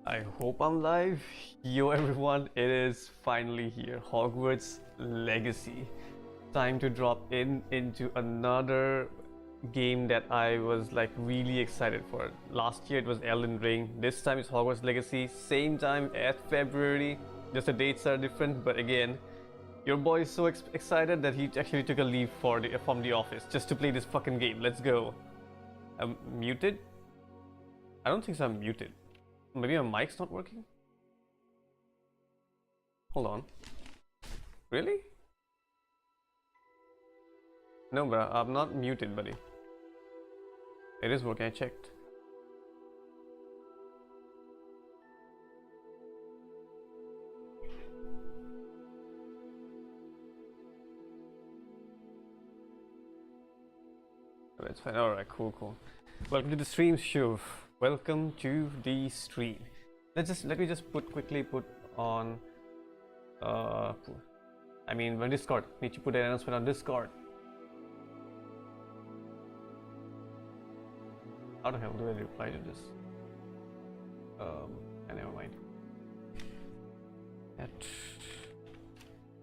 I hope I'm live. Yo everyone, it is finally here. Hogwarts Legacy. Time to drop into another game that I was like really excited for. Last year it was Elden Ring. This time it's Hogwarts Legacy. Same time at February. Just the dates are different, but again, your boy is so excited that he actually took a leave from the office just to play this fucking game. Let's go. I'm muted? I don't think so. I'm muted. Maybe my mic's not working? Hold on. Really? No, bro, I'm not muted, buddy. It is working, I checked. That's fine. Alright, cool. Welcome to the stream, Shuv. Welcome to the stream. Let me just quickly put on when Discord. Need to put an announcement on Discord. How the hell do I reply to this? Never mind. At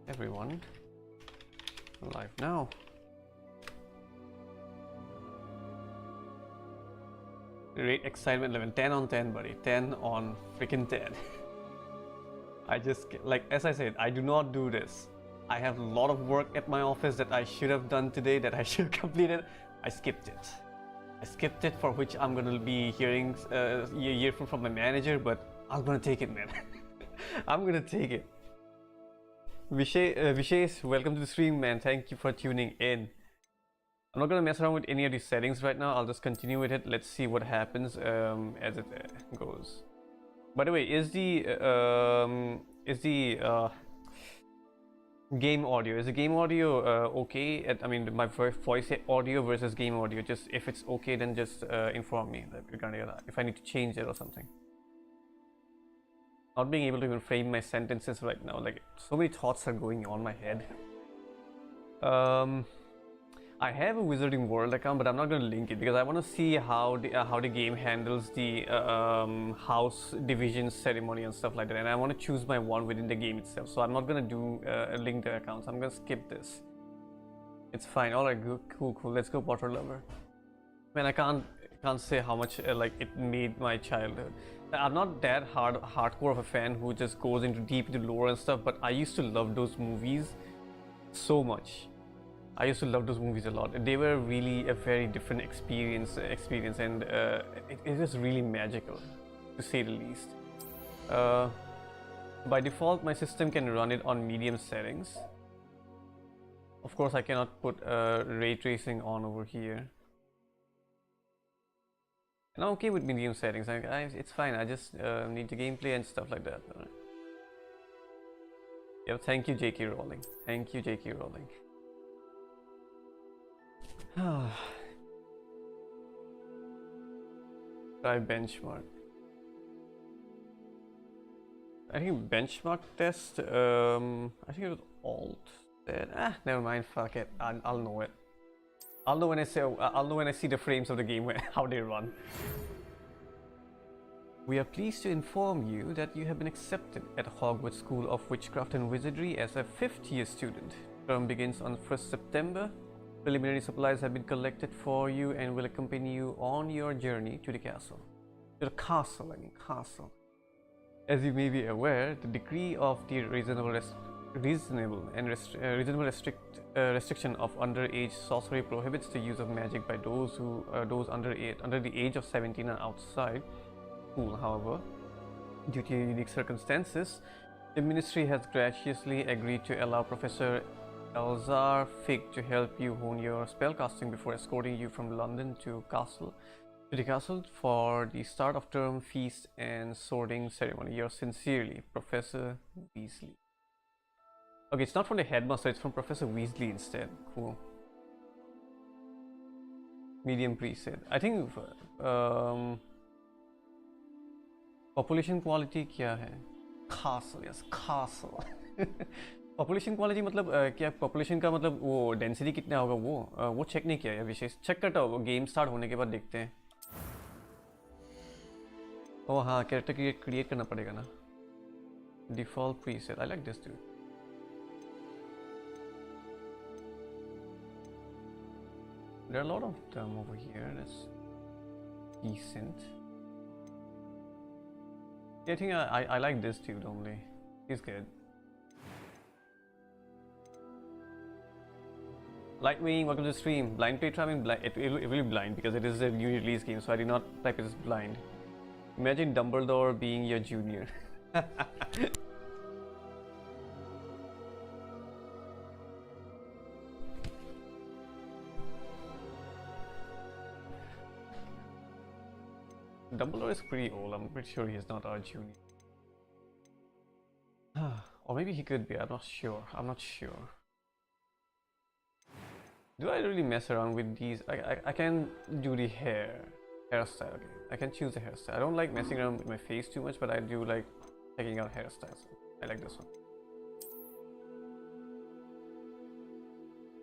everyone live now. Rate excitement level 10 on 10, buddy. 10 on freaking 10. I just, like, as I said, I do not do this. I have a lot of work at my office that I should have done today, that I should have completed. I skipped it, for which I'm gonna be hearing a year from my manager, but I'm gonna take it, man. I'm gonna take it. Vishesh, welcome to the stream, man. Thank you for tuning in. I'm not gonna mess around with any of these settings right now. I'll just continue with it. Let's see what happens as it goes. By the way, is the game audio okay? My voice audio versus game audio. Just if it's okay, then just inform me regarding that. If I need to change it or something. Not being able to even frame my sentences right now. Like, so many thoughts are going on my head. I have a Wizarding World account, but I'm not going to link it because I want to see how the game handles the house division ceremony and stuff like that, and I want to choose my one within the game itself. So I'm not going to do link the accounts. I'm going to skip this. It's fine. All right, cool. Let's go, Potter Lover. Man, I can't say how much like it made my childhood. I'm not that hardcore of a fan who just goes deep into lore and stuff, but I used to love those movies so much. I used to love those movies a lot. They were really a very different experience, and it was really magical, to say the least. By default, my system can run it on medium settings. Of course, I cannot put ray tracing on over here. And I'm okay with medium settings. It's fine. I just need the gameplay and stuff like that. Yeah, thank you, J.K. Rowling. Thank you, J.K. Rowling. Try benchmark. I think benchmark test. I think it was alt. Never mind. Fuck it. I'll know it. I'll know when I say. I'll know when I see the frames of the game, how they run. We are pleased to inform you that you have been accepted at Hogwarts School of Witchcraft and Wizardry as a 5th-year student. Term begins on 1st September. Preliminary supplies have been collected for you and will accompany you on your journey to the castle. Castle. As you may be aware, the degree of the reasonable restriction of underage sorcery prohibits the use of magic by those under the age of 17 and outside school. However, due to unique circumstances, the Ministry has graciously agreed to allow Professor Elzar Fig to help you hone your spellcasting before escorting you from London to the castle for the start of term feast and sorting ceremony. Yours sincerely, Professor Weasley. Okay, it's not from the headmaster, it's from Professor Weasley instead. Cool. Medium preset. I think population quality क्या है? Castle, yes, castle. Population quality मतलब क्या population का मतलब वो density कितना होगा वो चेक नहीं किया है विशेष चेक करता होगा गेम स्टार्ट होने के बाद देखते हैं ओ हाँ कैरेक्टर क्रिएट करना पड़ेगा ना. Default preset. I like this dude. There are a lot of them over here. That's decent. Yeah, I think I like this dude only. He's good. Lightwing, welcome to the stream. Blind play traveling, it will be blind because it is a new release game, so I did not type it as blind. Imagine Dumbledore being your junior. Dumbledore is pretty old. I'm pretty sure he's not our junior. Or maybe he could be. I'm not sure. Do I really mess around with these? I can do the hairstyle. Okay, I can choose the hairstyle. I don't like messing around with my face too much, but I do like checking out hairstyles. I like this one.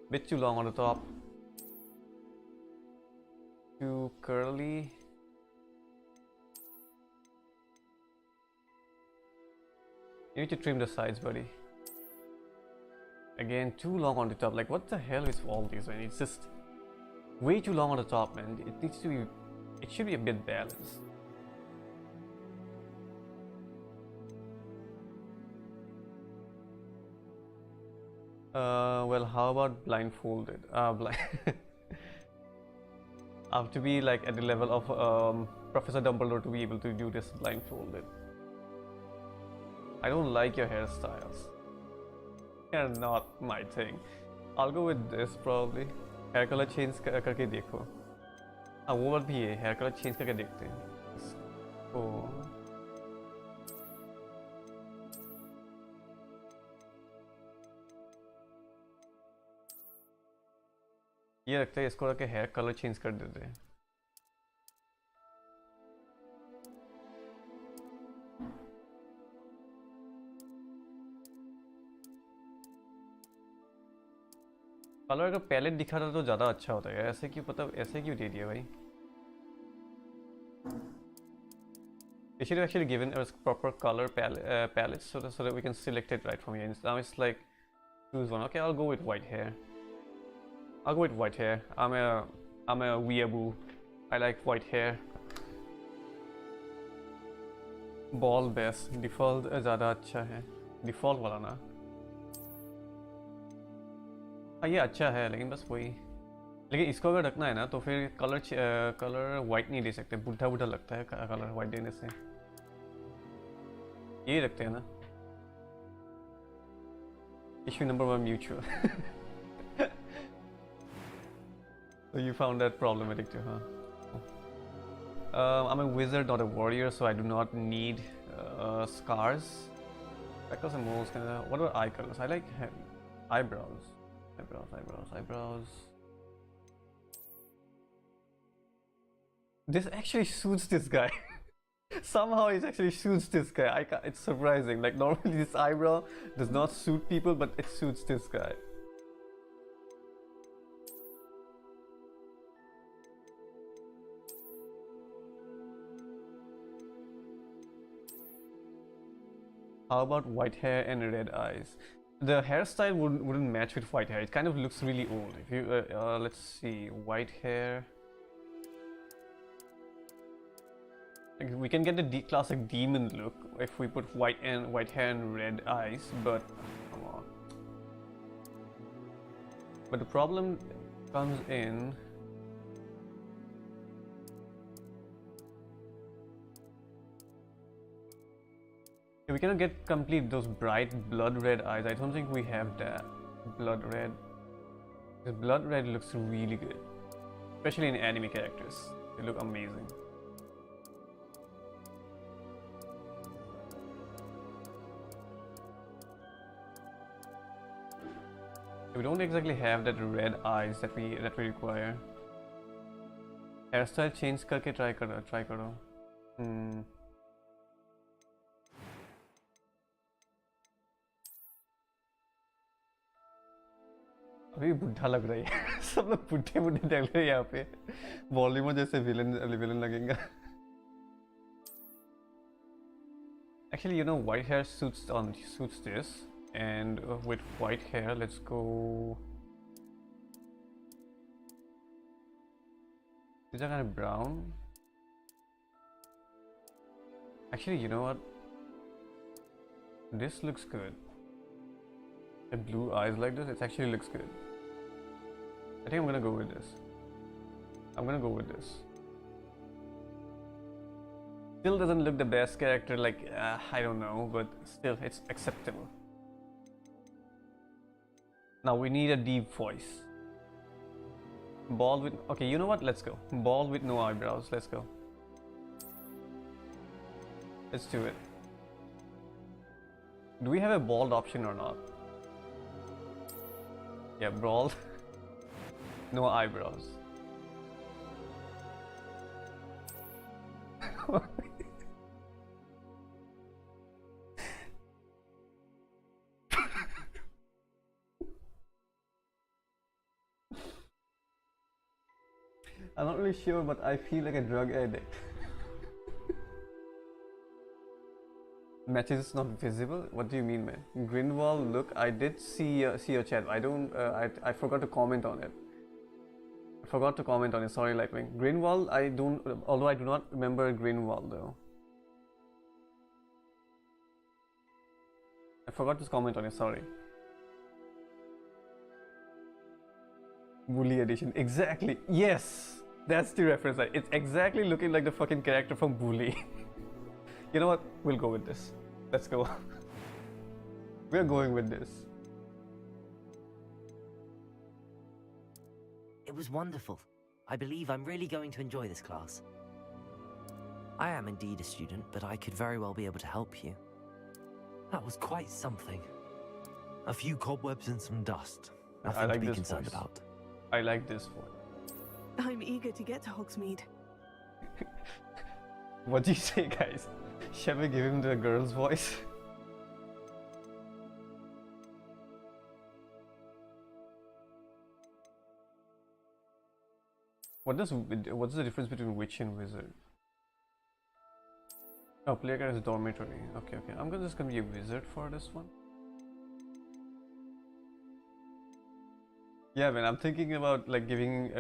Bit too long on the top. Too curly. You need to trim the sides, buddy. Again, too long on the top. Like, what the hell is all this, man? It's just way too long on the top, man. It needs to be. It should be a bit balanced. Well, how about blindfolded? I have to be like at the level of Professor Dumbledore to be able to do this blindfolded. I don't like your hairstyles. They're not my thing. I'll go with this probably. Hair color change करके देखो. हाँ वो बात भी है. Hair color change करके देखते हैं. इसको ये रखते हैं. इसको रख के hair color change कर देते हैं. कलर का पैलेट दिखाता तो ज़्यादा अच्छा होता है. ऐसे क्यों ऐसे क्यों दे दिया भाई? They should have actually given us proper color palette so that we can select it right from here. Now it's like choose one. Okay, I'll go with white hair. I'm a weeaboo. I like white hair. Ball best. Default ज़्यादा अच्छा है. Default वाला ना. हाँ ये अच्छा है लेकिन बस वही. लेकिन इसको अगर रखना है ना तो फिर कलर वाइट नहीं दे सकते. बुढ़ा लगता है कलर वाइट देने से. ये रखते हैं ना. Issue number 1 mutual. So you found that problematic too, huh? I'm a wizard, not a warrior, so I do not need scars. Freckles and moles. What about eye colors? I like eyebrows. This actually suits this guy. Somehow it actually suits this guy. It's surprising. Like normally this eyebrow does not suit people, but it suits this guy. How about white hair and red eyes? The hairstyle wouldn't match with white hair. It kind of looks really old. If you let's see, white hair. Like, we can get the classic demon look if we put white hair and red eyes, but come on. But the problem comes in. We cannot get complete those bright blood red eyes. I don't think we have that. Blood red. The blood red looks really good. Especially in anime characters. They look amazing. We don't exactly have that red eyes that we require. Hairstyle change करके try करो. अभी बुढ़ा लग रही है. सब लोग बुढ़े लग रहे हैं यहाँ पे. वॉल्यूमो जैसे विलन लगेगा. Actually, you know, white hair suits this, and with white hair, let's go. These are kind of brown. Actually, you know what? This looks good. The blue eyes like this, it actually looks good. I think I'm gonna go with this. I'm gonna go with this. Still doesn't look the best character, like, I don't know, but still, it's acceptable. Now we need a deep voice. Bald with, okay, you know what, let's go. Bald with no eyebrows, let's go. Let's do it. Do we have a bald option or not? Yeah, bald. No eyebrows. I'm not really sure, but I feel like a drug addict. Matches is not visible? What do you mean, man? Greenwald, look, I did see your chat. I forgot to comment on it. I forgot to comment on it. Sorry, Lightwing. Greenwald, although I do not remember Greenwald though. I forgot to comment on it. Sorry. Bully edition. Exactly. Yes, that's the reference. It's exactly looking like the fucking character from Bully. You know what? We'll go with this. Let's go. We're going with this. It was wonderful. I believe I'm really going to enjoy this class. I am indeed a student, but I could very well be able to help you. That was quite something. A few cobwebs and some dust. I Nothing like to be this concerned voice. about. I like this voice. I'm eager to get to Hogsmeade. What do you say, guys? Shall we give him the girl's voice? What's the difference between witch and wizard? Oh, player character's dormitory. Okay. I'm just gonna be a wizard for this one. Yeah, man, I'm thinking about like giving.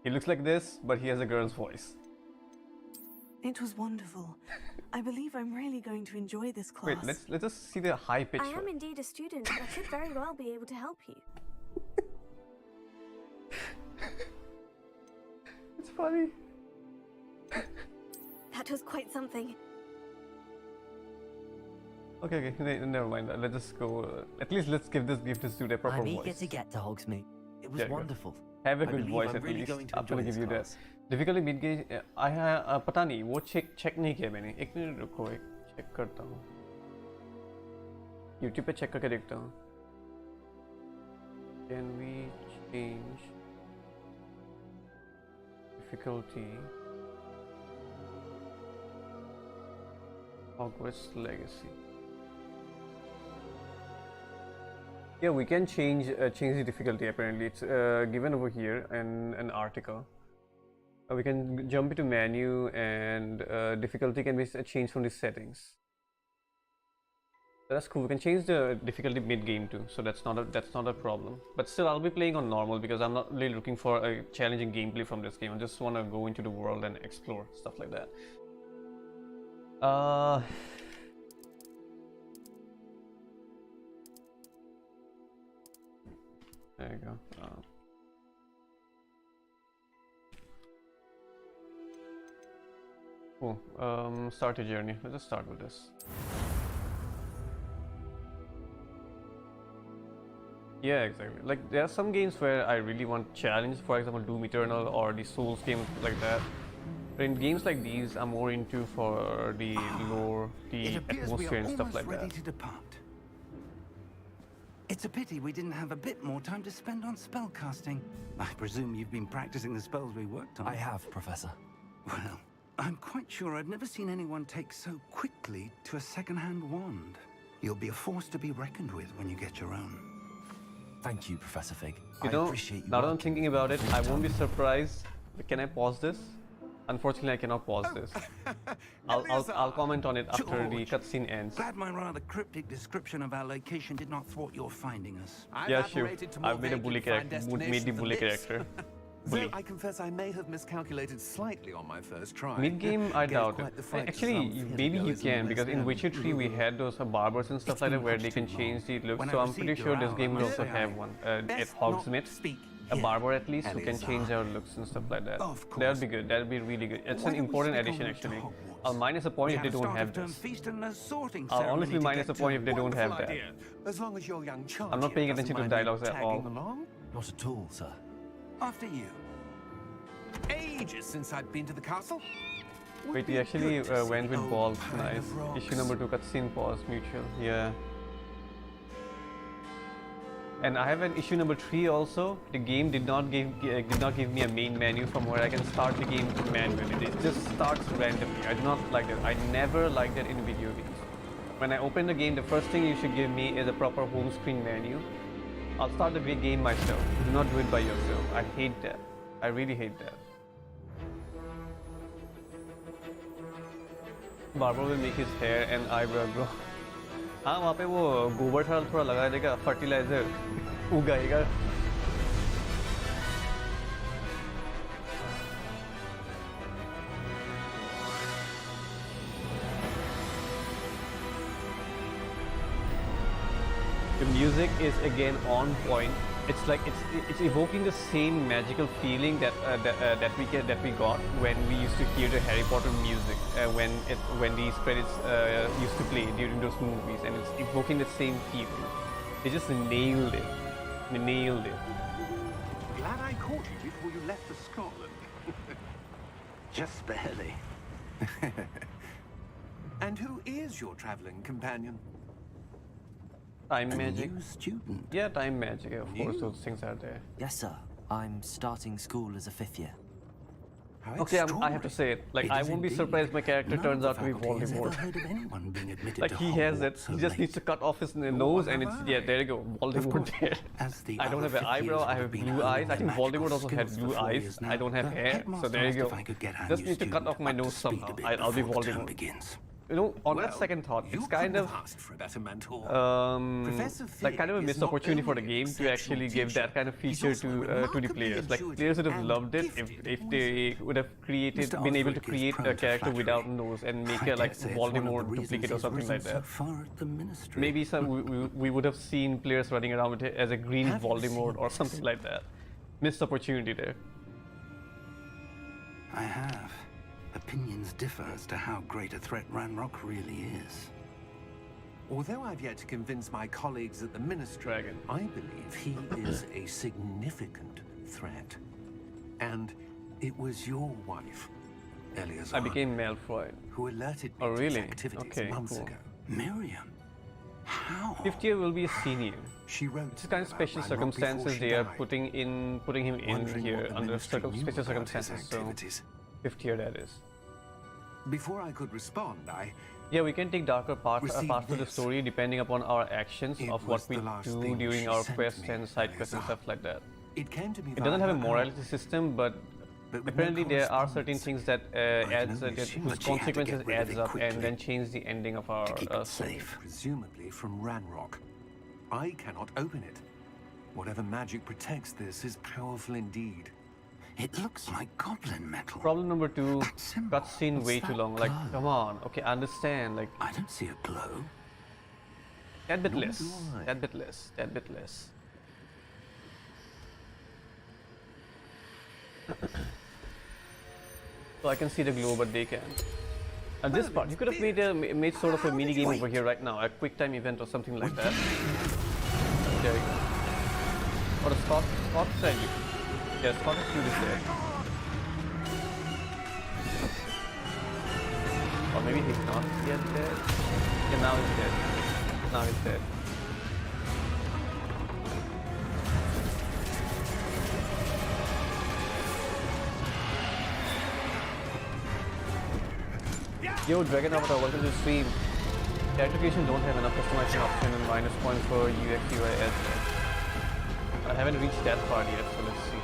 He looks like this, but he has a girl's voice. It was wonderful. I believe I'm really going to enjoy this class. Wait, let's just see the high pitch. I am indeed a student. I should very well be able to help you. It's funny. That was quite something. Okay, never mind. Let's just go. At least let's give this to the proper I'm voice. eager to get to Hogsmeade. It was There you go. wonderful. Have a I good believe voice I'm at really least. going to I'm gonna enjoy give you this that. class. Difficulty mid gauge पता नहीं वो check नहीं किया मैंने. एक minute रुको, एक check करता हूँ. YouTube पे चेक करके देखता हूँ. Can we change difficulty? Hogwarts Legacy. Yeah, we can change the difficulty. Apparently, it's given over here in an article. We can jump into menu, and difficulty can be changed from the settings. That's cool. We can change the difficulty mid-game too, so that's not a problem. But still, I'll be playing on normal because I'm not really looking for a challenging gameplay from this game. I just want to go into the world and explore stuff like that. There you go. Cool. Start your journey. Let's just start with this. Yeah, exactly. Like there are some games where I really want challenge. For example, Doom Eternal or the Souls games like that. But in games like these, I'm more into for the lore, the atmosphere, and stuff like ready that. to depart. It's a pity we didn't have a bit more time to spend on spellcasting. I presume you've been practicing the spells we worked on. I have, Professor. Well, I'm quite sure I've never seen anyone take so quickly to a second-hand wand. You'll be a force to be reckoned with when you get your own. Thank you, Professor Fig. You I know, appreciate you. now that I'm working thinking about it, I won't be surprised. Can I pause this? Unfortunately, I cannot pause this. I'll comment on it after the cutscene ends. Glad my rather cryptic description of our location did not thwart your finding us. Yeah, sure. I've made a bully character. Made the bully character. Though I confess I may have miscalculated slightly on my first try. Mid-game, I Gave doubt quite it. the fight to Actually, some maybe you theatergoers in can, the because in West Witcher End. 3 we had those barbers and stuff like that where they can change the look. So I'm pretty sure this game will also have one. At Hogsmeade, a barber at least who can change our looks and stuff like that. That'd be good. That'd be really good. It's an important addition actually. I'll minus a point if they don't have this. I'll honestly minus a point if they don't have that. As long as your young charge I'm not paying attention to dialogues at all. Not at all, sir. After you. Ages since I've been to the castle. Wait, we actually went with balls. Nice. Issue number 2 cutscene pause mutual. Yeah. And I have an issue number 3 also. The game did not give me a main menu from where I can start the game manually. It just starts randomly. I do not like that. I never like that in video games. When I open the game, the first thing you should give me is a proper home screen menu. I'll start the game myself. Do not do it by yourself. I hate that. I really hate that. Barber will make his hair and eyebrow grow. हाँ वहाँ पे वो गोबर था थोड़ा लगा देगा fertiliser उगाएगा. The music is again on point. It's like it's evoking the same magical feeling that we got when we used to hear the Harry Potter music when these credits used to play during those movies, and it's evoking the same feeling. They just nailed it. They nailed it. Glad I caught you before you left for Scotland. Just barely. And who is your traveling companion? Time magic. New student. Yeah, time magic. Of course, those things are there. Yes, sir. I'm starting school as a 5th year. How Okay, I have to say it. Like, It I is won't be indeed. surprised my character None turns of out to be the faculty has ever Voldemort. heard of anyone being admitted Like, to he has it. Hogwarts so He just needs to late. cut off his nose, and it's yeah. There you go, Of Voldemort course, there. as the I don't other have an fifth eyebrow. years I would have been blue honing eyes. I their think magical Voldemort also had skills blue for 4 eyes. years I now, don't have the hair, so headmaster there you asked go. if I could get our Just new need to cut student off my up to nose speed a somehow. bit I'll be before the term Voldemort. begins. You know, on Well, that second thought, you it's kind couldn't of have asked for a better mentor. Professor like kind of a Fig is missed not opportunity for the only an game to actually exceptional give that teacher, kind of he's feature also a to the remarkably players. Like intuitive players would have and loved it gifted if they would have been able to Osric is create prone a to character flattery. without nose and make I a like dare say it's one of the Voldemort reasons duplicate or he's something like risen that. So far at the ministry. Maybe we would have seen players running around with it as a green Have you Voldemort seen or this? something like that. Missed opportunity there. I have. Opinions differ as to how great a threat Ranrock really is. Although I've yet to convince my colleagues at the ministry, Dragon. I believe he is a significant threat. And it was your wife, Eleazar, I became Malfoy. who alerted me Oh, to really? his activities Okay, months cool. ago. Miriam? How? 5th year will be a senior. She wrote It's kind of about special Ranrock circumstances before she they are died, putting him in wondering here what the under ministry knew special about his circumstances. So activities. 5th year that is. Before I could respond, Yeah, we can take darker parts Received of the this. story depending upon our actions It of was what we the last do thing during she our sent quests me, and side quests and Eleazar. stuff like that. it came to me It doesn't via have a her morality owl, system, but but with no apparently there are certain correspondence. things that adds only that assumed whose that she had to consequences get rid of adds it up and quickly then change the ending of our to keep it story. safe. Presumably from Ranrock. I cannot open it. Whatever magic protects this is powerful indeed. It looks like goblin metal. Problem number 2, That symbol, cutscene what's way that too long. Like, glow? come on, okay, understand. Like, I don't see a glow. that bit Nor less, do I. that bit less, that bit less. So I can see the glow, but they can't. And this part, you could have made sort of a mini game over here right now, a quick time event or something like that. There you go. Or a Scott said you. Yeah, Scott is through this there. Or maybe he's not yet dead. Yeah, now he's dead. Now he's dead. Yo, Dragon Avatar, welcome to the stream. The application don't have enough customization option and minus point for UX UI as well. I haven't reached that part yet, so let's see.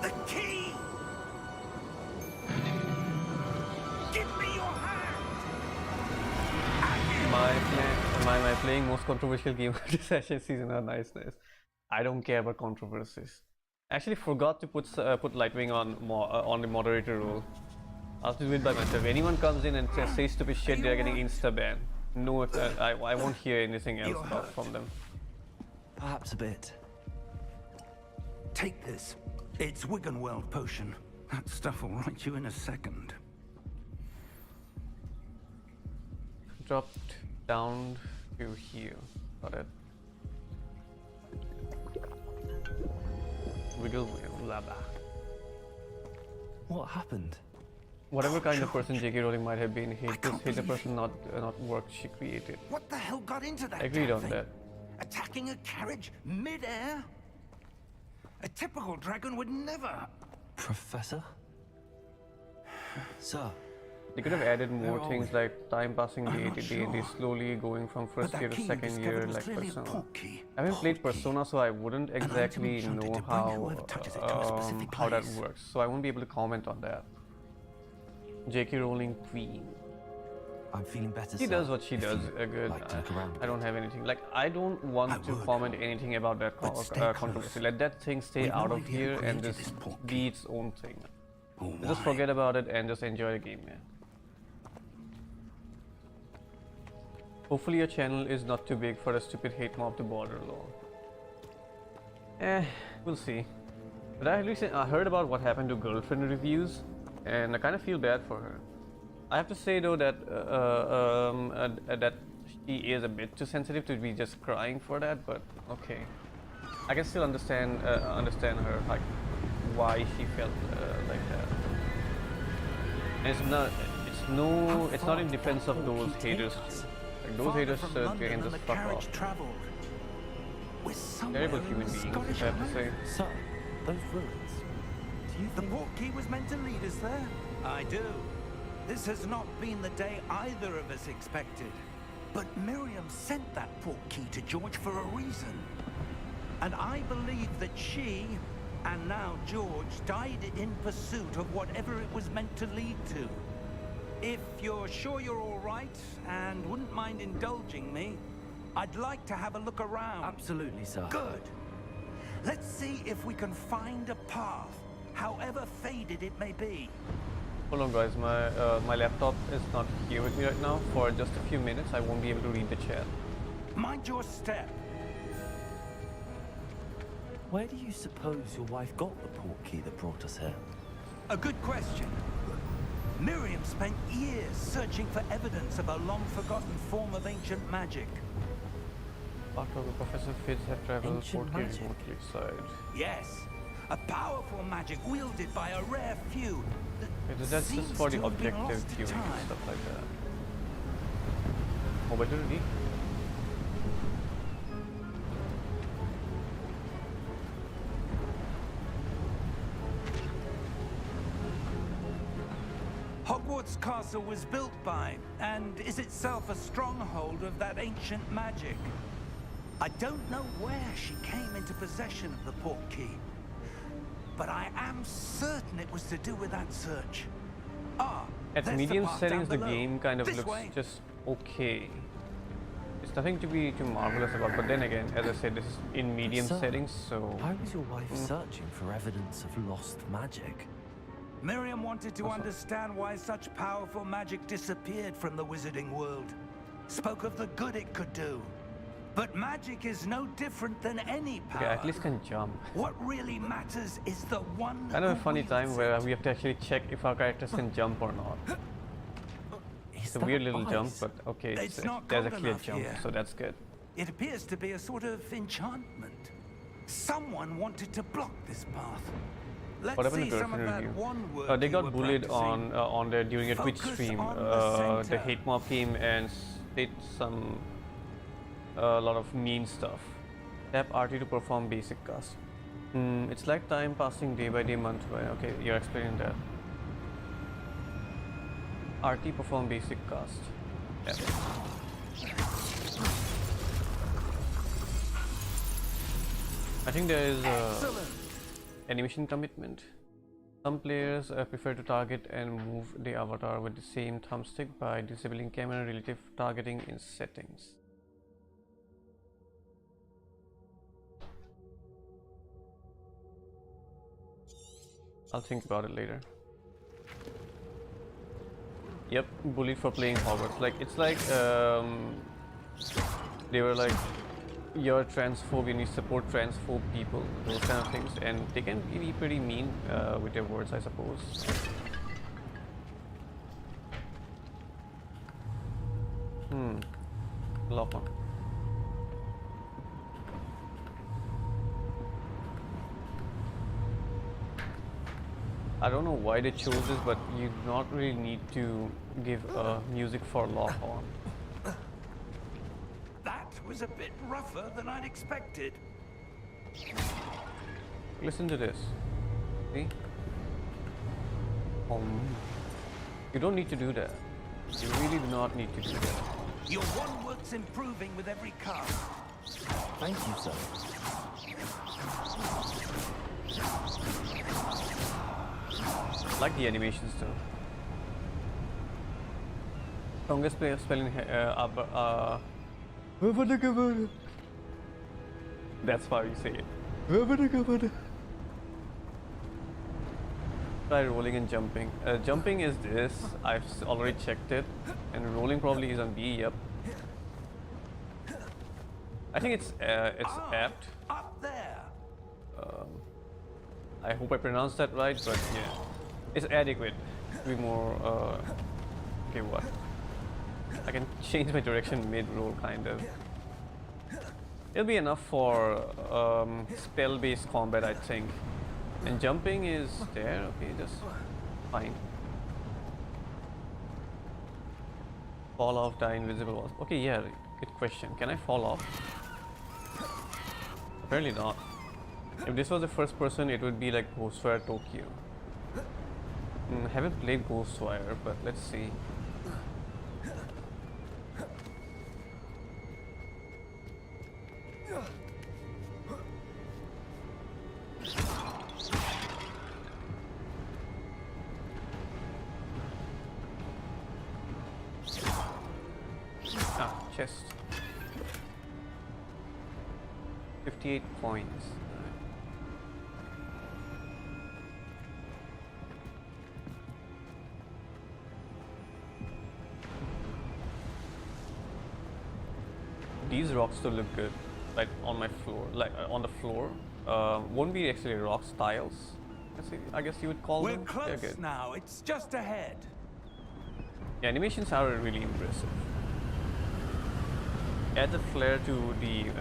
The key! Give me your hand! My playing most controversial game of this session season. Nice. I don't care about controversies. Actually forgot to put Lightwing on the moderator role. I'll have to do it by myself. If anyone comes in and says stupid shit, they're getting insta banned. No, I won't hear anything else from them. Perhaps a bit. Take this. It's Wiggenweld potion. That stuff will right you in a second. Dropped down to here. Got it. Wiggle, blah blah. What happened? Whatever kind of person J.K. Rowling might have been, hate the person not work she created. What the hell got into that? Agreed on thing? that. Attacking a carriage mid-air? A typical dragon would never. Professor? Sir? They could have added more things like time passing day slowly going from first year to second year, like Persona. I haven't played Persona, so I wouldn't exactly know how that works. So I won't be able to comment on that. J.K. Rowling Queen. I'm feeling better. She does what she does. Good. Like to look around I don't have anything. Like I don't want to comment anything about that controversy. Let that thing stay out of here and just be its own thing. Just forget about it and just enjoy the game, man. Hopefully your channel is not too big for a stupid hate mob to border along. We'll see. But I heard about what happened to girlfriend reviews, and I kind of feel bad for her. I have to say though that that she is a bit too sensitive to be just crying for that, but okay. I can still understand her, like why she felt like that. And it's not in defense of those haters. Like those haters can just fuck off. Terrible human beings, I have to say. Sir, those ruins. Do you The think Portkey was meant to lead us there? I do. This has not been the day either of us expected. But Miriam sent that Portkey to George for a reason. And I believe that she, and now George, died in pursuit of whatever it was meant to lead to. If you're sure you're all right and wouldn't mind indulging me, I'd like to have a look around. Absolutely, sir. Good. Let's see if we can find a path, however faded it may be. Hold on guys, my laptop is not here with me right now. For just a few minutes I won't be able to read the chat. Mind your step. Where do you suppose your wife got the Portkey that brought us here? A good question. Miriam spent years searching for evidence of a long-forgotten form of ancient magic. Part of the Professor Fitz have traveled Ancient Portkey magic? remotely side. Yes, a powerful magic wielded by a rare few. That's just seems for the to have been objective lost to viewing and time. stuff like that. Mobile ready? Hogwarts Castle was built by, and is itself a stronghold of that ancient magic. I don't know where she came into possession of the Portkey, but I am certain it was to do with that search. At there's the medium path settings down the below. game kind of This looks way. just okay. It's nothing to be too marvelous about, but then again, as I said, this is in medium Sir, settings, so Why was your wife searching for evidence of lost magic? Miriam wanted to understand why such powerful magic disappeared from the wizarding world. Spoke of the good it could do. But magic is no different than any power. okay, at least can jump. What really matters is the one Kind of a who funny wields time it. where we have to actually check if our characters can jump or not. It's a weird little jump, but okay, It's not there's a cold clear enough jump, here. so that's good. It appears to be a sort of enchantment. Someone wanted to block this path. Let's What happened see to some of girlfriend that review? one word They you got were bullied practicing. on there during a Twitch Focus stream. on the The center. hate mob came and did some a lot of mean stuff. Tap RT to perform basic cast. It's like time passing day by day, month by. Okay, you're explaining that. RT perform basic cast. Yeah. I think there is Excellent. animation commitment. Some players prefer to target and move the avatar with the same thumbstick by disabling camera relative targeting in settings. I'll think about it later. Yep, bullied for playing Hogwarts. Like, it's like they were like, you're transphobe and you support transphobe people, those kind of things, and they can be pretty mean with their words, I suppose. Lock on. I don't know why they chose this, but you do not really need to give music for lock on. That was a bit rougher than I'd expected. Listen to this. See? You don't need to do that. You really do not need to do that. Your one works improving with every cast. Thank you, sir. I like the animations too. Strongest player spelling that's how you say it. Try rolling and jumping. Jumping is this. I've already checked it, and rolling probably is on B. Yep. I think it's apt. Up there. I hope I pronounced that right, but yeah, it's adequate. To be more. Okay, what? I can change my direction mid-roll, kind of. It'll be enough for spell-based combat, I think. And jumping is there. Okay, just fine. Fall off, die invisible walls. Okay, yeah, good question. Can I fall off? Apparently not. If this was the first person, it would be like Ghostwire Tokyo. Haven't played Ghostwire, but let's see. Chest. 58 points. These rocks still look good, like on my floor, like on the floor. Won't be actually rocks, tiles. I guess you would call them. We're close now. It's just ahead. Yeah, animations are really impressive. Add a flair to the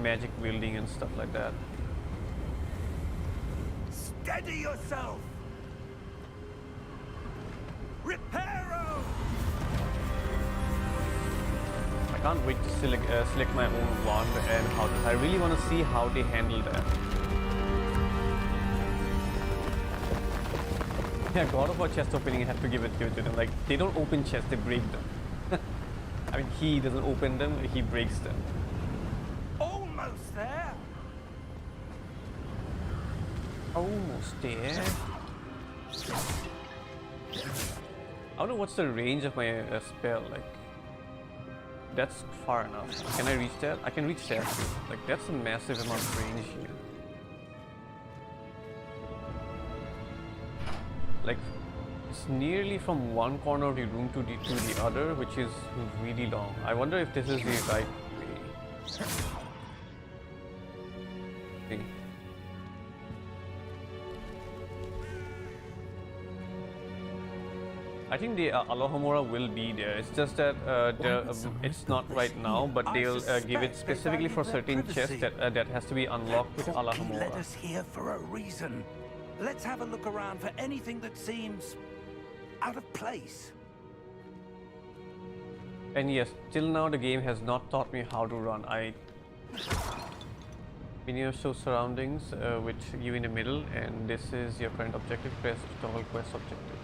magic wielding and stuff like that. Steady yourself. Reparo. I can't wait to select my own wand and how to. I really want to see how they handle that. Yeah, God of War chest opening, I have to give it to them. Like, they don't open chests, they break them. I mean, he doesn't open them, he breaks them. Almost there. Almost there. I don't know what's the range of my spell, like. That's far enough. Can I reach that? I can reach that too. Like, that's a massive amount of range here. Like, it's nearly from one corner of the room to the other, which is really long. I wonder if this is the right way. See. I think the Alohomora will be there. It's just that it's not right now, but they'll give it specifically for certain chests that has to be unlocked with Alohomora. Led us here for a reason. Let's have a look around for anything that seems out of place. And yes, till now the game has not taught me how to run. Menu shows surroundings with you in the middle, and this is your current objective. Press toggle quest objective.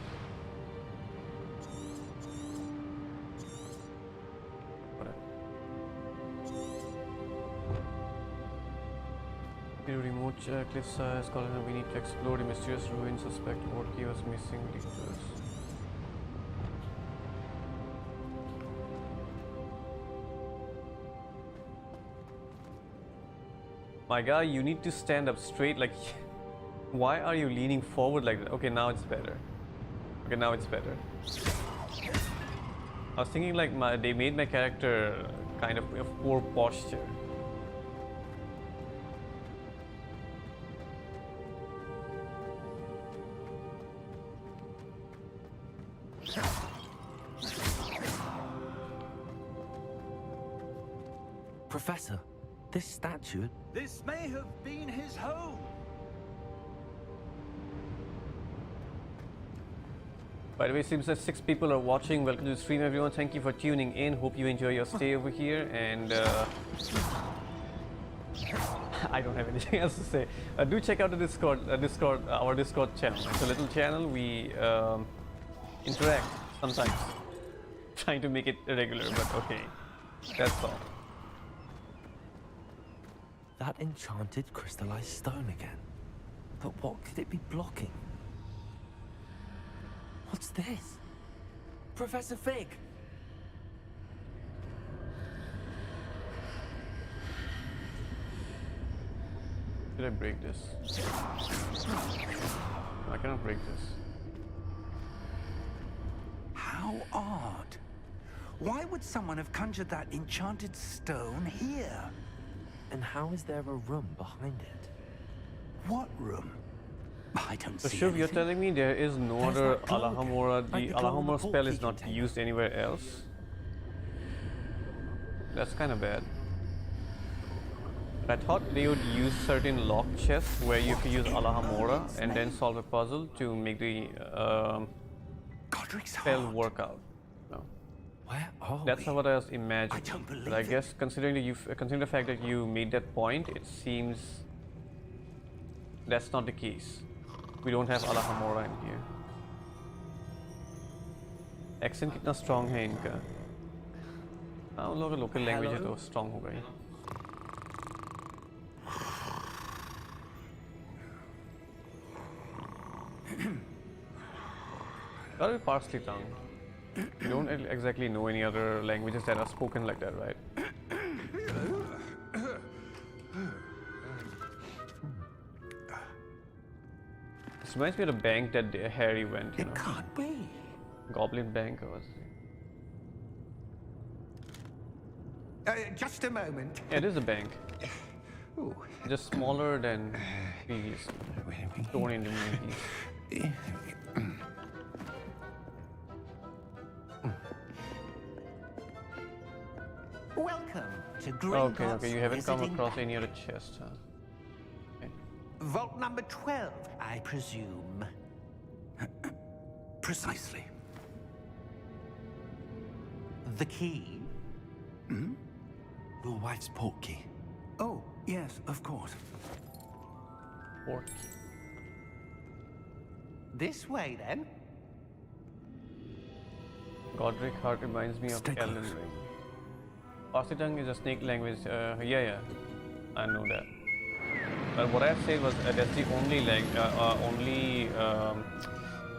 The remote cliffside colony. We need to explore the mysterious ruin. Suspect Portkey was missing details. My guy, you need to stand up straight. Like, why are you leaning forward like that? Okay, now it's better. Okay, now it's better. I was thinking like they made my character kind of poor posture. Professor, this statue... This may have been his home. By the way, seems that 6 people are watching. Welcome to the stream, everyone. Thank you for tuning in. Hope you enjoy your stay over here. And I don't have anything else to say. Do check out the our Discord channel. It's a little channel. We interact sometimes, trying to make it regular. But okay, that's all. That enchanted crystallized stone again. But what could it be blocking? What's this? Professor Fig! Did I break this? I cannot break this. How odd. Why would someone have conjured that enchanted stone here? And how is there a room behind it? What room? I don't So see Shiv, you're anything. telling me there is no There's other that glow again, Alahamora, like the the glow on the Alahamora spell is Portkey not container. used anywhere else? That's kind of bad. I thought they would use certain lock chests where you could use Alahamora and then solve a puzzle to make the Godric's spell heart. work out. No. Where are That's we? what I was imagining. I don't believe But I it. guess considering the fact that you made that point, it seems that's not the case. We don't have Alahamora in here. Accent कितना strong है इनका? हाँ उन लोगों का local language है तो strong होगा ही. Gotta be parsley tongue. You don't exactly know any other languages that are spoken like that, right? This reminds me of the bank that Harry went, you know. It can't be. Goblin Bank or was it? Just a moment. Yeah, it is a bank. Ooh. Just smaller than previous. Torn into movies. Welcome to Okay, Gringotts okay, you haven't come Visiting across any other chest, huh? Okay. Vault number 12, I presume. Precisely. The key? Your wife's Portkey. Oh, yes, of course. Portkey. This way, then. Godric Heart reminds me of Stay Elden close. Ring. Pasitang is a snake language. Yeah, I know that. But what I said was that's the only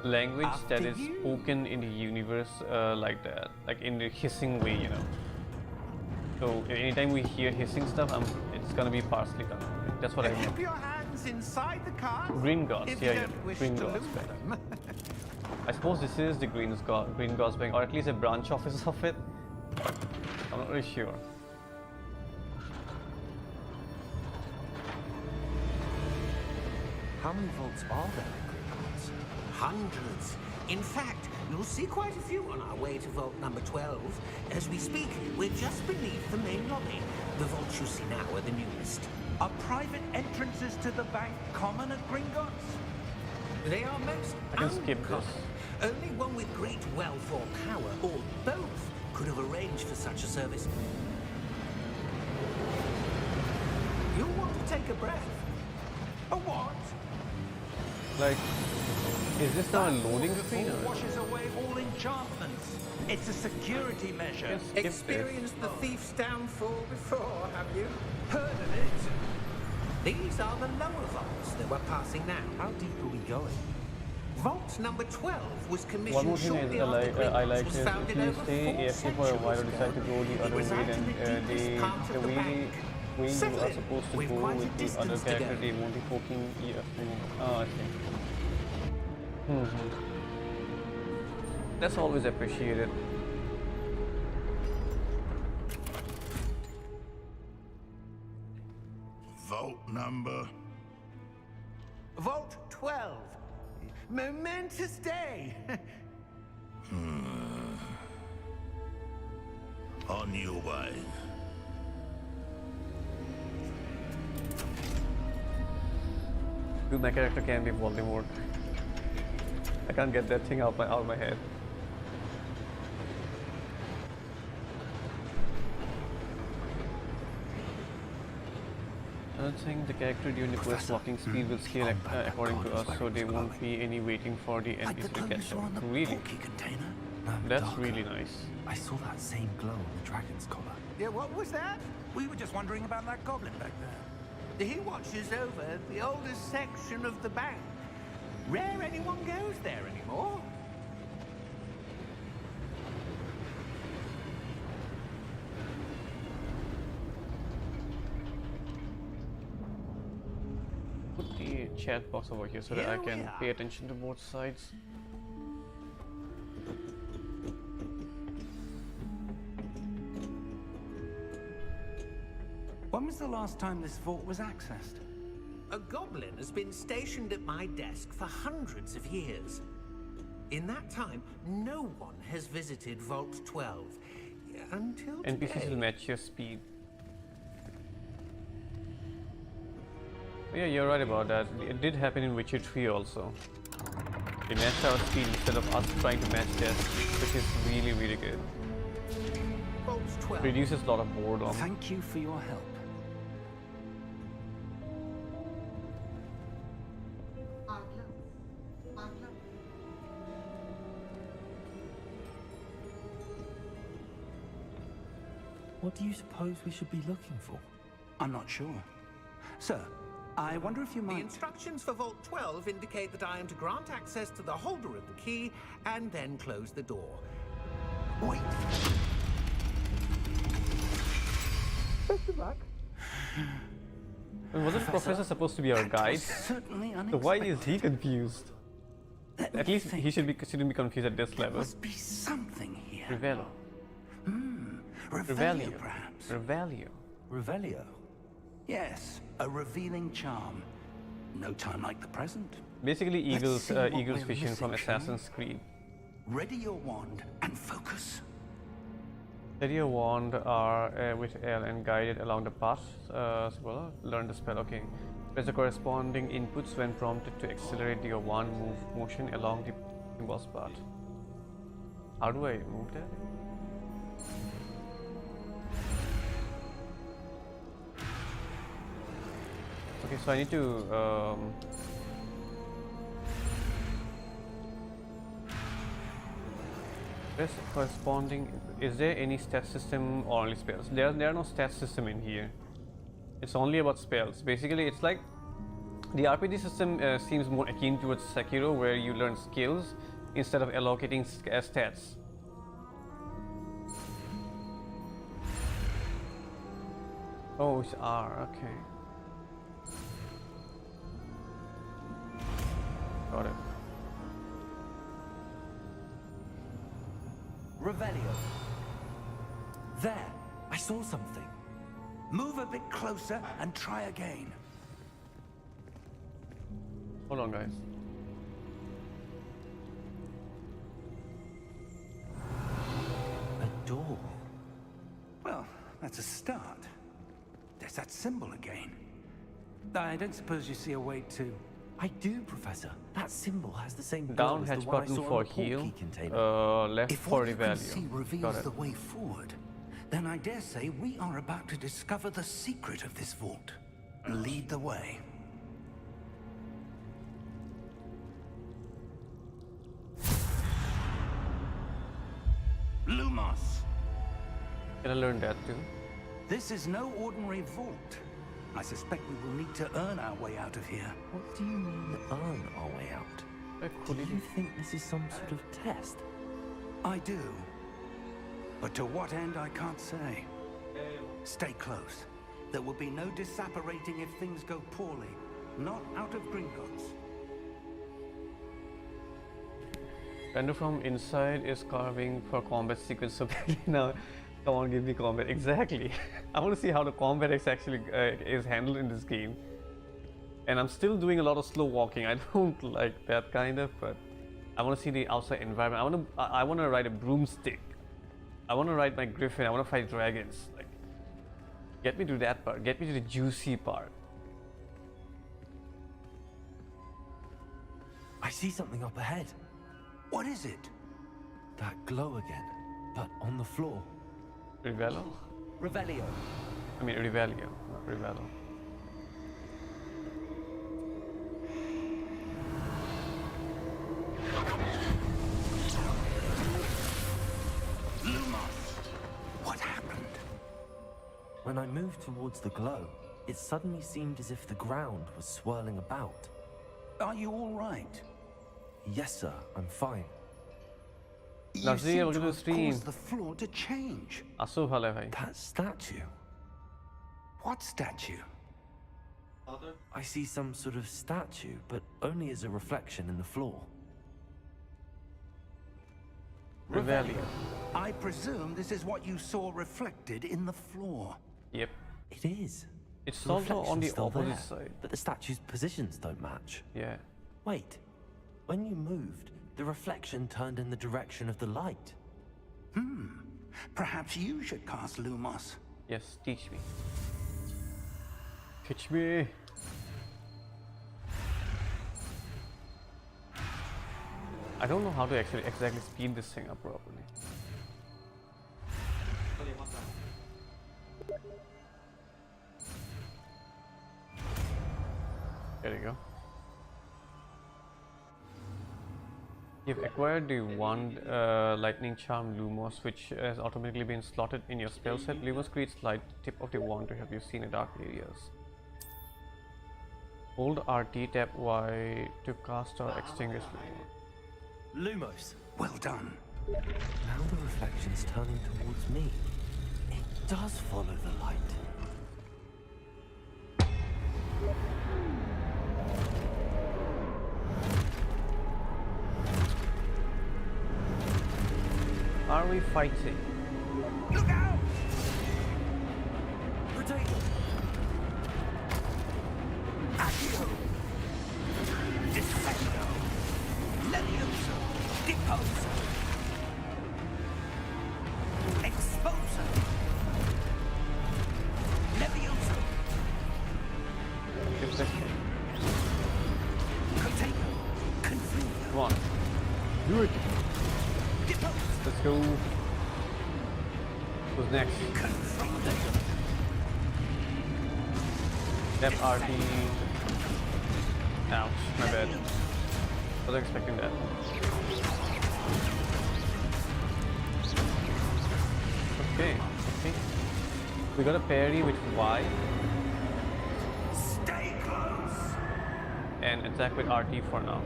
language that After is you. spoken in the universe like that, like in the hissing way, you know. So anytime we hear hissing stuff, it's gonna be parsley tongue. That's what I mean. Keep your hands inside the cart. Gringotts, if yeah, you yeah, don't wish Gringotts to lose Bank. them. I suppose this is the Gringotts Bank, or at least a branch office of it. I'm not really sure. How many vaults are there in Gringotts? Hundreds. In fact, you'll see quite a few on our way to vault number 12. As we speak, we're just beneath the main lobby. The vaults you see now are the newest. Are private entrances to the bank common at Gringotts? They are most I can skip uncommon. this. Only one with great wealth or power, or both, could have arranged for such a service. You'll want to take a breath. A what? Like, is this now a loading That screen? waterfall Or? washes away all enchantments. It's a security measure. Yes. Skip Experienced the thief's downfall before, have you? Heard of it? These are the lower vaults that we're passing now. How deep are we going? Vault number 12 was One commissioned more thing shortly is, after I Gringotts like was is founded if you over stay 4 AFK for a while or centuries decide to ago. go the It other was way, out then in the deepest part of the the way bank. you Settle are in. supposed to We've go quite a with the other distance to character, go. they won't be poking you. Oh, I see. That's always appreciated. Vault number. Vault 12. Momentous day. On your way. Dude, my character can be Voldemort. I can't get that thing out of my head. I don't think the character during the quest walking speed will scale according to us, so there won't be any waiting for the NPC to catch up. Really? No, That's darker. really nice. I saw that same glow on the dragon's collar. Yeah, what was that? We were just wondering about that goblin back there. He watches over the oldest section of the bank. Rare anyone goes there anymore. Put the chat box over here so that I Here we can are. pay attention to both sides. When was the last time this vault was accessed? A goblin has been stationed at my desk for hundreds of years. In that time, no one has visited Vault 12 until NPCs today. will match your speed. Yeah, you're right about that. It did happen in Witcher 3 also. They matched our speed instead of us trying to match theirs, which is really, really good. Vault 12. Reduces a lot of boredom. Thank you for your help. What do you suppose we should be looking for? I'm not sure. Sir, I wonder if you The might... instructions for Vault 12 indicate that I am to grant access to the holder of the key and then close the door. Wait. And wasn't Professor supposed to be our guide? Certainly So unexpected. why is he confused? Let At me least think. he shouldn't be confused at this There level. must be something here. Revelio. Revelio, perhaps. Revelio. Revelio. Yes, a revealing charm. No time like the present. Basically, Let's Eagle's see what Eagle's we're vision from missing, shall we? Assassin's Creed. Ready your wand and focus. Steady your wand R with L and guide it along the path. Learn the spell. Okay. Press the corresponding inputs when prompted to accelerate your wand motion along the boss path. How do I move that? Okay, so I need to press corresponding. Is there any stat system or only spells? There are no stat system in here. It's only about spells. Basically, it's like the RPG system seems more akin towards Sekiro, where you learn skills instead of allocating stats. Oh, it's R. Okay. Got it. Revelio. There! I saw something. Move a bit closer and try again. Hold on, guys. A door. Well, that's a start. There's that symbol again. I don't suppose you see a way to... I do, Professor. That symbol has the same glow Down as the hatch one I button saw for on the Portkey heal. container. Left If for what you can see revalue. Got reveals it. the way forward, then I dare say we are about to discover the secret of this vault. Lead the way. Lumos! Can I learn that too? This is no ordinary vault. I suspect we will need to earn our way out of here. What do you mean, earn our way out? Do you think this is some sort of test? I do. But to what end, I can't say. Stay close. There will be no disapparating if things go poorly. Not out of Gringotts. Render from inside is carving for combat sequence. So now, come on, give me combat. Exactly. I want to see how the combat is actually is handled in this game. And I'm still doing a lot of slow walking. I don't like that kind of, but I want to see the outside environment. I want to ride a broomstick. I want to ride my griffin. I want to fight dragons. Like, get me to that part. Get me to the juicy part. I see something up ahead. What is it? That glow again, but on the floor. Rivelo? Revelio. I mean Rivelio, not Rivelo. What happened? When I moved towards the glow, it suddenly seemed as if the ground was swirling about. Are you all right? Yes, sir, I'm fine. You seem to look at the have stream. caused the floor to change. Asu hale bhai. That statue. What statue? I see some sort of statue, but only as a reflection in the floor. Revelio. I presume this is what you saw reflected in the floor. Yep. It is. It's The also on reflection's the still opposite there, side. but the statue's positions don't match. Yeah. Wait, when you moved, the reflection turned in the direction of the light. Perhaps you should cast Lumos. Yes, teach me. Teach me. I don't know how to actually exactly speed this thing up properly. There you go. You've acquired the wand lightning charm Lumos, which has automatically been slotted in your spell set. Lumos creates light tip of the wand to help you see in the dark areas. Hold RT, tap Y to cast or extinguish Lumos. Well done. Now the reflection's turning towards me. It does follow the light. Are we fighting? Look out! Potato! Accio! Defendo! Levioso! Deposo! Exposo! Levioso! Give second. Potato! Confringo! Come on. Do it. Depose! Let's go. Who's next? Confringo! Step RT. Ouch, my bad. Wasn't expecting that. Okay, okay. We got a parry with Y Stay close! and attack with RT for now.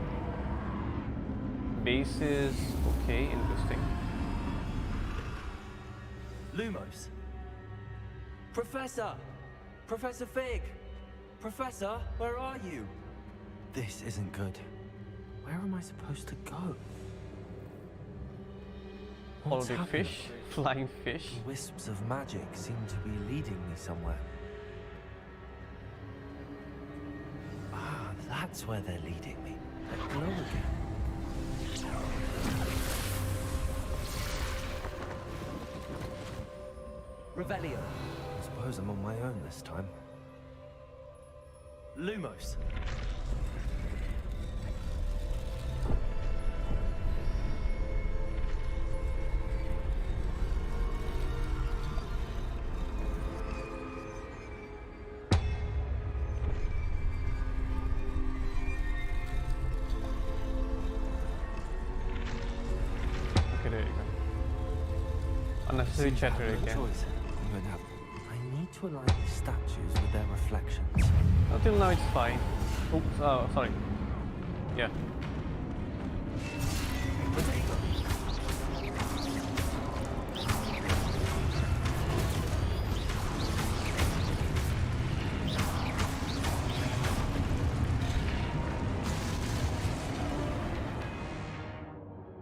Base is okay, interesting. Lumos. Professor! Professor Fig! Professor, where are you? This isn't good. Where am I supposed to go? What's Holding happening? fish, flying fish. The wisps of magic seem to be leading me somewhere. Ah, that's where they're leading me. That glow again. Revelio. I suppose I'm on my own this time. Lumos. Okay, there you go. Unnecessary chatter No again. choice. I'm going to have. I need to people like these statues with their reflections? Until now, it's fine. Oops, sorry. Yeah.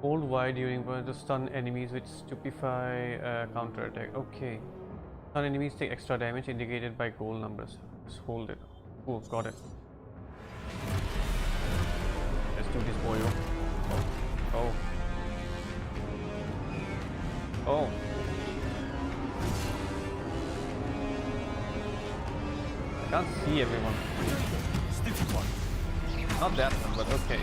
Hold Y during burn to stun enemies with stupefy counter attack. Okay. Stun enemies take extra damage indicated by gold numbers. Just hold it. Cool, got it. Let's do this, boyo. Oh. Oh. Oh. I can't see everyone. Stupid one. Not that one, but okay.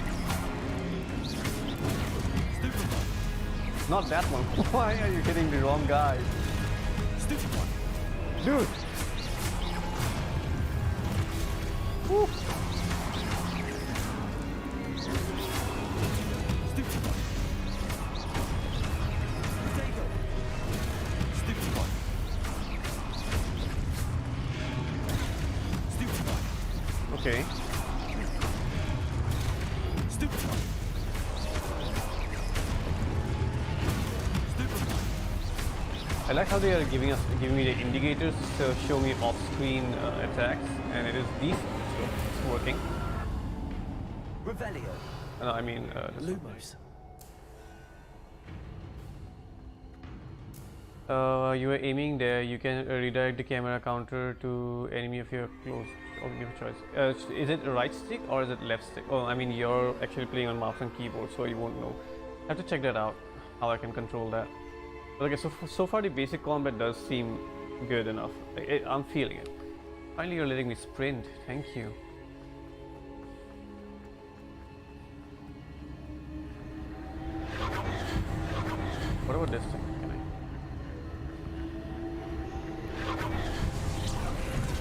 Stupid one. Not that one. Why are you hitting the wrong guy? Stupid one. Dude! Woo. Stupid one. Potato. Stupid one. Stupid one. Okay. Stupid one. Stupid one. I like how they are giving me the indicators to show me off-screen attacks, and it is decent, so it's working. Revelio. No, I mean Lumos. you are aiming there. You can redirect the camera counter to enemy of your choice. Is it right stick or is it left stick? Oh, I mean you're actually playing on mouse and keyboard, so you won't know. I have to check that out. How I can control that. Okay, so far the basic combat does seem good enough. I'm feeling it. Finally, you're letting me sprint. Thank you. What about this thing?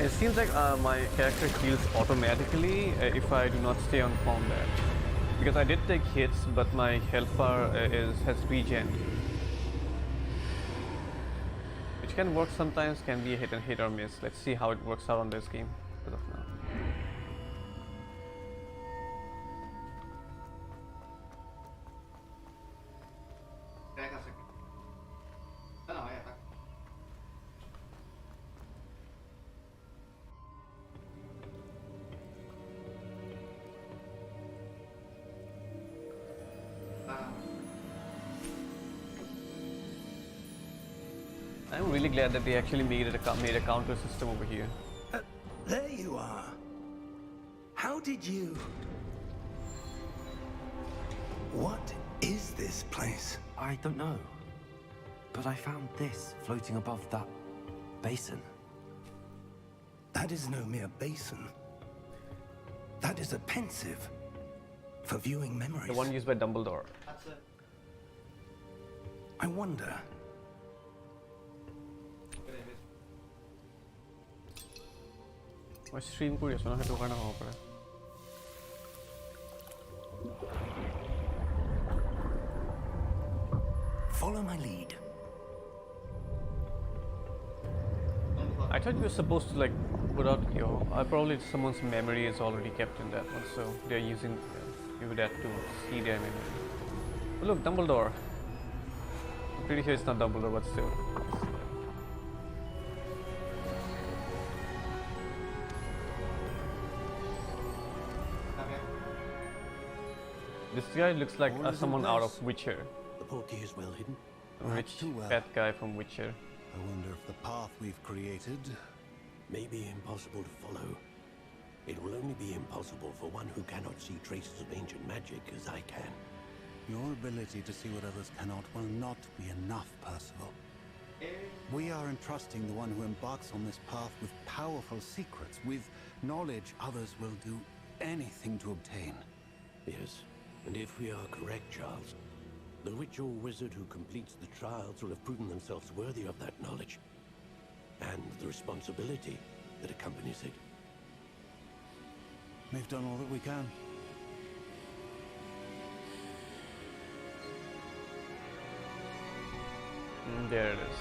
It seems like my character heals automatically if I do not stay on combat. Because I did take hits, but my health bar has regen. Which can work sometimes, can be a hit or miss. Let's see how it works out on this game as of now. I'm really glad that they actually made a counter system over here. There you are. How did you... What is this place? I don't know. But I found this floating above that basin. That is no mere basin. That is a pensive for viewing memories. The one used by Dumbledore. I wonder... মই স্ট্ৰীম কৰি আছো না সেইটো কাৰণে হ'ব পাৰে Follow my lead. I thought you were supposed to like put out your probably someone's memory is already kept in that one, so they're using that to see their memory. Oh, look, Dumbledore. I'm pretty sure it's not Dumbledore, but still. This guy looks like someone out of Witcher. The Portkey is well hidden. A rich fat guy from Witcher. I wonder if the path we've created may be impossible to follow. It will only be impossible for one who cannot see traces of ancient magic as I can. Your ability to see what others cannot will not be enough, Percival. We are entrusting the one who embarks on this path with powerful secrets, with knowledge others will do anything to obtain. Yes, and if we are correct, Charles, the witch or wizard who completes the trials will have proven themselves worthy of that knowledge, and the responsibility that accompanies it. We've done all that we can. There it is.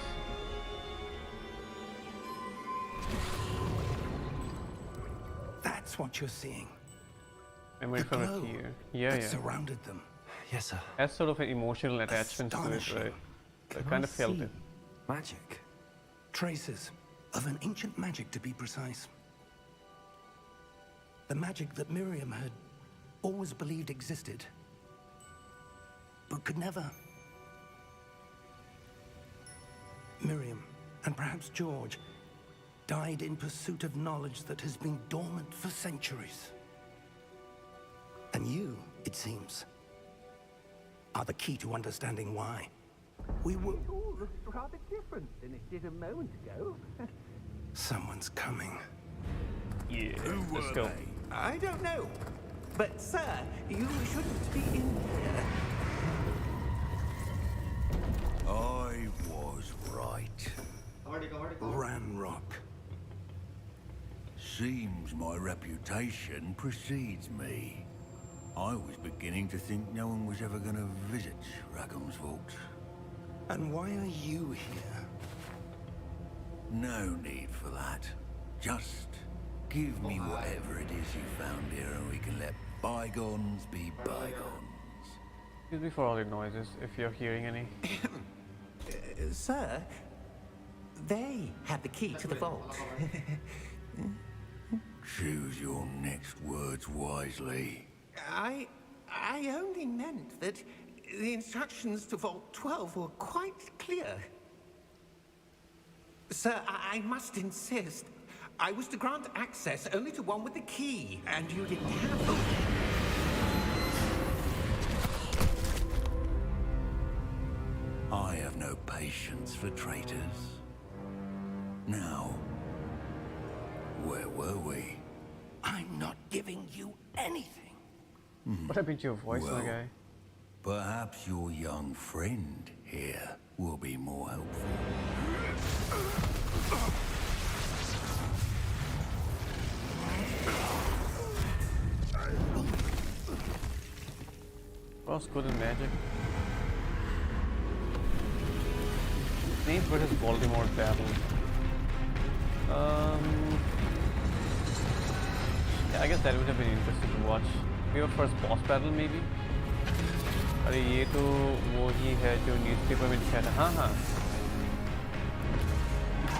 what you're seeing? Memory The from a glow tear. Yeah, that yeah. surrounded them. Yes, sir. Has sort of an emotional attachment to it, Astonishing. right? I Can kind of felt see it. Magic. Traces of an ancient magic, to be precise. The magic that Miriam had always believed existed, but could never. Miriam, and perhaps George, died in pursuit of knowledge that has been dormant for centuries. And you, it seems, are the key to understanding why. We were... It all looks rather different than it did a moment ago. Someone's coming. Yeah, Who let's were go. they? I don't know. But, sir, you shouldn't be in here. I was right. Ranrock. Seems my reputation precedes me. I was beginning to think no one was ever going to visit Rackham's vault. And why are you here? No need for that. Just give me whatever it is you found here and we can let bygones be bygones. Excuse me for all the noises, if you're hearing any. Sir, they had the key to the vault. Choose your next words wisely. I only meant that the instructions to Vault 12 were quite clear. Sir, I must insist. I was to grant access only to one with the key, and you didn't have it. I have no patience for traitors. Now, where were we? I'm not giving you anything. What happened to your voice, my Well, guy? Perhaps your young friend here will be more helpful. Cross good in magic. Snape versus Voldemort battle. Yeah, I guess that would have been interesting to watch. Your first boss battle, maybe? अरे ये तो वो ही है जो newspaper में दिखाया था. हाँ हाँ.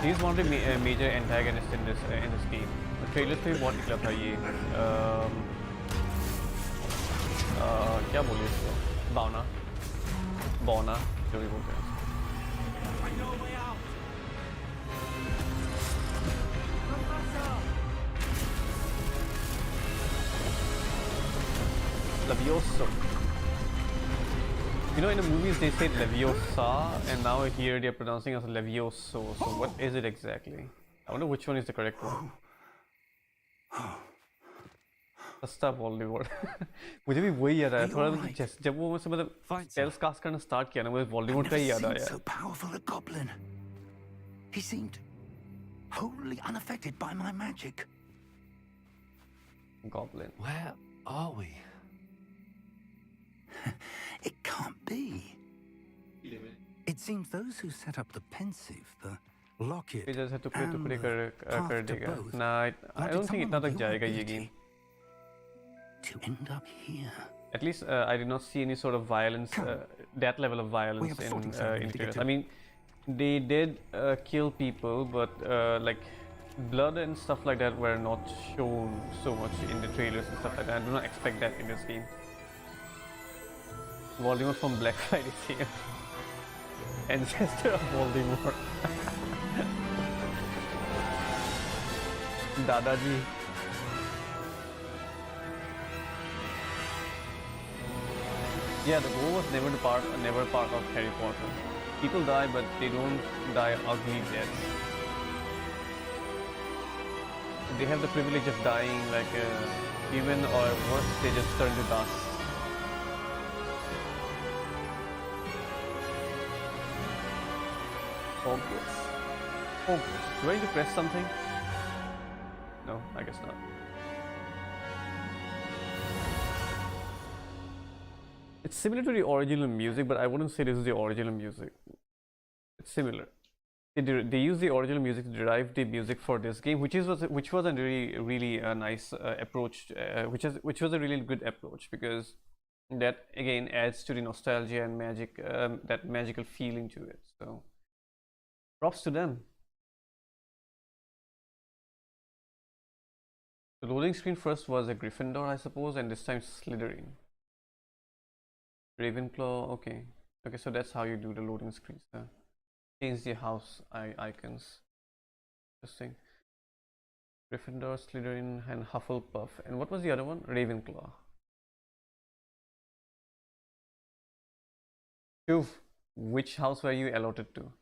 He is one of the major antagonists in this game. The trailer पे बहुत निकला था ये. क्या बोलिए इसको? Bauna, जो भी बोलते हैं. Levioso. You know, in the movies they say Leviosa, and now here they're pronouncing as Levioso. So what is it exactly? I wonder which one is the correct one. सस्ता Voldemort. मुझे भी वही याद आया थोड़ा जब वो मुझसे मतलब spells cast करना start किया ना मुझे Voldemort का ही याद आया. So powerful a goblin. He seemed wholly unaffected by my magic. Goblin. Where are we? It can't be. It seems those who set up the pensive, the locket, We just have to and play the path कर to देगा. both Nah, I wanted don't think someone इतना with तक your जाएगा ये ability game. to end up here. At least I did not see any sort of violence, that level of violence have sorting in ceremony to get trailers. to. I mean, they did kill people, but like blood and stuff like that were not shown so much in the trailers and stuff like that. I do not expect that in this game. Voldemort from Black Friday is here. Ancestor of Voldemort. Dadaji. Yeah, the war was never part of Harry Potter. People die, but they don't die ugly deaths. They have the privilege of dying like human, or worse, they just turn to dust. Hogwarts. Hogwarts. Do I need to press something? No, I guess not. It's similar to the original music, but I wouldn't say this is the original music. It's similar. They use the original music to derive the music for this game, which was a really nice approach, which was a really good approach, because that again adds to the nostalgia and magic, that magical feeling to it. So props to them. The loading screen first was a Gryffindor, I suppose, and this time Slytherin. Ravenclaw, okay, so that's how you do the loading screens. Change the house icons. Interesting. Gryffindor, Slytherin, and Hufflepuff. And what was the other one? Ravenclaw. Shuv, which house were you allotted to?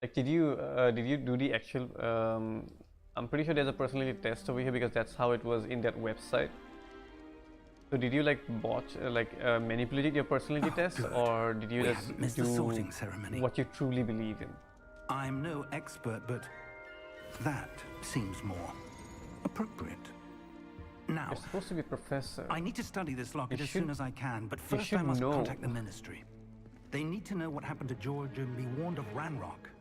Like, did you do the actual? I'm pretty sure there's a personality test over here, because that's how it was in that website. So did you like manipulate your personality test, or did you just do the sorting ceremony. What you truly believe in? I'm no expert, but that seems more appropriate. Now, You're supposed to be a professor. I need to study this locket as soon as I can, but first I must contact the Ministry. They need to know what happened to George and be warned of Ranrock.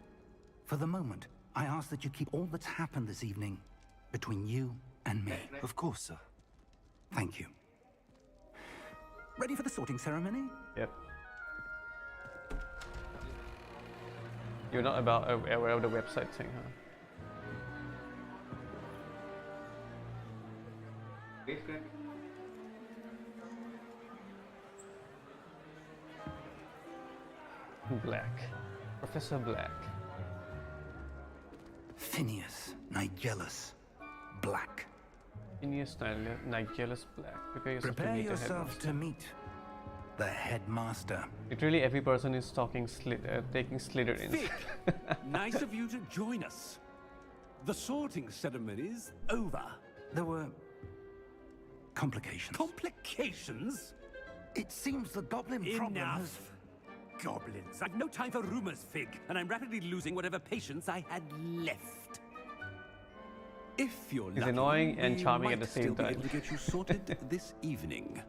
For the moment, I ask that you keep all that's happened this evening between you and me. Of course, sir. Thank you. Ready for the sorting ceremony? Yep. You're not aware of the website thing, huh? Black. Professor Black. Phineas Nigellus Black. Phineas Nigellus Black. Prepare yourself to meet the headmaster. Literally every person is taking Slytherins. Fig, nice of you to join us. The sorting ceremony's over. There were complications. Complications? It seems the goblin problem has... Goblins. I've no time for rumors, Fig, and I'm rapidly losing whatever patience I had left. If you're He's lucky, annoying and charming at the still same be time. able to get you sorted this evening.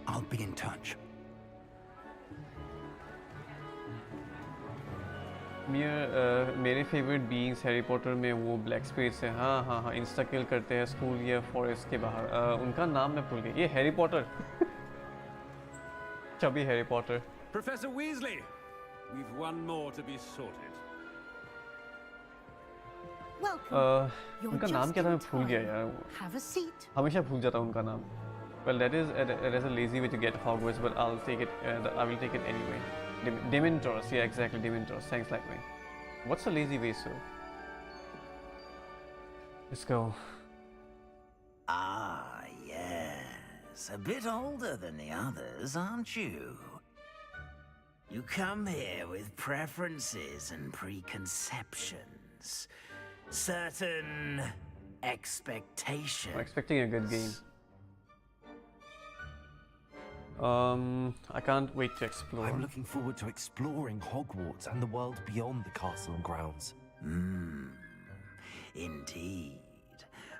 I'll be in touch. मेरे favourite beings Harry Potter में वो black spirits है. हाँ Insta किल करते हैं school या forest के बाहर. उनका नाम मैं भूल गया. ये Harry Potter. Chubby Harry Potter. Professor Weasley, we've one more to be sorted. Welcome. उनका नाम क्या था मैं भूल गया यार. Have a seat. हमेशा भूल जाता हूँ उनका नाम. Well, that is a lazy way to get Hogwarts, but I'll take it. I will take it anyway. Dementors, yeah, exactly, Dementors. Thanks, Lightwing. What's a lazy way, sir? Let's go. Ah, yes. A bit older than the others, aren't you? You come here with preferences and preconceptions. Certain expectations. I'm expecting a good game. I can't wait to explore. I'm looking forward to exploring Hogwarts and the world beyond the castle and grounds. Indeed.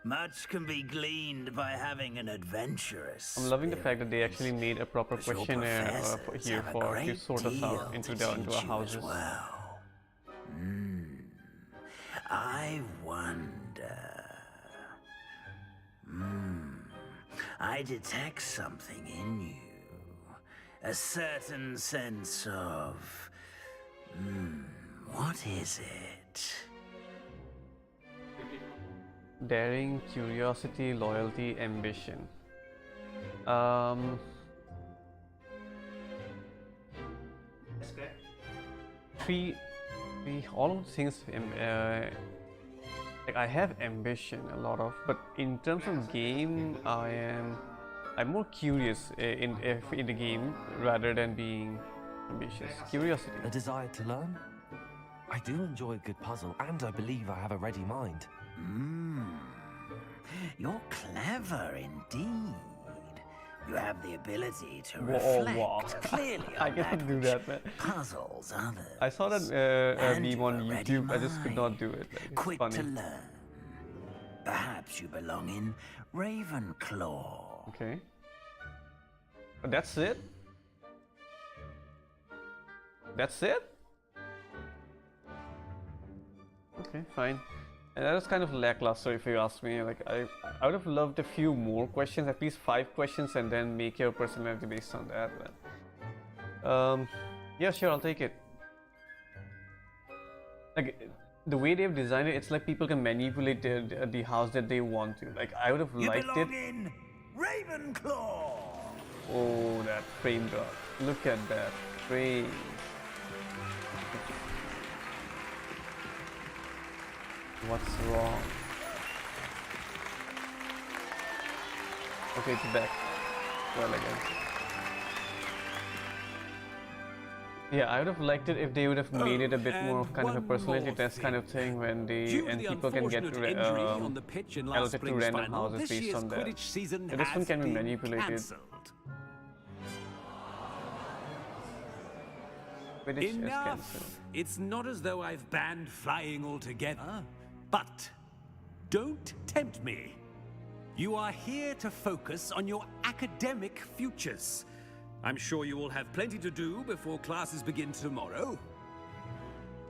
Much can be gleaned by having an adventurous I'm loving the fact that they actually made a proper questionnaire here for to sort us out into our houses. Well. I wonder. I detect something in you. A certain sense of... what is it? Daring, curiosity, loyalty, ambition. Three, all of the things. Like I have ambition, a lot of, but in terms of game, I'm more curious in the game rather than being ambitious. Curiosity. A desire to learn? I do enjoy a good puzzle, and I believe I have a ready mind. You're clever indeed. You have the ability to reflect clearly on I cannot do that, man. Puzzles others. I saw that meme on YouTube. I just could not do it. Like, it's Quick funny. to learn. Perhaps you belong in Ravenclaw. Okay. But that's it? That's it? Okay, fine. And that was kind of lackluster if you ask me. Like I would have loved a few more questions, at least 5 questions, and then make your personality based on that. But, yeah, sure, I'll take it. Like the way they've designed it, it's like people can manipulate the house that they want to. Like I would have liked it. You belong in Ravenclaw. Oh, that frame drop! Look at that frame. What's wrong? Okay, it's back. Well, again. Yeah, I would have liked it if they would have made it a bit more of kind of a personality test kind of thing, when people can get allocated to random houses based on that. Yeah, this one can be manipulated. Quidditch is cancelled. It's not as though I've banned flying altogether, but don't tempt me. You are here to focus on your academic futures. I'm sure you will have plenty to do before classes begin tomorrow.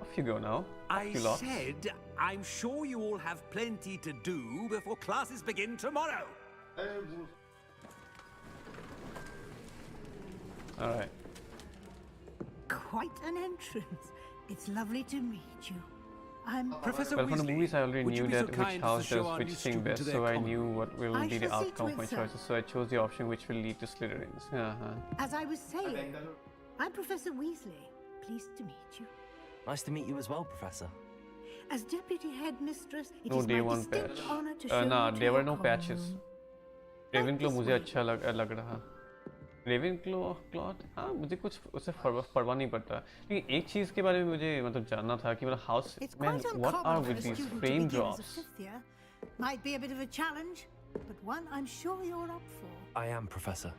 Off you go now. I said, I'm sure you all have plenty to do before classes begin tomorrow. Alright. Quite an entrance. It's lovely to meet you. I'm Professor Well, from the movies I already knew that which house does our which new thing student best, to their so I common knew what will I be the shall see outcome to of my it, sir. choices, so I chose the option which will lead to Slytherins. As I was saying, I'm Professor Weasley. Pleased to meet you. Nice to meet you as well, Professor. As Deputy Headmistress, it No is day my one distinct patch. honor to show Nah, you to there were your no common patches. room. Ravenclaw मुझे अच्छा लग रहा. Ravenclaw cloth, हाँ मुझे कुछ उससे परवाह नहीं पड़ता. लेकिन एक चीज़ के बारे में मुझे मतलब जानना था कि मतलब house, man, what are with these frame drops? Might be a bit of a challenge, but one I'm sure you're up for. I am, Professor.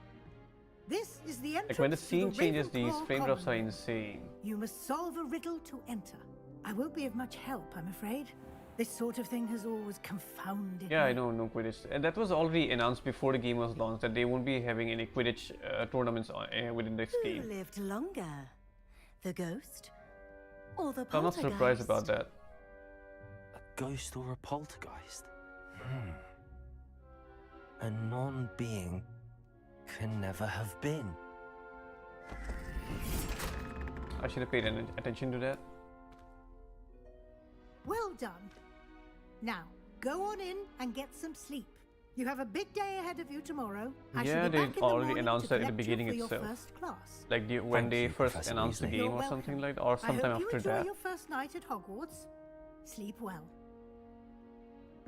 This is the entrance Like when the to scene changes, Ravenclaw these frame drops are common room. insane. You must solve a riddle to enter. I won't be of much help, I'm afraid. This sort of thing has always confounded Yeah, me. I know, no Quidditch. And that was already announced before the game was launched that they won't be having any Quidditch tournaments within this Who game. lived longer? The ghost? Or the So I'm not surprised about that. A ghost or a poltergeist? A non-being can never have been. I should have paid attention to that. Well done. Now, go on in and get some sleep. You have a big day ahead of you tomorrow. I shall Yeah, be they back in the already morning announced to that at the collect you beginning for your itself. first class. Like when they first Professor announced the Weasley. game You're or welcome. something like that, or I sometime hope you after enjoy that. your first night at Hogwarts. Sleep well.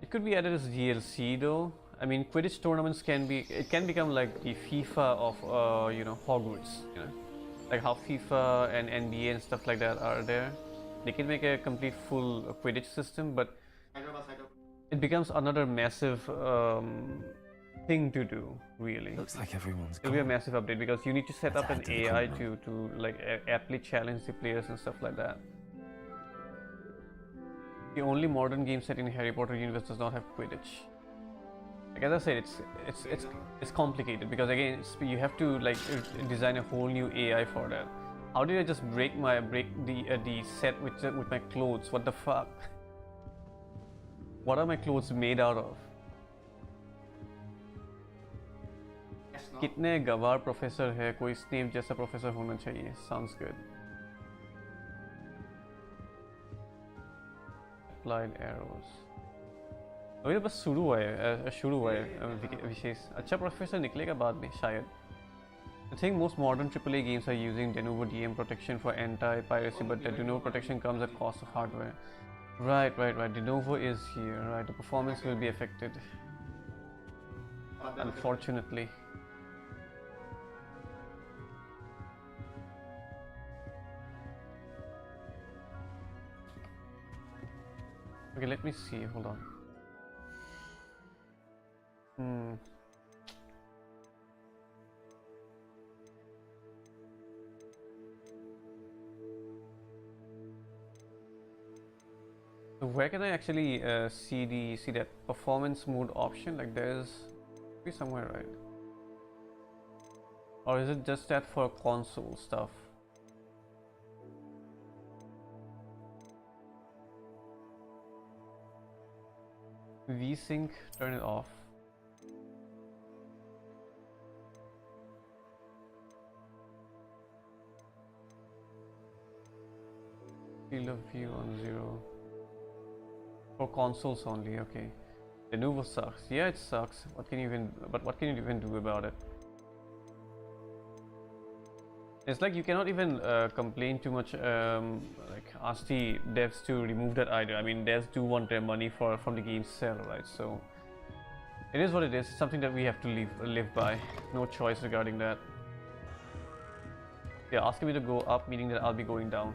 It could be added as DLC though. I mean, Quidditch tournaments can become like the FIFA of Hogwarts. You know, like how FIFA and NBA and stuff like that are there. They can make a complete full Quidditch system, but it becomes another massive thing to do. Really, Looks like everyone's it'll be a gone. massive update because you need to set Let's up an head to the AI common to like aptly challenge the players and stuff like that. The only modern game set in Harry Potter universe does not have Quidditch. Like as I said, it's complicated because again you have to like design a whole new AI for that. How did I just break the set with my clothes? What the fuck? What are my clothes made out of? कितने गवार professor है, कोई Snape जैसा professor होना चाहिए. Sounds good. Applied arrows. अभी तो बस शुरू हुआ है विशेष. अच्छा प्रोफेसर निकलेगा बाद में शायद. I think most modern AAA games are using de novo DM protection for anti-piracy, but the de novo protection comes at cost of hardware. Right. De novo is here. Right, the performance will be affected. Unfortunately. Okay, let me see. Hold on. So where can I actually see that performance mode option? Like there's be somewhere, right? Or is it just that for console stuff? VSync, turn it off. Field of view on 0. For consoles only, okay. Lenovo sucks. Yeah, it sucks. What can you even do about it? It's like you cannot even complain too much, like ask the devs to remove that either. I mean, devs do want their money from the game sell, right? So it is what it is. It's something that we have to live by. No choice regarding that. Yeah, asking me to go up, meaning that I'll be going down.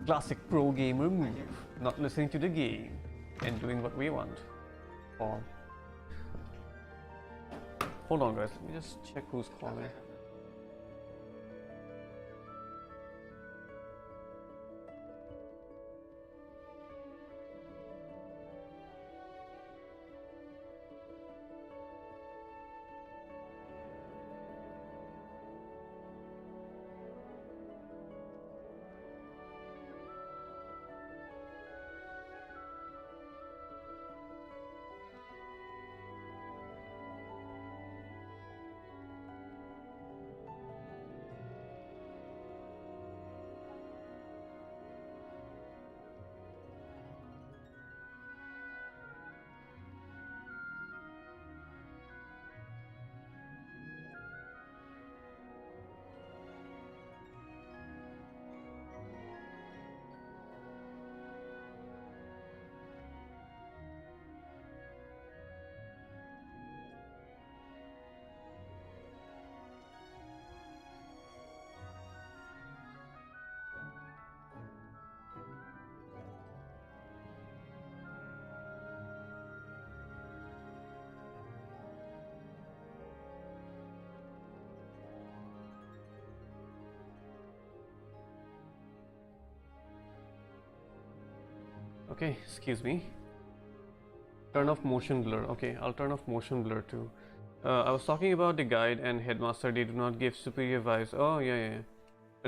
Classic pro gamer move. Not listening to the game and doing what we want. Or hold on, guys. Let me just check who's calling. Okay, excuse me. Turn off motion blur. Okay, I'll turn off motion blur too. I was talking about the guide and headmaster. They do not give superior vibes. Oh yeah.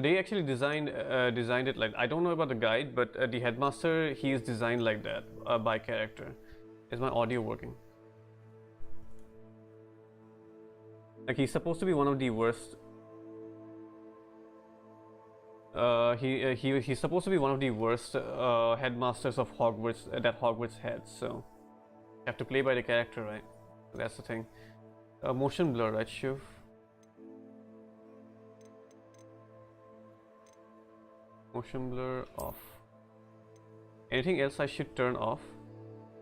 They actually designed it like, I don't know about the guide, but the headmaster, he is designed like that by character. Is my audio working? Like he's supposed to be one of the worst. He's supposed to be one of the worst headmasters of Hogwarts that Hogwarts had. So you have to play by the character, right? That's the thing. Motion blur, right, Shiv? Motion blur off. Anything else I should turn off?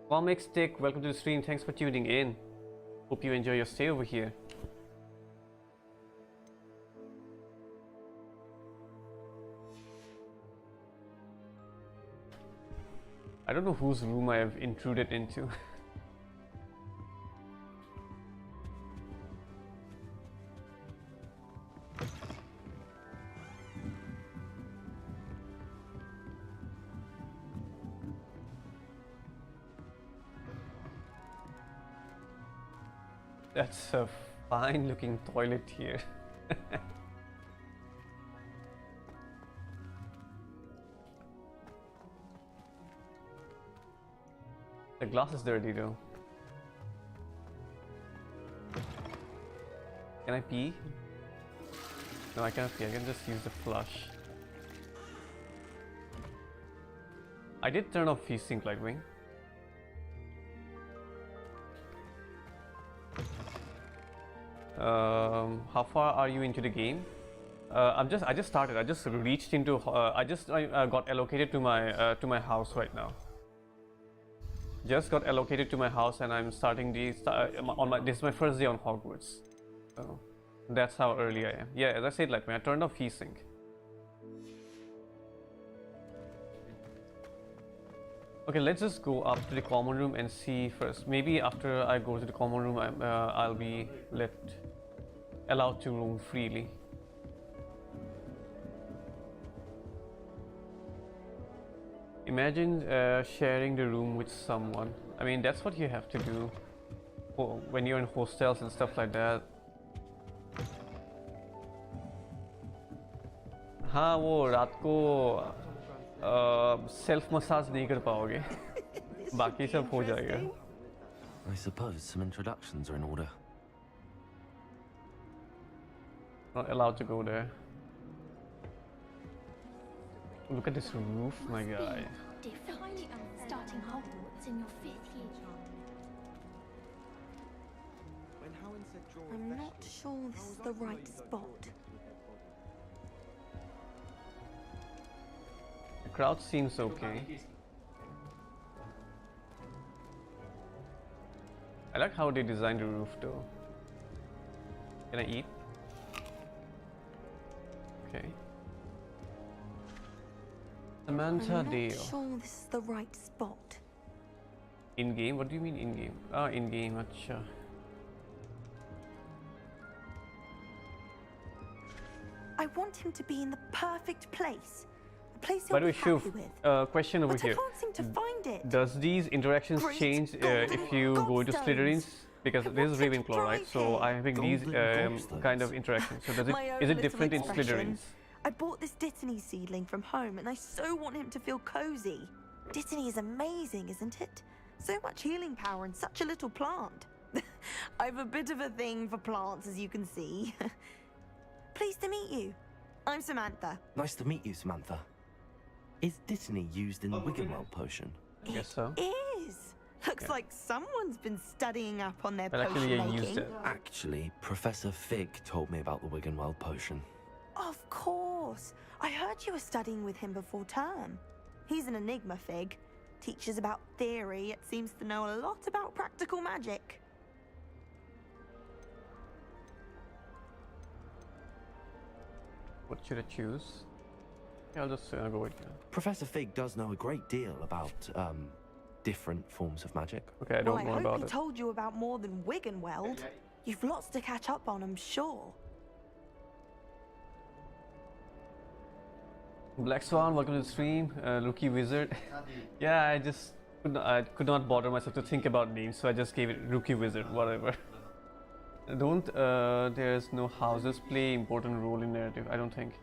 Comic Stick, welcome to the stream. Thanks for tuning in. Hope you enjoy your stay over here. I don't know whose room I have intruded into. That's a fine looking toilet here. The glass is dirty though. Can I pee? No, I can't pee. I can just use the flush. I did turn off VSync, Lightwing. How far are you into the game? I just started. I just reached into. I got allocated to my house right now. Just got allocated to my house, and I'm starting this is my first day on Hogwarts. So that's how early I am. Yeah, as I said, like when I turned off VSync. Okay, let's just go up to the common room and see first. Maybe after I go to the common room, I'll be allowed to roam freely. Imagine sharing the room with someone. I mean, that's what you have to do when you're in hostels and stuff like that. हाँ वो रात को self massage नहीं कर पाओगे बाकी सब हो जाएगा. I suppose some introductions are in order. Not allowed to go there. Look at this roof, my guy. Different. Starting Hogwarts in your 5th year. I'm not sure this is the right spot. The crowd seems okay. I like how they designed the roof though. Can I eat? Okay. Samantha Dale. I'm not sure this is the right spot. In game? What do you mean in game? Ah, in game. Acha. I want him to be in the perfect place. A place By he'll the be way, happy Shuf, with. question over But here. I can't seem to find it. Does these interactions Great change if you go into Godstones. Slytherins? Because this is Ravenclaw, right? So I'm having these kind of interactions. So does it My own is it little different in expression. Slytherins? I bought this Dittany seedling from home and I so want him to feel cozy. Dittany is amazing, isn't it? So much healing power in such a little plant. I've a bit of a thing for plants, as you can see. Pleased to meet you. I'm Samantha. Nice to meet you, Samantha. Is Dittany used in the Wiggenweld potion? Yes, so. Is. Looks like someone's been studying up on their But potion actually, I making. used it. Actually, Professor Fig told me about the Wiggenweld potion. Of course. I heard you were studying with him before term. He's an enigma, Fig. Teaches about theory, yet seems to know a lot about practical magic. What should I choose? Yeah, I'll just go with that. Professor Fig does know a great deal about, different forms of magic. Okay, I don't know I hope about he it. told you about more than Wiggenweld. You've lots to catch up on, I'm sure. Black Swan, welcome to the stream. Rookie Wizard. Yeah, I could not bother myself to think about names, so I just gave it Rookie Wizard, whatever. There's no houses play important role in narrative, I don't think.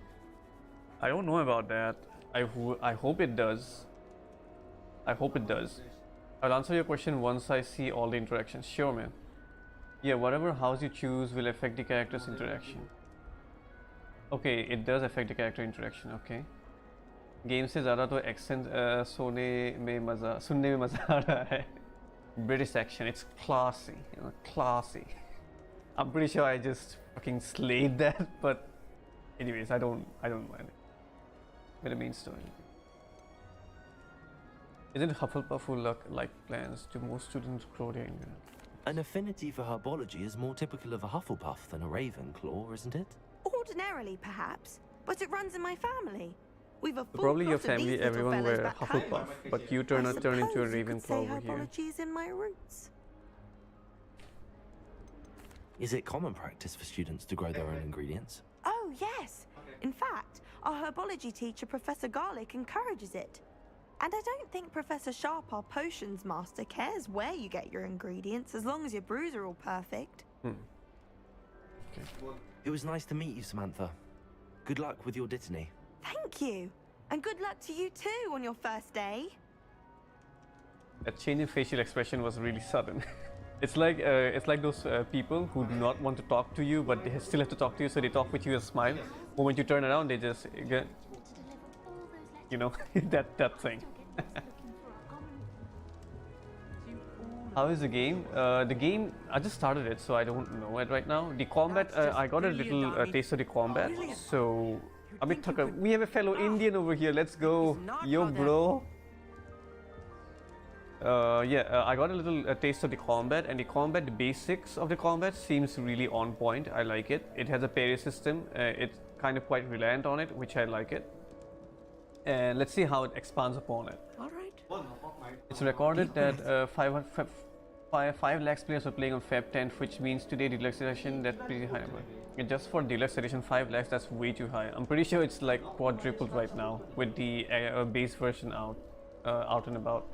I don't know about that. I hope it does. I hope it does. I'll answer your question once I see all the interactions. Sure, man. Yeah, whatever house you choose will affect the character's interaction. Okay, it does affect the character interaction, okay. Game से ज़्यादा तो accent सुनने में मज़ा आ रहा है. British accent, it's classy, you know, classy. I'm pretty sure I just fucking slayed that, but anyways, I don't mind it. With the main story. Isn't Hufflepuff who like plans to most students grow their England? An affinity for herbology is more typical of a Hufflepuff than a Ravenclaw, isn't it? Ordinarily, perhaps, but it runs in my family. We've a full Probably your plot of family, these little everyone fellas were back Hufflepuff, home. but you turn into a I suppose you could Ravenclaw say over here. herbology is in my roots. Is it common practice for students to grow their own ingredients? Oh, yes. In fact, our herbology teacher, Professor Garlick, encourages it. And I don't think Professor Sharp, our potions master, cares where you get your ingredients as long as your brews are all perfect. Okay. It was nice to meet you, Samantha. Good luck with your Dittany. Thank you. And good luck to you too on your first day. That change in facial expression was really sudden. It's like those people who do not want to talk to you, but they still have to talk to you, so they talk with you with a smile. But when you turn around, they just get, you know, that thing. How is the game? The game, I just started it, so I don't know it right now. The combat, I got a little taste of the combat, so Amit Thakkar, we have a fellow Indian over here. Let's go, yo, bro. I got a little taste of the combat, and the basics of the combat seems really on point. I like it. It has a parry system. It's kind of quite reliant on it, which I like it. And let's see how it expands upon it. All right. It's recorded that 5 lakhs players are playing on Feb 10th, which means today deluxe edition, that's pretty high number. And just for deluxe edition 5 lakhs, that's way too high. I'm pretty sure it's like quadrupled right now with the base version out. out and about.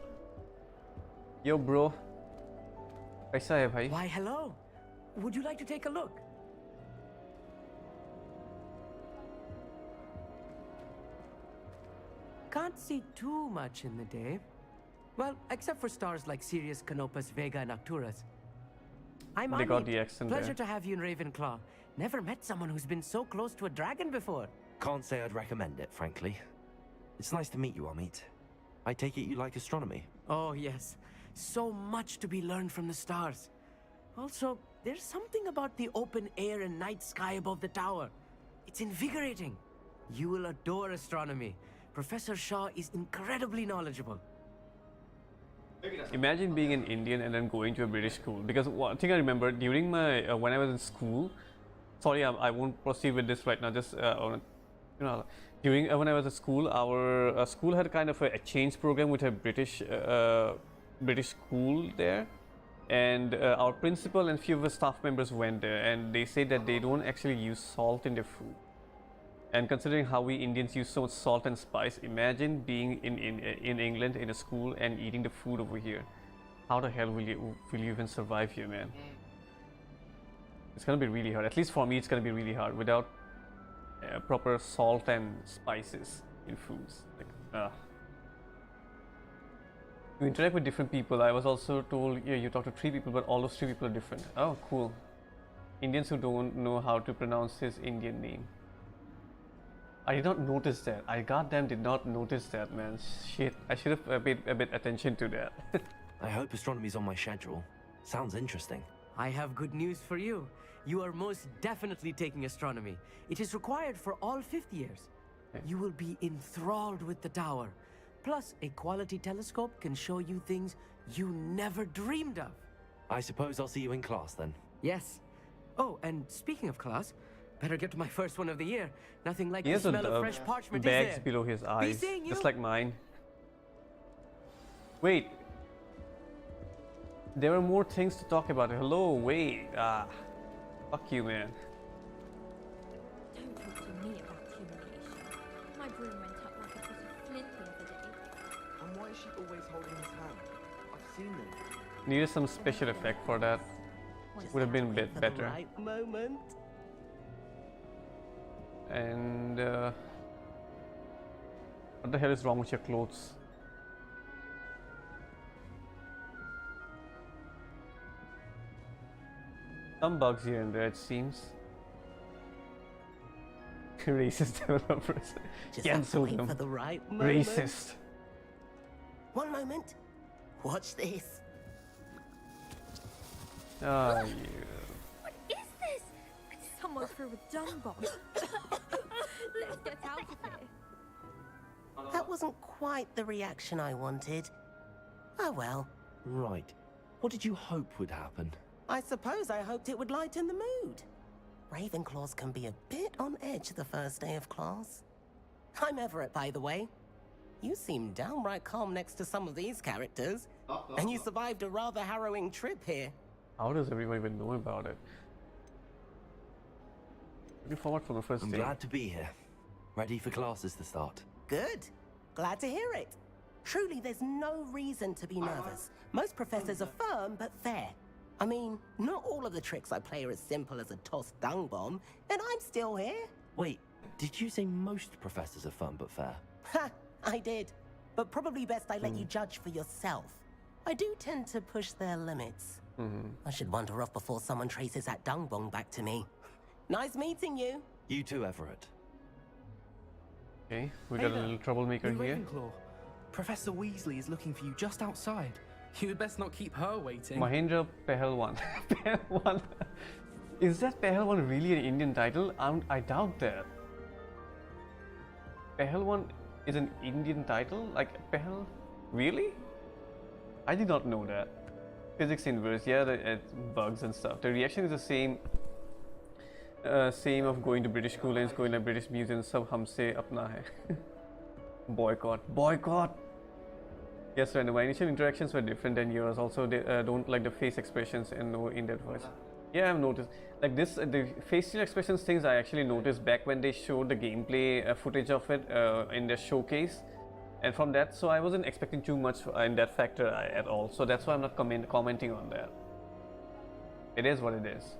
Yo, bro. Kaisa hai bhai? Why, hello. Would you like to take a look? Can't see too much in the day. Well, except for stars like Sirius, Canopus, Vega, and Arcturus. I'm They got Amit. the accent Pleasure there. to have you in Ravenclaw. Never met someone who's been so close to a dragon before. Can't say I'd recommend it, frankly. It's nice to meet you, Amit. I take it you like astronomy. Oh, yes. So much to be learned from the stars. Also, there's something about the open air and night sky above the tower. It's invigorating. You will adore astronomy. Professor Shaw is incredibly knowledgeable. Imagine being an Indian and then going to a British school. Because one thing I remember during my when I was in school, sorry, I won't proceed with this right now. Just during when I was at school, our school had kind of a exchange program with a British school there, and our principal and few of the staff members went there, and they said that they don't actually use salt in their food. And considering how we Indians use so much salt and spice, imagine being in England in a school and eating the food over here. How the hell will you even survive here, man? It's gonna be really hard. At least for me, it's gonna be really hard without proper salt and spices in foods. Like, you interact with different people. I was also told, yeah, you talk to 3 people, but all those 3 people are different. Oh, cool. Indians who don't know how to pronounce his Indian name. I did not notice that. I goddamn did not notice that, man. Shit. I should have paid a bit attention to that. I hope astronomy's on my schedule. Sounds interesting. I have good news for you. You are most definitely taking astronomy. It is required for all 5th years. Okay. You will be enthralled with the tower. Plus, a quality telescope can show you things you never dreamed of. I suppose I'll see you in class then. Yes. Oh, and speaking of class, better get to my first one of the year. Nothing like He the has smell of fresh parchment, bags is there? below his eyes, seeing you. just like mine. Wait. There are more things to talk about. Hello, wait. Fuck you, man. Don't talk to me about humiliation. My broom went up like a piece of flint the other day. And why is she always holding his hand? I've seen them. Needed some special effect for that. Would have been a bit better. Right moment. And what the hell is wrong with your clothes? Some bugs here and there, it seems. Racist developers. Cancel them. For the right moment. Racist. One moment. Watch this. Oh, you. What is this? Someone threw a dung bomb. Let's get out of here. That wasn't quite the reaction I wanted. Oh well. Right. What did you hope would happen? I suppose I hoped it would lighten the mood. Ravenclaws can be a bit on edge the first day of class. I'm Everett, by the way. You seem downright calm next to some of these characters. And you survived a rather harrowing trip here. How does everyone even know about it? Looking forward for the first I'm day. glad to be here. Ready for classes to start. Good. Glad to hear it. Truly, there's no reason to be nervous. Most professors are firm but fair. I mean, not all of the tricks I play are as simple as a tossed dung bomb, and I'm still here. Wait, did you say most professors are fun but fair? Ha! I did. But probably best I let you judge for yourself. I do tend to push their limits. I should wander off before someone traces that dung bomb back to me. Nice meeting you. You too, Everett. Okay, we got a little troublemaker New here. Ravenclaw. Professor Weasley is looking for you just outside. You'd best not keep her waiting. Mahendra Pehelwan. Pehelwan. Is that Pehelwan really an Indian title? I doubt that. Pehelwan is an Indian title? Like Pehel? Really? I did not know that. Physics inverse, yeah, the bugs and stuff. The reaction is the same. Same of going to British school and going to British museum. Sab humse apna hai. Boycott. Boycott! Yes, sir. My initial interactions were different than yours. Also, they don't like the face expressions and no in-depth voice. Yeah, I've noticed. Like this, the facial expressions things I actually noticed back when they showed the gameplay footage of it in the showcase. And from that, so I wasn't expecting too much in that factor at all. So that's why I'm not commenting on that. It is what it is.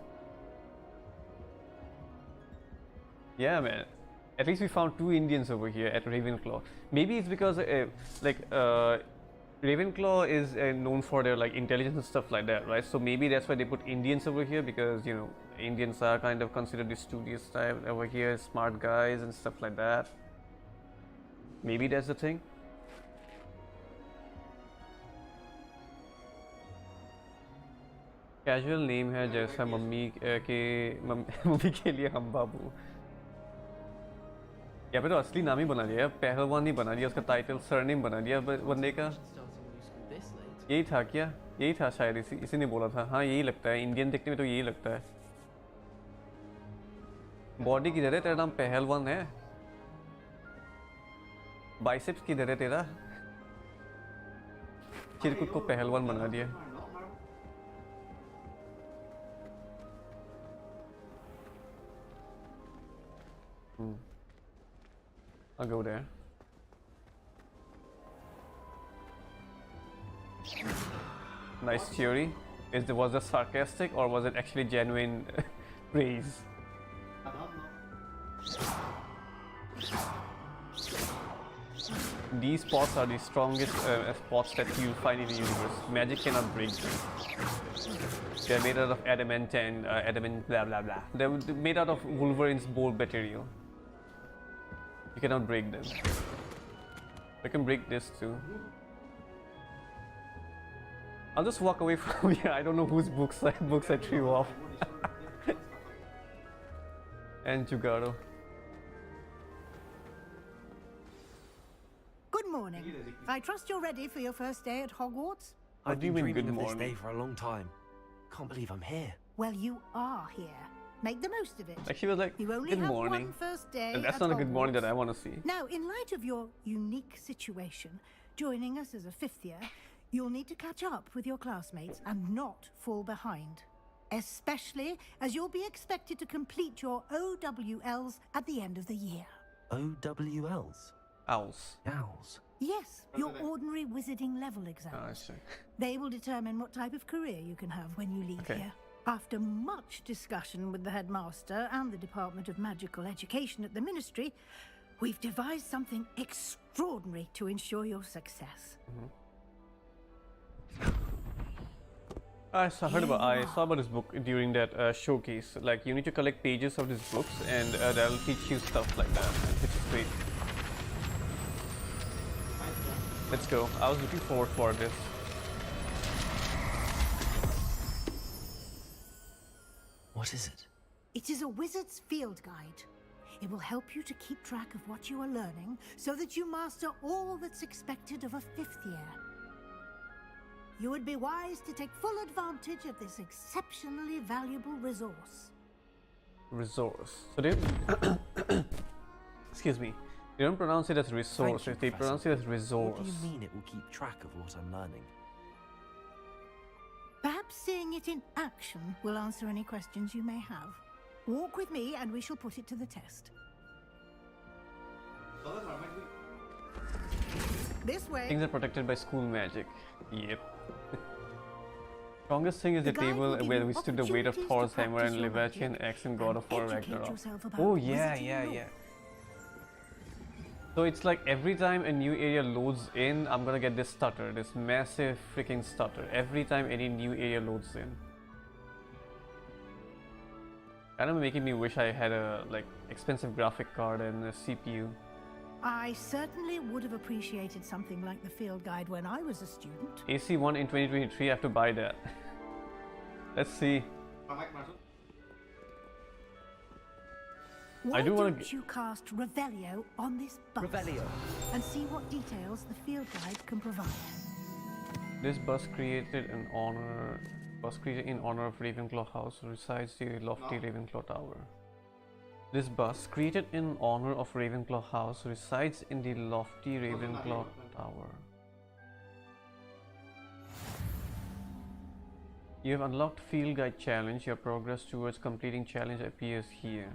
Yeah, man. At least we found 2 Indians over here at Ravenclaw. Maybe it's because Ravenclaw is known for their like intelligence and stuff like that, right? So maybe that's why they put Indians over here, because you know Indians are kind of considered the studious type over here, smart guys and stuff like that. Maybe that's the thing. Casual name है जैसा mummy के लिए हम बाबू. यहाँ पे तो असली नाम ही बना दिया, पहलवान ही बना दिया, उसका टाइटल सरनेम बना दिया बंदे का. यही था क्या? यही था शायद, इसी ने बोला था. हाँ यही लगता है, इंडियन देखने में तो यही लगता है. बॉडी किधर है? तेरा नाम पहलवान है. बाइसेप्स किधर है तेरा? चिरकुट को पहलवान बना दिया. I'll go there. Nice theory. Was it sarcastic or was it actually genuine praise? These spots are the strongest spots that you find in the universe. Magic cannot break them. They're made out of adamant and adamant blah blah blah. They're made out of Wolverine's bolt material. You cannot break them. I can break this too. I'll just walk away from here. I don't know whose books I threw off. And Jugaro. Good morning. I trust you're ready for your first day at Hogwarts? I've been dreaming of this day for a long time. Can't believe I'm here. Well, you are here. Make the most of it. Like she was like, you only good have morning. One first day And that's at not a Hogwarts. good morning that I want to see. Now, in light of your unique situation, joining us as a 5th year, you'll need to catch up with your classmates and not fall behind. Especially as you'll be expected to complete your OWLs at the end of the year. OWLs? Owls. Owls? Yes, your ordinary wizarding level exams. Oh, I see. They will determine what type of career you can have when you leave here. After much discussion with the headmaster and the Department of Magical Education at the Ministry, we've devised something extraordinary to ensure your success. I saw about this book during that showcase. Like, you need to collect pages of these books and that'll teach you stuff like that, which is great. Let's go. I was looking forward for this. What is it? It is a wizard's field guide. It will help you to keep track of what you are learning so that you master all that's expected of a 5th year. You would be wise to take full advantage of this exceptionally valuable resource. Resource. So they excuse me. They don't pronounce it as resource. They pronounce it as resource. What do you mean it will keep track of what I'm learning? Perhaps seeing it in action will answer any questions you may have. Walk with me and we shall put it to the test. This way. Things are protected by school magic. Yep. Strongest thing is the table where we stood the weight of Thor's hammer and Leviathan axe in God of War Ragnarok. Oh yeah. So it's like every time a new area loads in, I'm gonna get this stutter, this massive freaking stutter. Every time any new area loads in. Kind of making me wish I had a like expensive graphic card and a CPU. I certainly would have appreciated something like the field guide when I was a student. AC1 in 2023, I have to buy that. Let's see. Why I do want don't you cast Revelio on this bus? Revelio. And see what details the field guide can provide. This bus created in honor of Ravenclaw House resides the lofty Ravenclaw Tower. This bus, created in honor of Ravenclaw House, resides in the lofty Ravenclaw Tower. You have unlocked Field Guide Challenge. Your progress towards completing challenge appears here.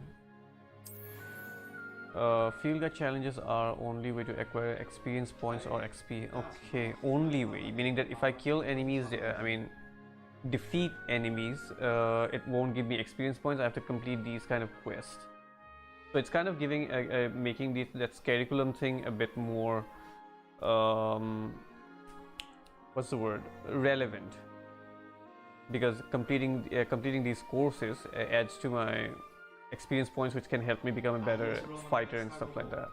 Field guide challenges are only way to acquire experience points or XP. Okay, only way, meaning that if I kill enemies, I mean defeat enemies, it won't give me experience points. I have to complete these kind of quests. So it's kind of giving making that curriculum thing a bit more what's the word, relevant, because completing these courses adds to my experience points, which can help me become a better fighter and stuff like that.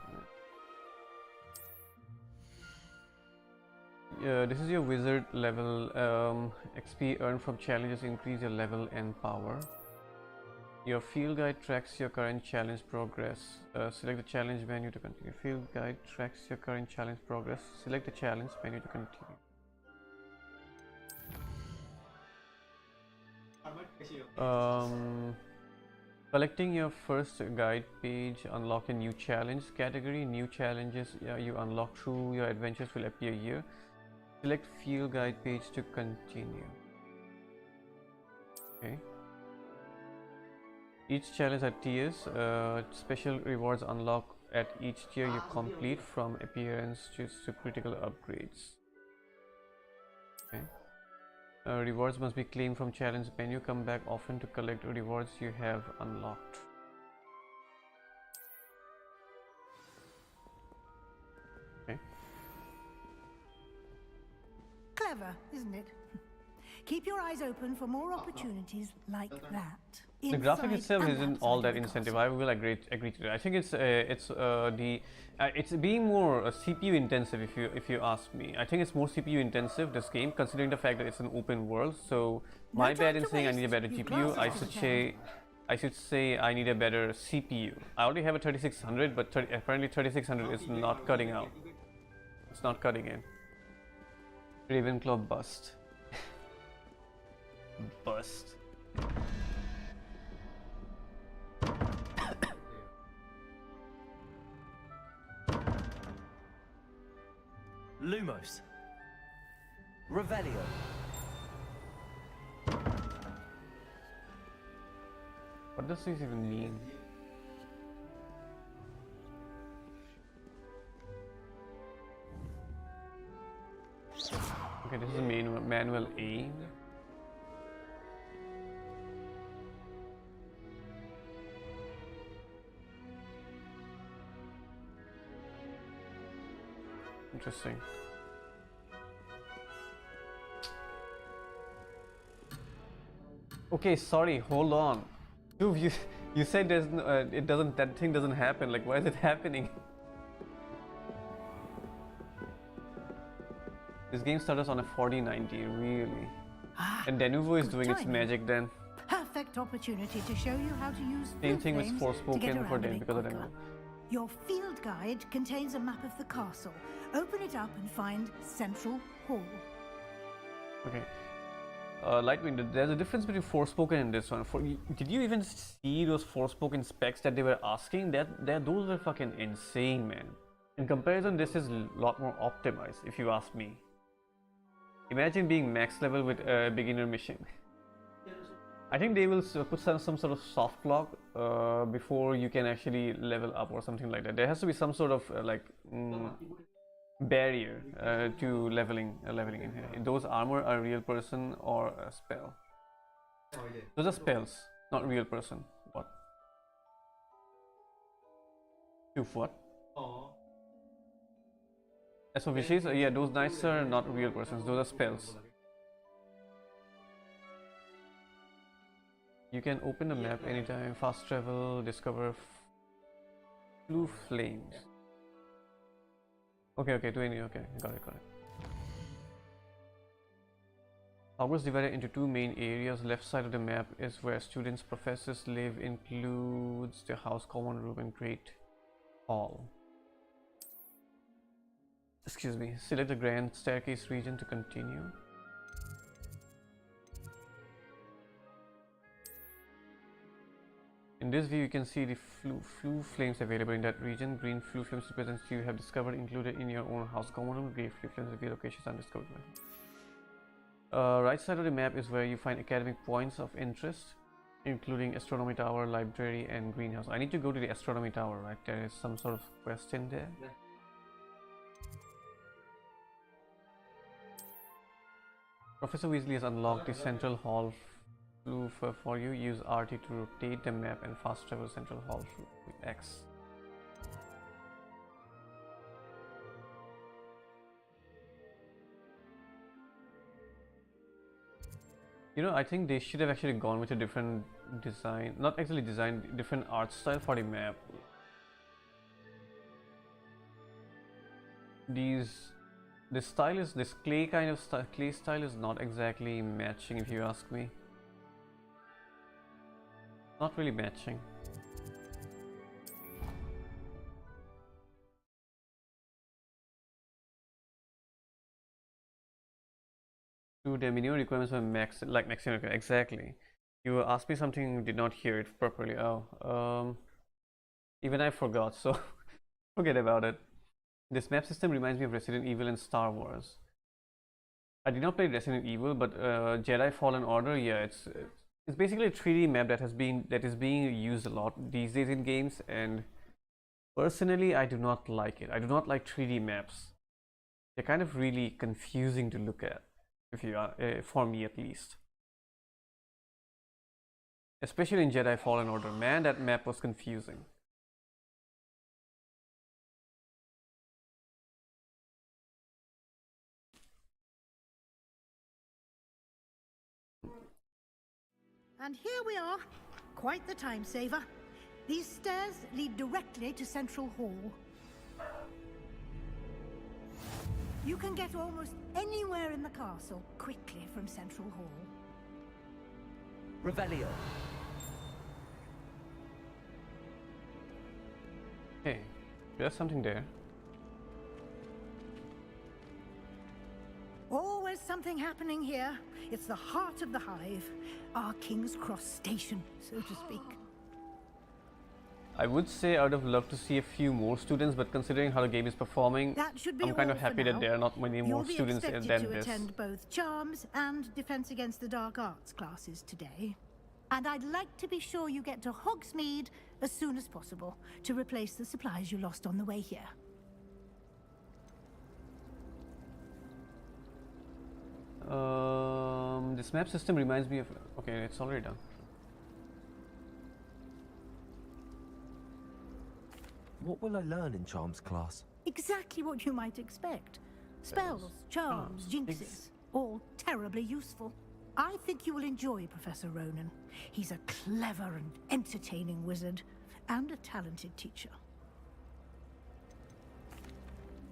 This is your wizard level. XP earned from challenges increase your level and power. Your field guide tracks your current challenge progress. Select the challenge menu to continue. Field guide tracks your current challenge progress. Select the challenge menu to continue. Collecting your first guide page, unlock a new challenge category. New challenges you unlock through your adventures will appear here. Select field guide page to continue. Okay. Each challenge at tiers. Special rewards unlock at each tier you complete, from appearance to critical upgrades. Okay. Rewards must be claimed from challenge menu. Come back often to collect rewards you have unlocked. Okay. Clever, isn't it? Keep your eyes open for more opportunities like that. The graphic itself isn't all that incentive. I will agree to that. I think it's being more CPU intensive, if you ask me. I think it's more CPU intensive, this game, considering the fact that it's an open world. So my bad in saying I need a better GPU. I should say I need a better CPU. I already have a 3600, but apparently 3600 is not cutting out. It's not cutting in. Ravenclaw bust. Bust. Lumos. Revelio. What does this even mean? Okay, this is a manual aim. Interesting. Okay, sorry, hold on. Dude, you said there's no, that thing doesn't happen. Like, why is it happening? This game started on a 4090, really. And Denuvo is doing its magic then. Perfect opportunity to show you how to use Same thing with Forspoken for Den, because of Denuvo. Your field guide contains a map of the castle. Open it up and find Central Hall. Okay. Lightwing, there's a difference between Forspoken and this one. Did you even see those Forspoken specs that they were asking? Those were fucking insane, man. In comparison, this is a lot more optimized, if you ask me. Imagine being max level with a beginner mission. I think they will put some sort of soft lock before you can actually level up or something like that. There has to be some sort of barrier to leveling in here. Those armor are real person or a spell. Those are spells, not real person. What? What? As for wishes, yeah, those knights are not real persons. Those are spells. You can open the map anytime, fast travel, discover blue flames. Okay, got it. Hogwarts divided into two main areas. Left side of the map is where students, professors live, includes the house, common room, and great hall. Excuse me. Select the grand staircase region to continue. In this view, you can see the flue flames available in that region. Green flue flames represents you have discovered included in your own house common room. Grey flue flames reveal locations undiscovered. Right side of the map is where you find academic points of interest. including astronomy tower, library, and greenhouse. I need to go to the astronomy tower, right? There is some sort of quest in there. Yeah. Professor Weasley has unlocked the central hall floof for you. Use RT to rotate the map and fast travel central hall floof with X. You know, I think they should have actually gone with a different design, not actually design, different art style for the map. This style is, this clay kind of style, clay style is not exactly matching if you ask me. Not really matching. The minimum requirements were maximum. Exactly. You asked me something, did not hear it properly. Oh, even I forgot, so forget about it. This map system reminds me of Resident Evil and Star Wars. I did not play Resident Evil, but Jedi Fallen Order, yeah, it's basically a 3D map that is being used a lot these days in games, and personally, I do not like it. I do not like 3D maps. They're kind of really confusing to look at. If you are, for me at least, especially in Jedi Fallen Order, man, that map was confusing. And here we are, quite the time saver. These stairs lead directly to Central Hall. You can get almost anywhere in the castle quickly from Central Hall. Revelio. Hey, there's something there. Always something happening here. It's the heart of the hive, our King's Cross station, so to speak. I would say I would have loved to see a few more students, but considering how the game is performing, I'm kind of happy that there are not many more students than this. You'll be expected to attend both Charms and Defense Against the Dark Arts classes today. And I'd like to be sure you get to Hogsmeade as soon as possible to replace the supplies you lost on the way here. This map system reminds me of... Okay, it's already done. What will I learn in Charms class? Exactly what you might expect. Spells, charms, jinxes, all terribly useful. I think you will enjoy Professor Ronan. He's a clever and entertaining wizard, and a talented teacher.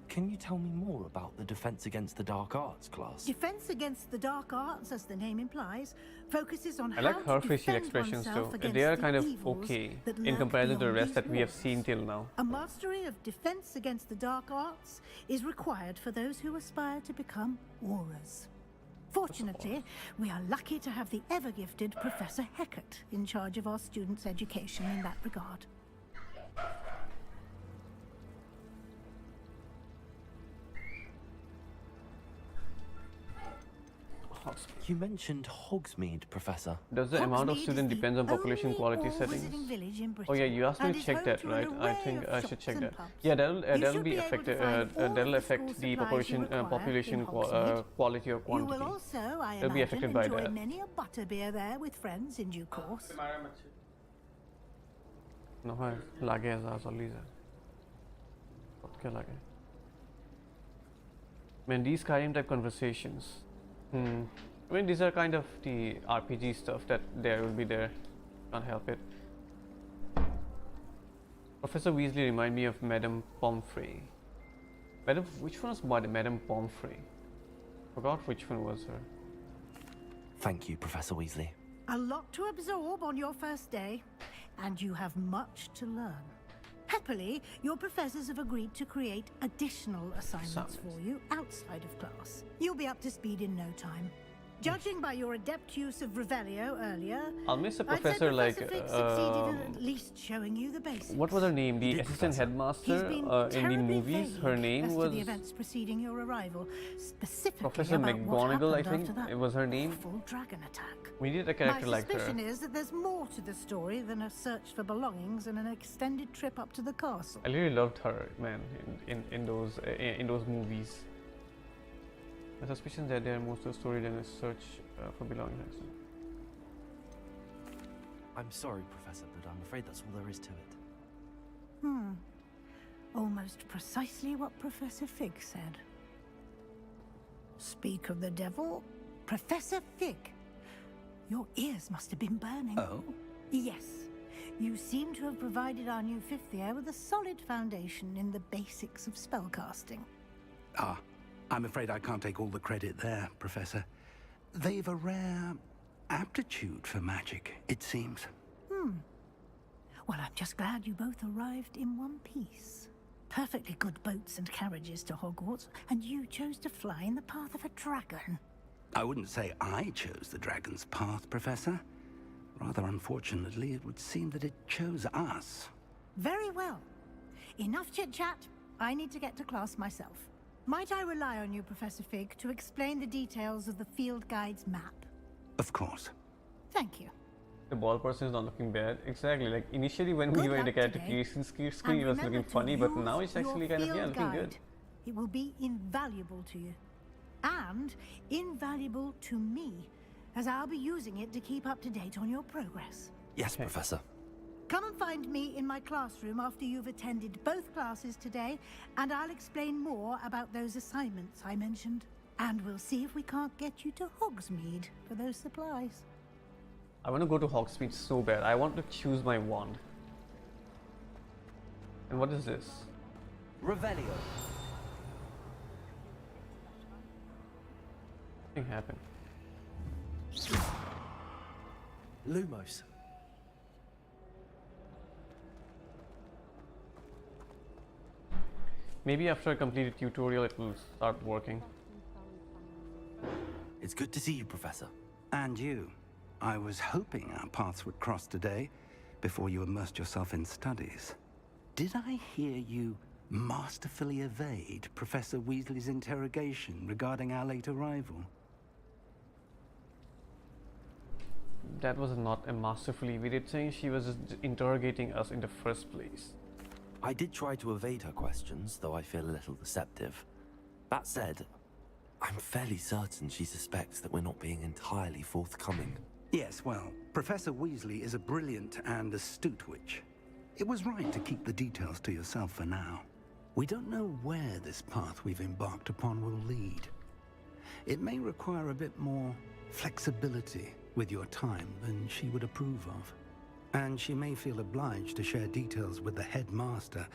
Can you tell me more about the Defense Against the Dark Arts class? Defense Against the Dark Arts, as the name implies, focuses on I like her facial expressions too. They are kind of okay in comparison to the rest that we have seen till now. A mastery of Defense Against the Dark Arts is required for those who aspire to become Aurors. Fortunately, we are lucky to have the ever-gifted Professor Hecat in charge of our students' education in that regard. You mentioned Hogsmeade, Professor. Does the amount of student depends on population quality settings? Oh yeah, you asked me to check that, right? I think I should check that. Yeah, that'll be affected. That'll affect the population quality or quantity. You will also, I It'll be affected by enjoy that. many a butterbeer there with friends in due course. No, lage as Lisa. What ke lage? Man, these Skyrim type conversations. I mean, these are kind of the RPG stuff that there will be there. Can't help it. Professor Weasley remind me of Madame Pomfrey. Which one was Madame Pomfrey? Forgot which one was her. Thank you, Professor Weasley. A lot to absorb on your first day, and you have much to learn. Happily, your professors have agreed to create additional assignments for you outside of class. You'll be up to speed in no time. Judging by your adept use of Revelio earlier, I'll miss a I'd say professor like Professor Fig succeeded in at least showing you the basics. what was her name? The assistant headmaster in the movies. Her name was the events preceding your arrival, specifically Professor about what McGonagall. I happened think after that it was her name. awful dragon attack. We needed a character My like her. suspicion is that there's more to the story than a search for belongings and an extended trip up to the castle. I really loved her, man, in those movies. My suspicion that there are more to the story than a search for belongings. I'm sorry, Professor, but I'm afraid that's all there is to it. Almost precisely what Professor Fig said. Speak of the devil, Professor Fig. Your ears must have been burning. Oh? Yes. You seem to have provided our new fifth year with a solid foundation in the basics of spellcasting. Ah, I'm afraid I can't take all the credit there, Professor. They've a rare aptitude for magic, it seems. Well, I'm just glad you both arrived in one piece. Perfectly good boats and carriages to Hogwarts, and you chose to fly in the path of a dragon. I wouldn't say I chose the dragon's path, Professor. Rather unfortunately, it would seem that it chose us. Very well. Enough chit-chat. I need to get to class myself. Might I rely on you, Professor Fig, to explain the details of the field guide's map? Of course. Thank you. The ball person is not looking bad. Exactly. Like initially when we were in the character creation screen, it was looking funny, but now it's actually kind of looking good. It will be invaluable to you. And invaluable to me, as I'll be using it to keep up to date on your progress. Yes, Professor. Come and find me in my classroom after you've attended both classes today, and I'll explain more about those assignments I mentioned. And we'll see if we can't get you to Hogsmeade for those supplies. I want to go to Hogsmeade so bad. I want to choose my wand. And what is this? Revelio. Nothing happened. Lumos. Maybe after I complete a tutorial it will start working. It's good to see you, Professor. And you. I was hoping our paths would cross today, before you immersed yourself in studies. Did I hear you masterfully evade Professor Weasley's interrogation regarding our late arrival? That was not a masterfully evaded thing. She was just interrogating us in the first place. I did try to evade her questions, though I feel a little deceptive. That said, I'm fairly certain she suspects that we're not being entirely forthcoming. Yes, well, Professor Weasley is a brilliant and astute witch. It was right to keep the details to yourself for now. We don't know where this path we've embarked upon will lead. It may require a bit more flexibility with your time than she would approve of. And she may feel obliged to share details with the headmaster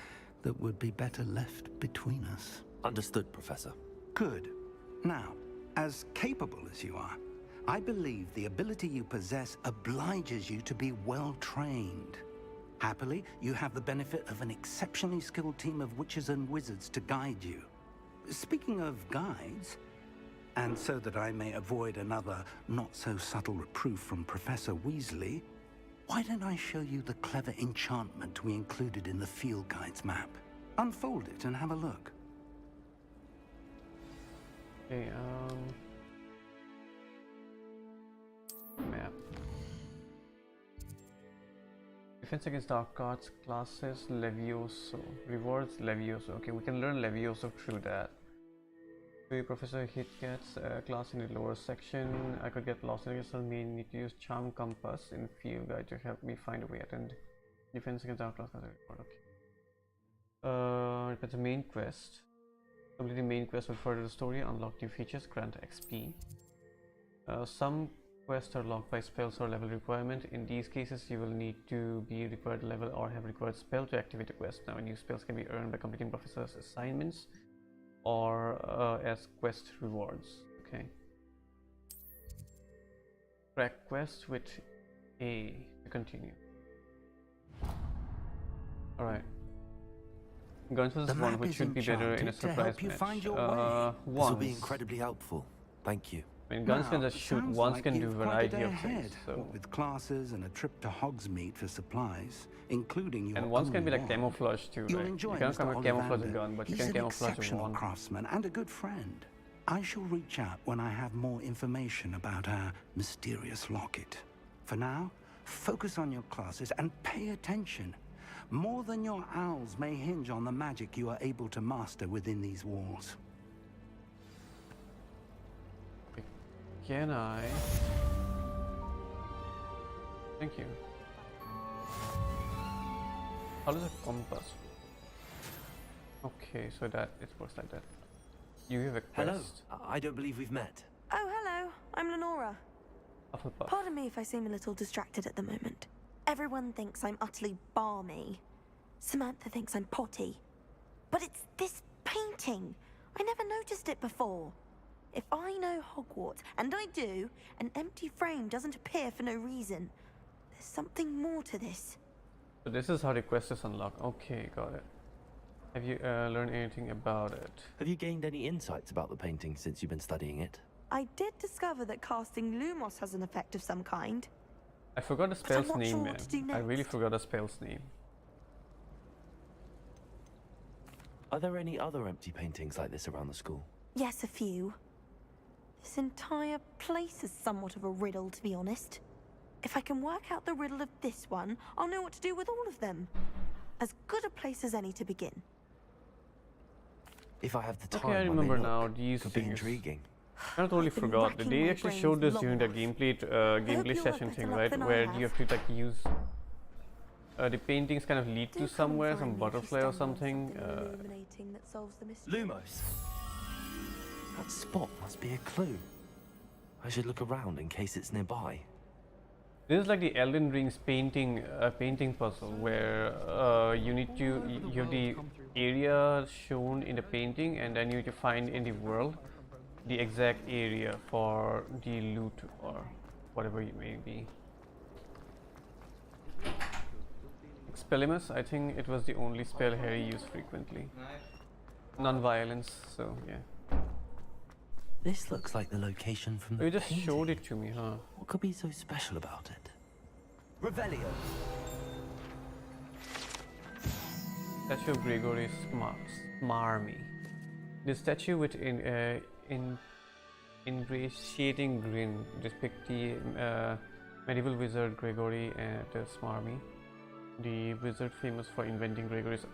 that would be better left between us. Understood, Professor. Good. Now, as capable as you are, I believe the ability you possess obliges you to be well trained. Happily, you have the benefit of an exceptionally skilled team of witches and wizards to guide you. Speaking of guides, and so that I may avoid another not-so-subtle reproof from Professor Weasley, why don't I show you the clever enchantment we included in the field guide's map? Unfold it and have a look. Okay, map. Defense against dark arts classes Levioso. Rewards Levioso. Okay, we can learn Levioso through that. Professor Hit gets a class in the lower section. I could get lost in it, so may need to use Charm Compass in Field Guide to help me find a way. Attend Defense against dark arts. Okay. That's a main quest. Complete the main quest will further the story, unlock new features, grant XP. Some quests are locked by spells or level requirement. In these cases, you will need to be required level or have required spell to activate a quest. Now, new spells can be earned by completing professor's assignments or as quest rewards. Okay. Track quest with A to continue. Alright. I'm going for this one, which should be better in a surprise match. This will be incredibly helpful. Thank you. I mean, guns can Now, just shoot, sounds ones like can do you've quite a variety day of ahead, things. So, what with classes and a trip to Hogsmeade for supplies, including your and ones can own be like wand. camouflage too, You'll right? enjoy You can't Mr. camouflage a Ollivander. gun, but you He's can an camouflage a exceptional wand. craftsman and a good friend. I shall reach out when I have more information about our mysterious locket. For now, focus on your classes and pay attention. More than your owls may hinge on the magic you are able to master within these walls. Can I? Thank you. How does a compass? Okay, so that it works like that. You have a quest. Hello. I don't believe we've met. Oh, hello. I'm Lenora. Hufflepuff. Pardon me if I seem a little distracted at the moment. Everyone thinks I'm utterly balmy. Samantha thinks I'm potty. But it's this painting. I never noticed it before. If I know Hogwarts, and I do, an empty frame doesn't appear for no reason. There's something more to this. So this is how the quest is unlocked. Okay, got it. Have you learned anything about it? Have you gained any insights about the painting since you've been studying it? I did discover that casting Lumos has an effect of some kind. I forgot the I'm spell's not name, sure man. what to do I really next. forgot the spell's name. Are there any other empty paintings like this around the school? Yes, a few. This entire place is somewhat of a riddle, to be honest. If I can work out the riddle of this one, I'll know what to do with all of them. As good a place as any to begin. If I have the time, Okay, I may remember look. now these Could be things. intriguing. I totally I've been forgot. racking They my actually brains showed this long during the enough. gameplay you'll session have thing, better luck right? than I Where have. you have to like use the paintings kind of lead Do to come somewhere, find some me if you butterfly or stumble on something. illuminating that solves the mystery. Lumos. That spot must be a clue. I should look around in case it's nearby. This is like the Elden Ring's painting puzzle, where you have the area shown in the painting, and then you need to find in the world the exact area for the loot or whatever it may be. Expelliarmus, I think it was the only spell Harry used frequently. Non-violence, so yeah. This looks like the location from the You just painting. showed it to me, huh? What could be so special about it? Revelio. Statue of Gregory Smarmy. The statue with ingratiating grin depicts the medieval wizard Gregory and Smarmy, the wizard famous for inventing Gregory's.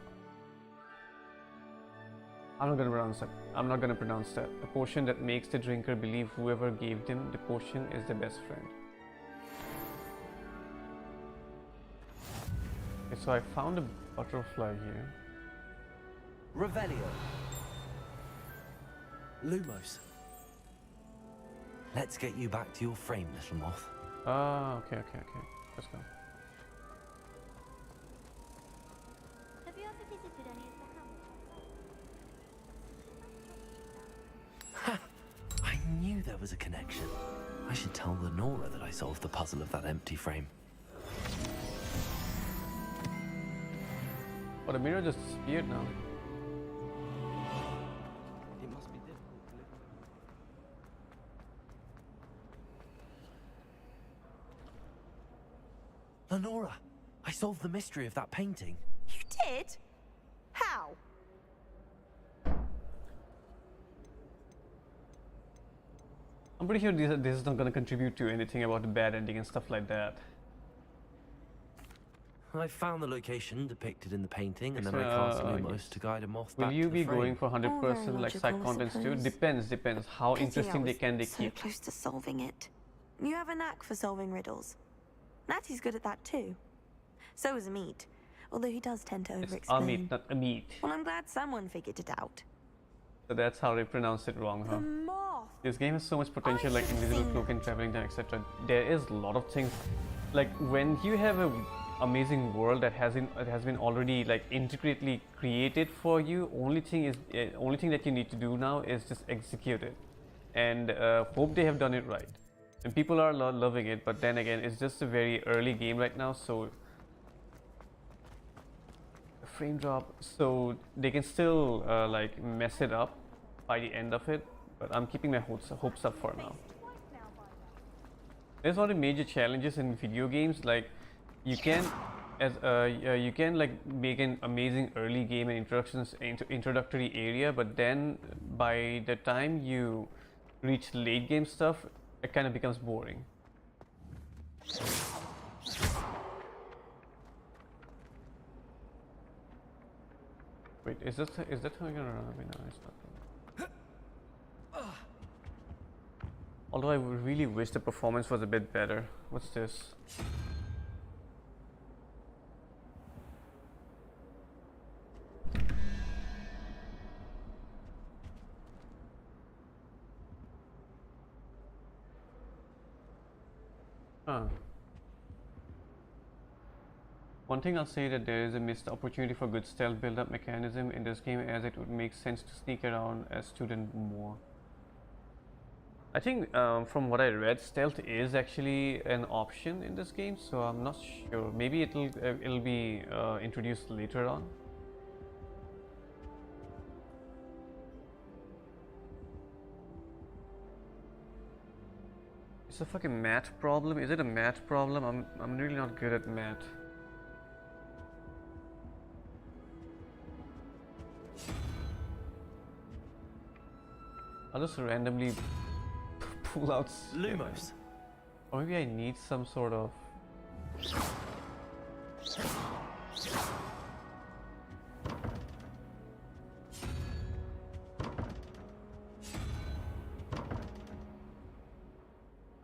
I'm not gonna pronounce that. A potion that makes the drinker believe whoever gave them the potion is their best friend. Okay, so I found a butterfly here. Revelio. Lumos. Let's get you back to your frame, little moth. Ah, okay. Let's go. Have you ever visited any of the I knew there was a connection. I should tell Lenora that I solved the puzzle of that empty frame. Oh, the mirror just disappeared now. It must be difficult to live. Lenora, I solved the mystery of that painting. You did? How? I'm pretty sure this is not going to contribute to anything about the bad ending and stuff like that. I found the location depicted in the painting, and then So, I cast Lumos to guide a moth Will back you to the be frame. going for 100% like side logical, I contents too? suppose. Depends how Pity interesting I they was can so keep. close to solving it. You have a knack for solving riddles. Natty's good at that too. So is Amit, although he does tend to It's over-explain. Amit, not Amit. Well, I'm glad someone figured it out. So that's how they pronounce it wrong, huh? The moth! This game has so much potential, like invisible cloak and traveling time, etc. There is a lot of things. Like when you have a amazing world that has been already like intricately created for you, only thing that you need to do now is just execute it, and hope they have done it right. And people are loving it, but then again, it's just a very early game right now, so frame drop, so they can still like mess it up by the end of it. But I'm keeping my hopes up for now. There's one of the major challenges in video games. Like, you can, you can like make an amazing early game and introductory area, but then by the time you reach late game stuff, it kind of becomes boring. Wait, is that how you're gonna run away? No, it's not. Although I really wish the performance was a bit better. What's this? Huh. One thing I'll say that there is a missed opportunity for good stealth build-up mechanism in this game, as it would make sense to sneak around as student more. I think from what I read, stealth is actually an option in this game, so I'm not sure. Maybe it'll be introduced later on. It's a fucking math problem. Is it a math problem? I'm really not good at math. I'll just randomly pull out Lumos. Or maybe I need some sort of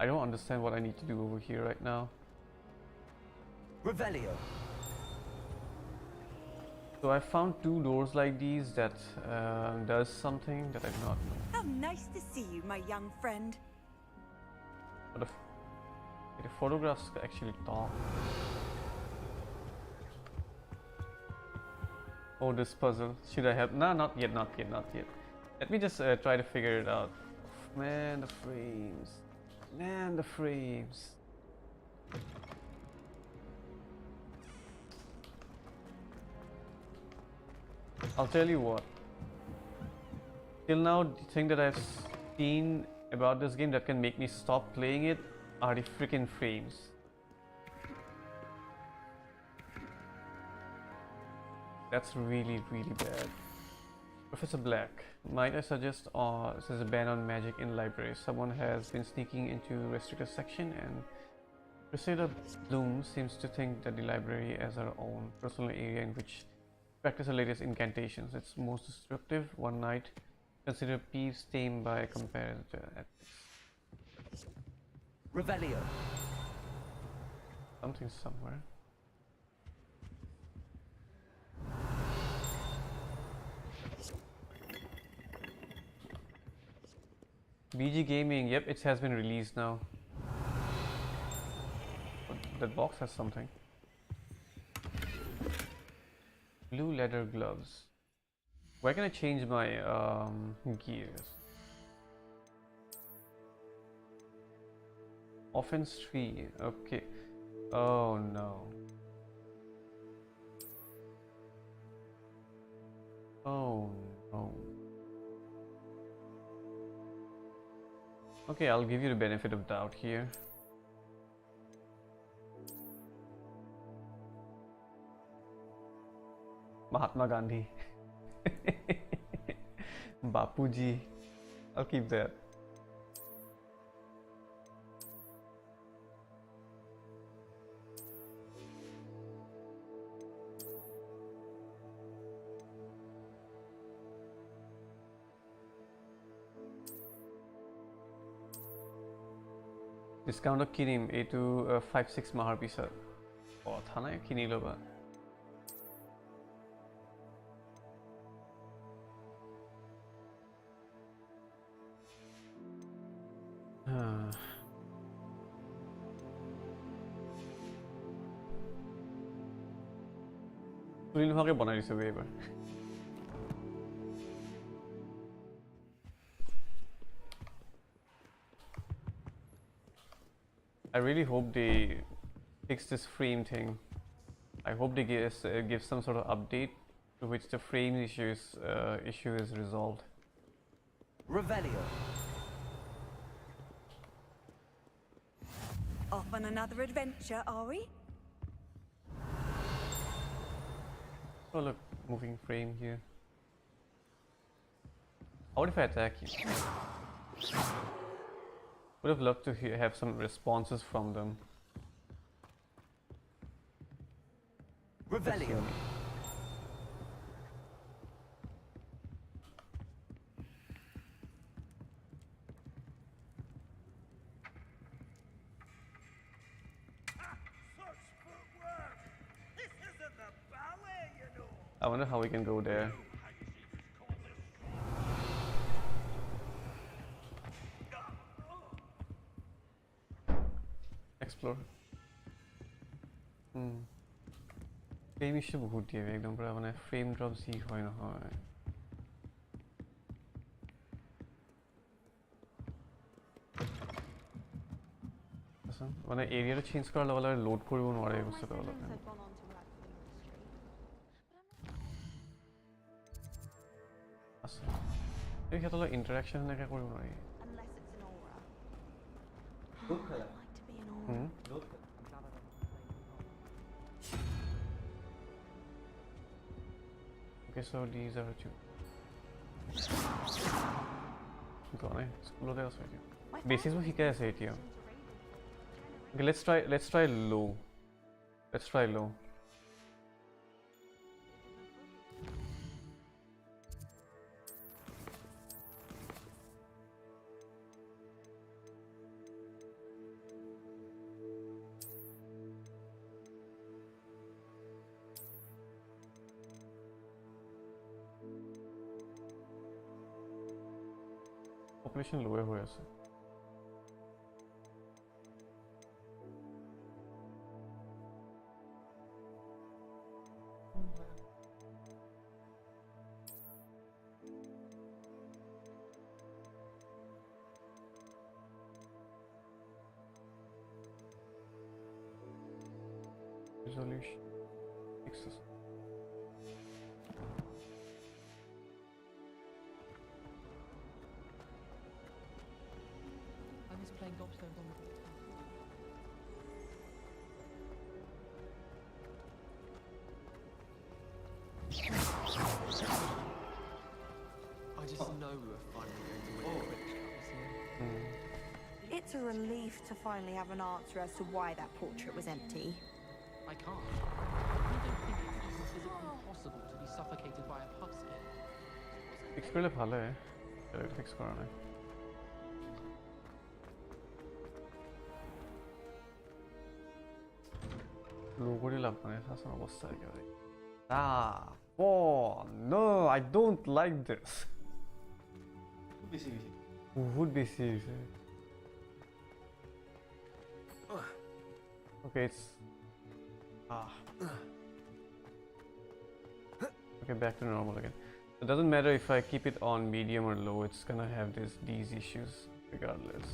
I don't understand what I need to do over here right now. Revelio. So I found 2 doors like these that does something that I do not know. How nice to see you, my young friend. But the photographs actually talk. Oh, this puzzle. Should I help? No, not yet, not yet, not yet. Let me just try to figure it out. Man, the frames. Man, the frames. I'll tell you what. Till now, the thing that I've seen about this game that can make me stop playing it are the freaking frames. That's really, really bad. Professor Black, might I suggest says a ban on magic in libraries. Someone has been sneaking into restricted section, and Crusader Bloom seems to think that the library as her own personal area in which practice the latest incantations. It's most destructive. One night, consider Peeves tame by comparison to ethics. Revelio. Something somewhere. BG Gaming, yep, it has been released now. But that box has something. Blue leather gloves. Where can I change my gears? Offense 3, okay. Oh no. Oh no. Okay, I'll give you the benefit of doubt here. Mahatma Gandhi. Bapuji. I'll keep that. Discount kinim A256 mahar bisa. Oh, thana kini lo ba. Tulin ho ke banai disu ebar. I really hope they fix this frame thing. I hope they give some sort of update to which the frame issue is resolved. Revelio. Off on another adventure, are we? Oh look, moving frame here. What if I attack you? Would have loved to have some responses from them. Revelio. I wonder how we can go there. Explore. Frame issue বহুত দিয়ে একদম পুরা মানে frame drop জি হয় না হয় মানে এরিয়াটা চেঞ্জ করার লগে লগে লোড কৰিব নোৱাৰে এই বস্তুটো অলপ আছে এই ক্ষেত্ৰত ইন্টাৰেকশন এনেকৈ কৰিব নোৱাৰি Okay, so these are two. Gone. School of the basis was here. Okay, let's try low. Let's try low. Population lower হৈ আছে resolution fixes playing gobstones on the board. I just know we were finally going to win the Quidditch Cup this year. It's a relief to finally have an answer as to why that portrait was empty. I can't. You don't think it's even physically possible to be suffocated by a pug skin? Fix করলে ভালো হয় এটা fix করা না লোগোরি লাভ মানে শাসন অবস্থা একেবারে oh no I don't like this would be serious okay it's okay back to normal again. It doesn't matter if I keep it on medium or low, it's gonna have these issues regardless.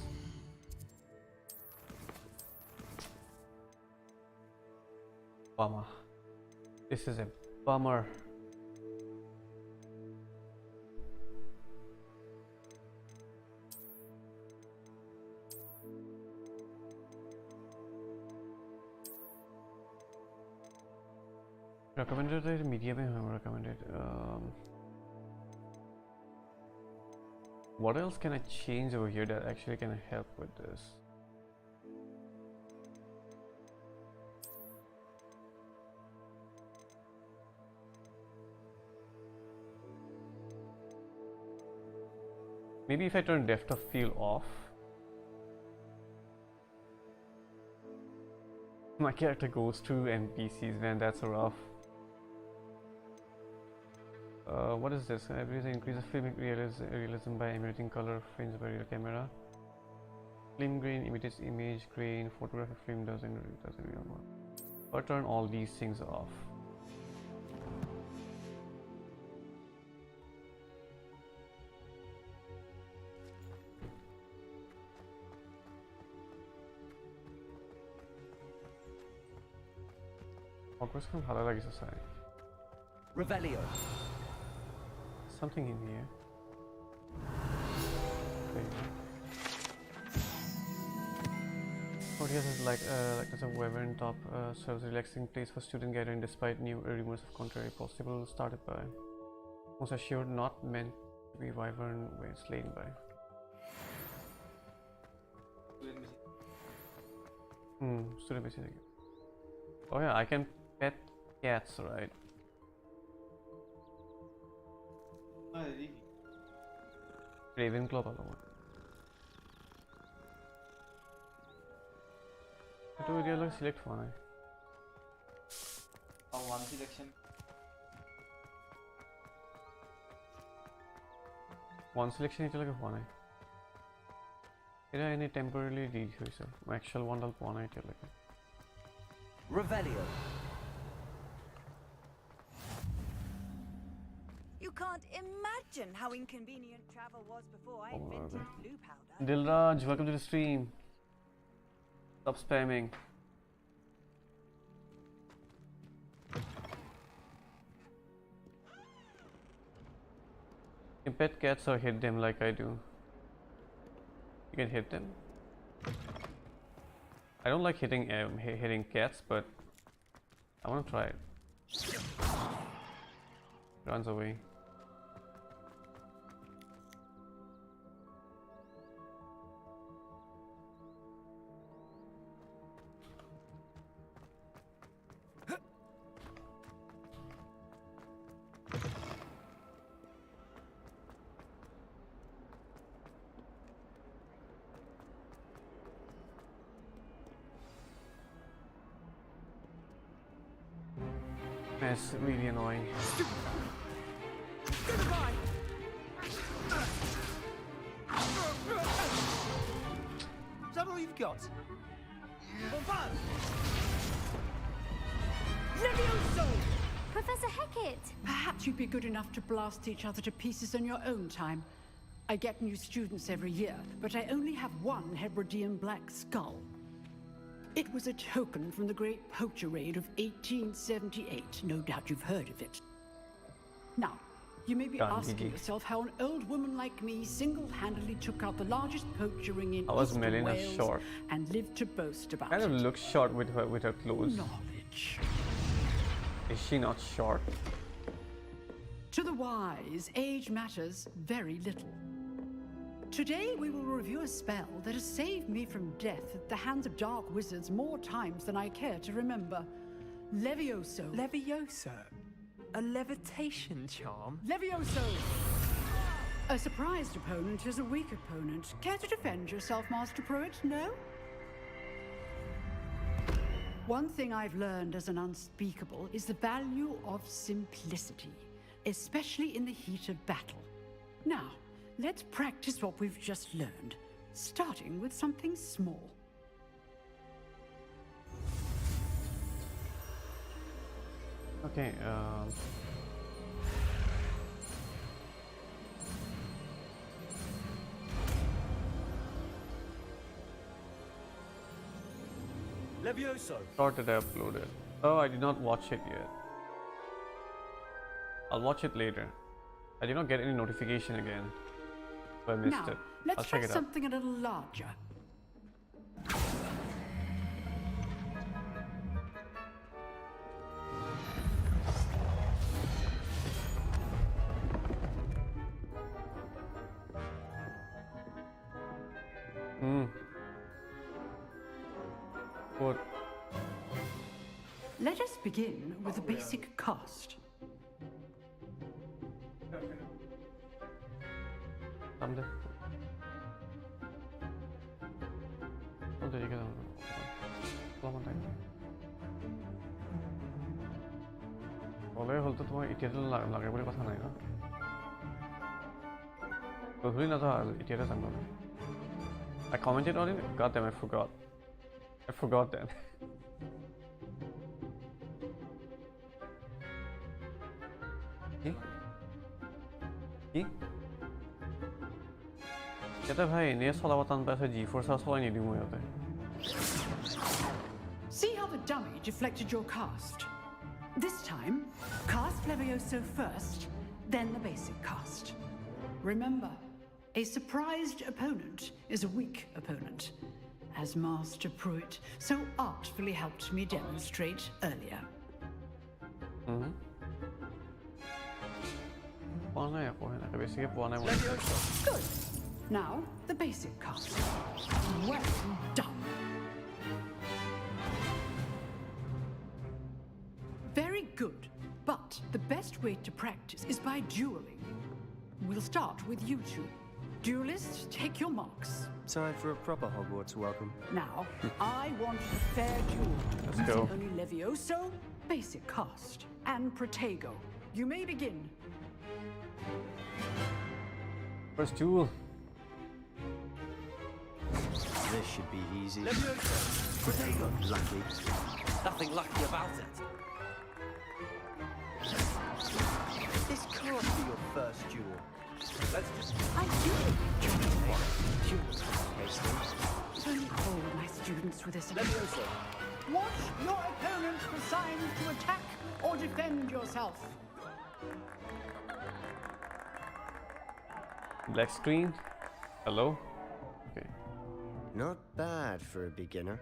Bummer. This is a bummer. Recommended medium recommended. What else can I change over here that actually can help with this? Maybe if I turn depth of field off, my character goes through NPCs, man, that's rough. What is this? I believe increase the filmic realism by emulating color frames by real camera. Film grain imitates image grain, photographic film doesn't real one. Or turn all these things off. Hogwarts kan bhalo lagise sai. Revelio. Something in here. Okay. Portkey is like there's a wyvern top serves relaxing place for student gathering despite new rumors of contrary possible. Started by most assured not meant to be wyvern when slain by. Student message again. Oh yeah, I can pet cats, right? Ravenclaw alone. To really select one. One selection. One selection is like a one. Any temporarily read here, my actual one dal pona it like. Revelio. You can't imagine how inconvenient travel was before I invented blue powder. Dilraj, welcome to the stream. Stop spamming. You pet cats or hit them like I do. You can hit them. I don't like hitting cats, but I want to try it. Runs away. That's really annoying. Goodbye. Is that all you've got? Levioso! Professor Hecat! Perhaps you'd be good enough to blast each other to pieces in your own time. I get new students every year, but I only have one Hebridean black skull. It was a token from the Great Poacher Raid of 1878. No doubt you've heard of it. Now, you may be asking yourself how an old woman like me single-handedly took out the largest poacher ring in Eastern Wales short? And lived to boast about Kind it. of looks short with her clothes. Knowledge. Is she not short? To the wise, age matters very little. Today we will review a spell that has saved me from death at the hands of dark wizards more times than I care to remember. Levioso. Levioso? A levitation charm? Levioso! A surprised opponent is a weak opponent. Care to defend yourself, Master Pruitt? No? One thing I've learned as an unspeakable is the value of simplicity, especially in the heat of battle. Now, let's practice what we've just learned, starting with something small. Okay, Levioso. Thought that I uploaded. Oh, I did not watch it yet. I'll watch it later. I did not get any notification again, so I missed Now, it. let's I'll try check it out. something a little larger. What? Let us begin with a basic cast. Someday. Oh, there you go. Long time. Ole hol to tomar itiato lage bole kotha nai na. Gudhuli na ta itiata jangba. I commented on it. God damn, I forgot. I forgot that. কি এটা ভাই নিয়ে চলাব টান পাইছে G4 চলাই নিদিও মই ইয়াতে See how the dummy deflected your cast? This time, cast Levioso first, then the basic cast. Remember, a surprised opponent is a weak opponent. as Master Pruitt so artfully helped me demonstrate earlier. Good. Now, the basic cast. Well done. Very good. But the best way to practice is by dueling. We'll start with you two. Duelists, take your marks. Time for a proper Hogwarts welcome. Now, I want a fair duel. Let's go. Only Levioso, basic cast, and Protego. You may begin. First duel. This should be easy. Levioso! Protego! Lucky. Nothing lucky about it. This can't be your first duel. Let's just... I do If only all of my students were this. Levioso! Watch your opponent for signs to attack or defend yourself. Black screen. Hello. Okay. Not bad for a beginner.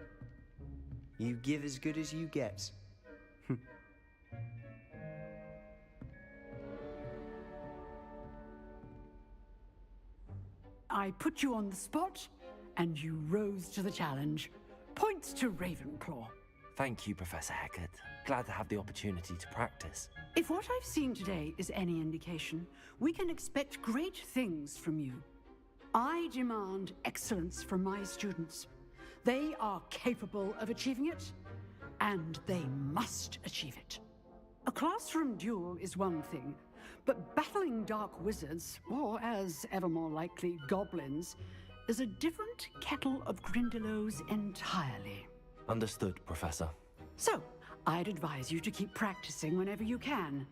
You give as good as you get. I put you on the spot, and you rose to the challenge. Points to Ravenclaw. Thank you, Professor Hecat. Glad to have the opportunity to practice. If what I've seen today is any indication, we can expect great things from you. I demand excellence from my students. They are capable of achieving it, and they must achieve it. A classroom duel is one thing, but battling dark wizards, or as ever more likely, goblins, is a different kettle of Grindylows entirely. Understood, Professor. So, I'd advise you to keep practicing whenever you can.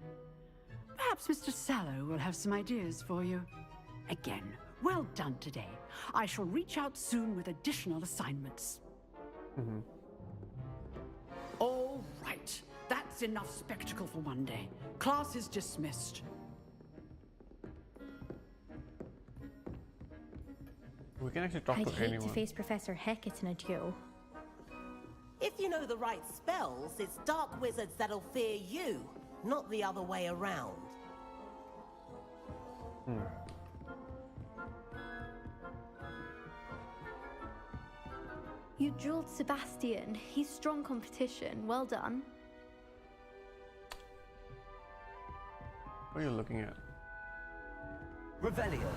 Perhaps Mr. Sallow will have some ideas for you. Again, well done today. I shall reach out soon with additional assignments. All right. That's enough spectacle for one day. Class is dismissed. We can actually talk I'd to hate anyone. to face Professor Hecat in a duel. If you know the right spells, it's dark wizards that'll fear you, not the other way around. You dueled Sebastian. He's strong competition. Well done. What are you looking at? Revelio.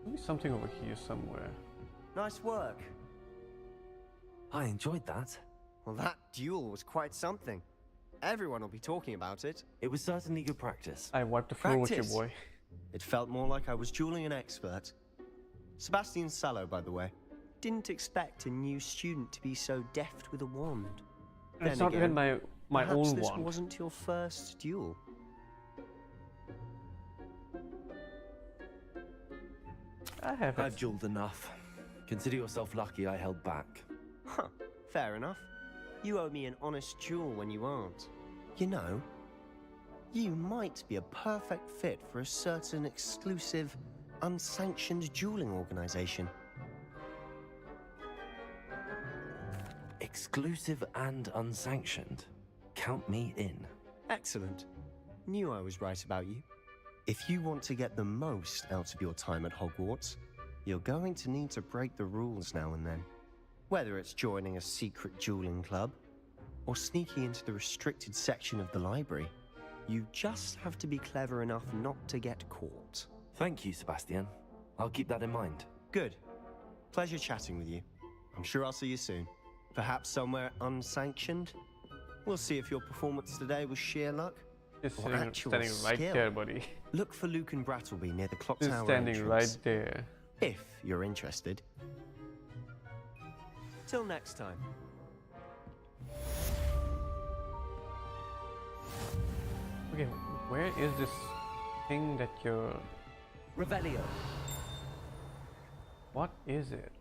Maybe something over here somewhere. Nice work. I enjoyed that. Well, that duel was quite something. Everyone will be talking about it. It was certainly good practice. I wiped the floor with you, Practice? boy. It felt more like I was dueling an expert. Sebastian Sallow, by the way. Didn't expect a new student to be so deft with a wand. It's not even my perhaps own this wand. wasn't your first duel. I've dueled enough. Consider yourself lucky I held back. Huh, fair enough. You owe me an honest duel when you aren't. You know, you might be a perfect fit for a certain exclusive, unsanctioned dueling organization. Exclusive and unsanctioned. Count me in. Excellent. Knew I was right about you. If you want to get the most out of your time at Hogwarts, you're going to need to break the rules now and then. Whether it's joining a secret dueling club, or sneaking into the restricted section of the library, you just have to be clever enough not to get caught. Thank you, Sebastian. I'll keep that in mind. Good. Pleasure chatting with you. I'm sure I'll see you soon. Perhaps somewhere unsanctioned? We'll see if your performance today was sheer luck. Just or standing actual right skill. there, buddy. Look for Luke and Brattleby near the clock Just tower standing entrance. right there. If you're interested. Till next time. Okay, where is this thing that you're... Revelio. What is it?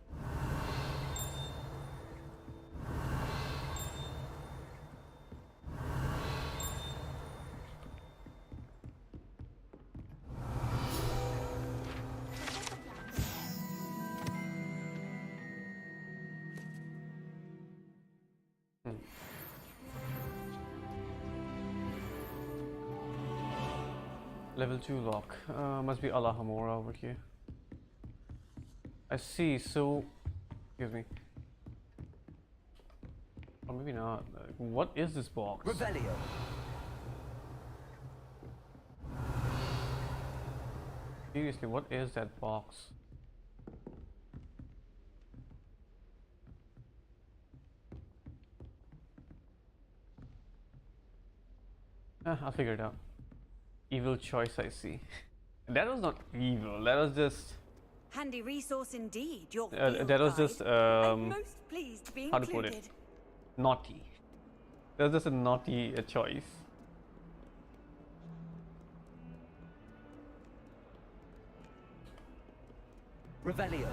Level 2 lock. Must be Alhamora over here. I see, so... Excuse me. Or maybe not. What is this box? Revelio. Seriously, what is that box? I'll figure it out. Evil choice, I see. That was not evil, that was just... Handy resource indeed, your that was just, I'm most pleased to be how to put included. it? Naughty. That was just a naughty choice. Revelio.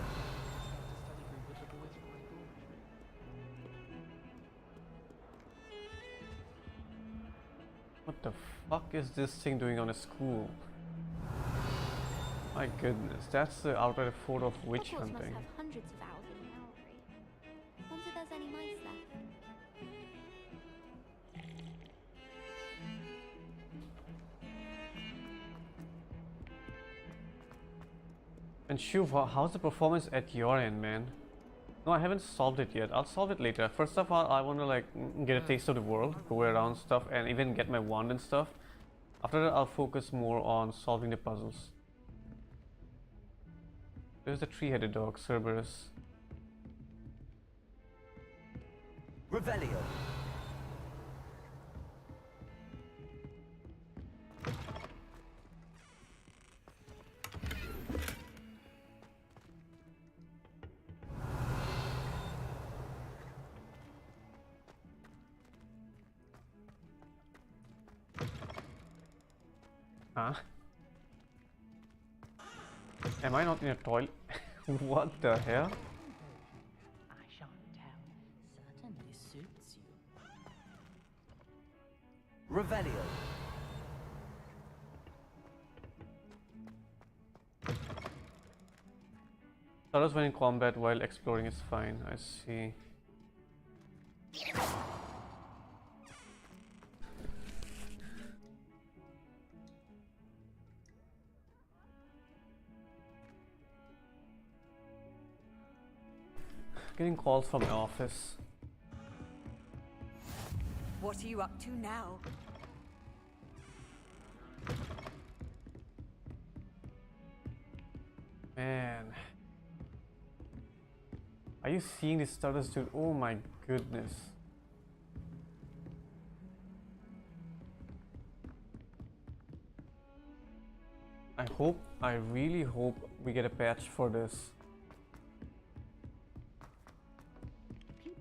What the fuck is this thing doing on a school? My goodness, that's the outright photo of witch Hogwarts must hunting. have hundreds of owls in the owlry. Wonder if there's any mice left. And Shuv, how's the performance at your end, man? No, I haven't solved it yet. I'll solve it later. First of all, I want to like get a taste of the world, go around stuff, and even get my wand and stuff. After that, I'll focus more on solving the puzzles. There's the three-headed dog, Cerberus. Revelio. Huh? Am I not in a toilet? What the hell? I shan't tell. Certainly suits you. Revelio. Shadows when in combat while exploring is fine. I see. Getting calls from my office. What are you up to now? Man. Are you seeing this status, dude? Oh my goodness. I really hope we get a patch for this.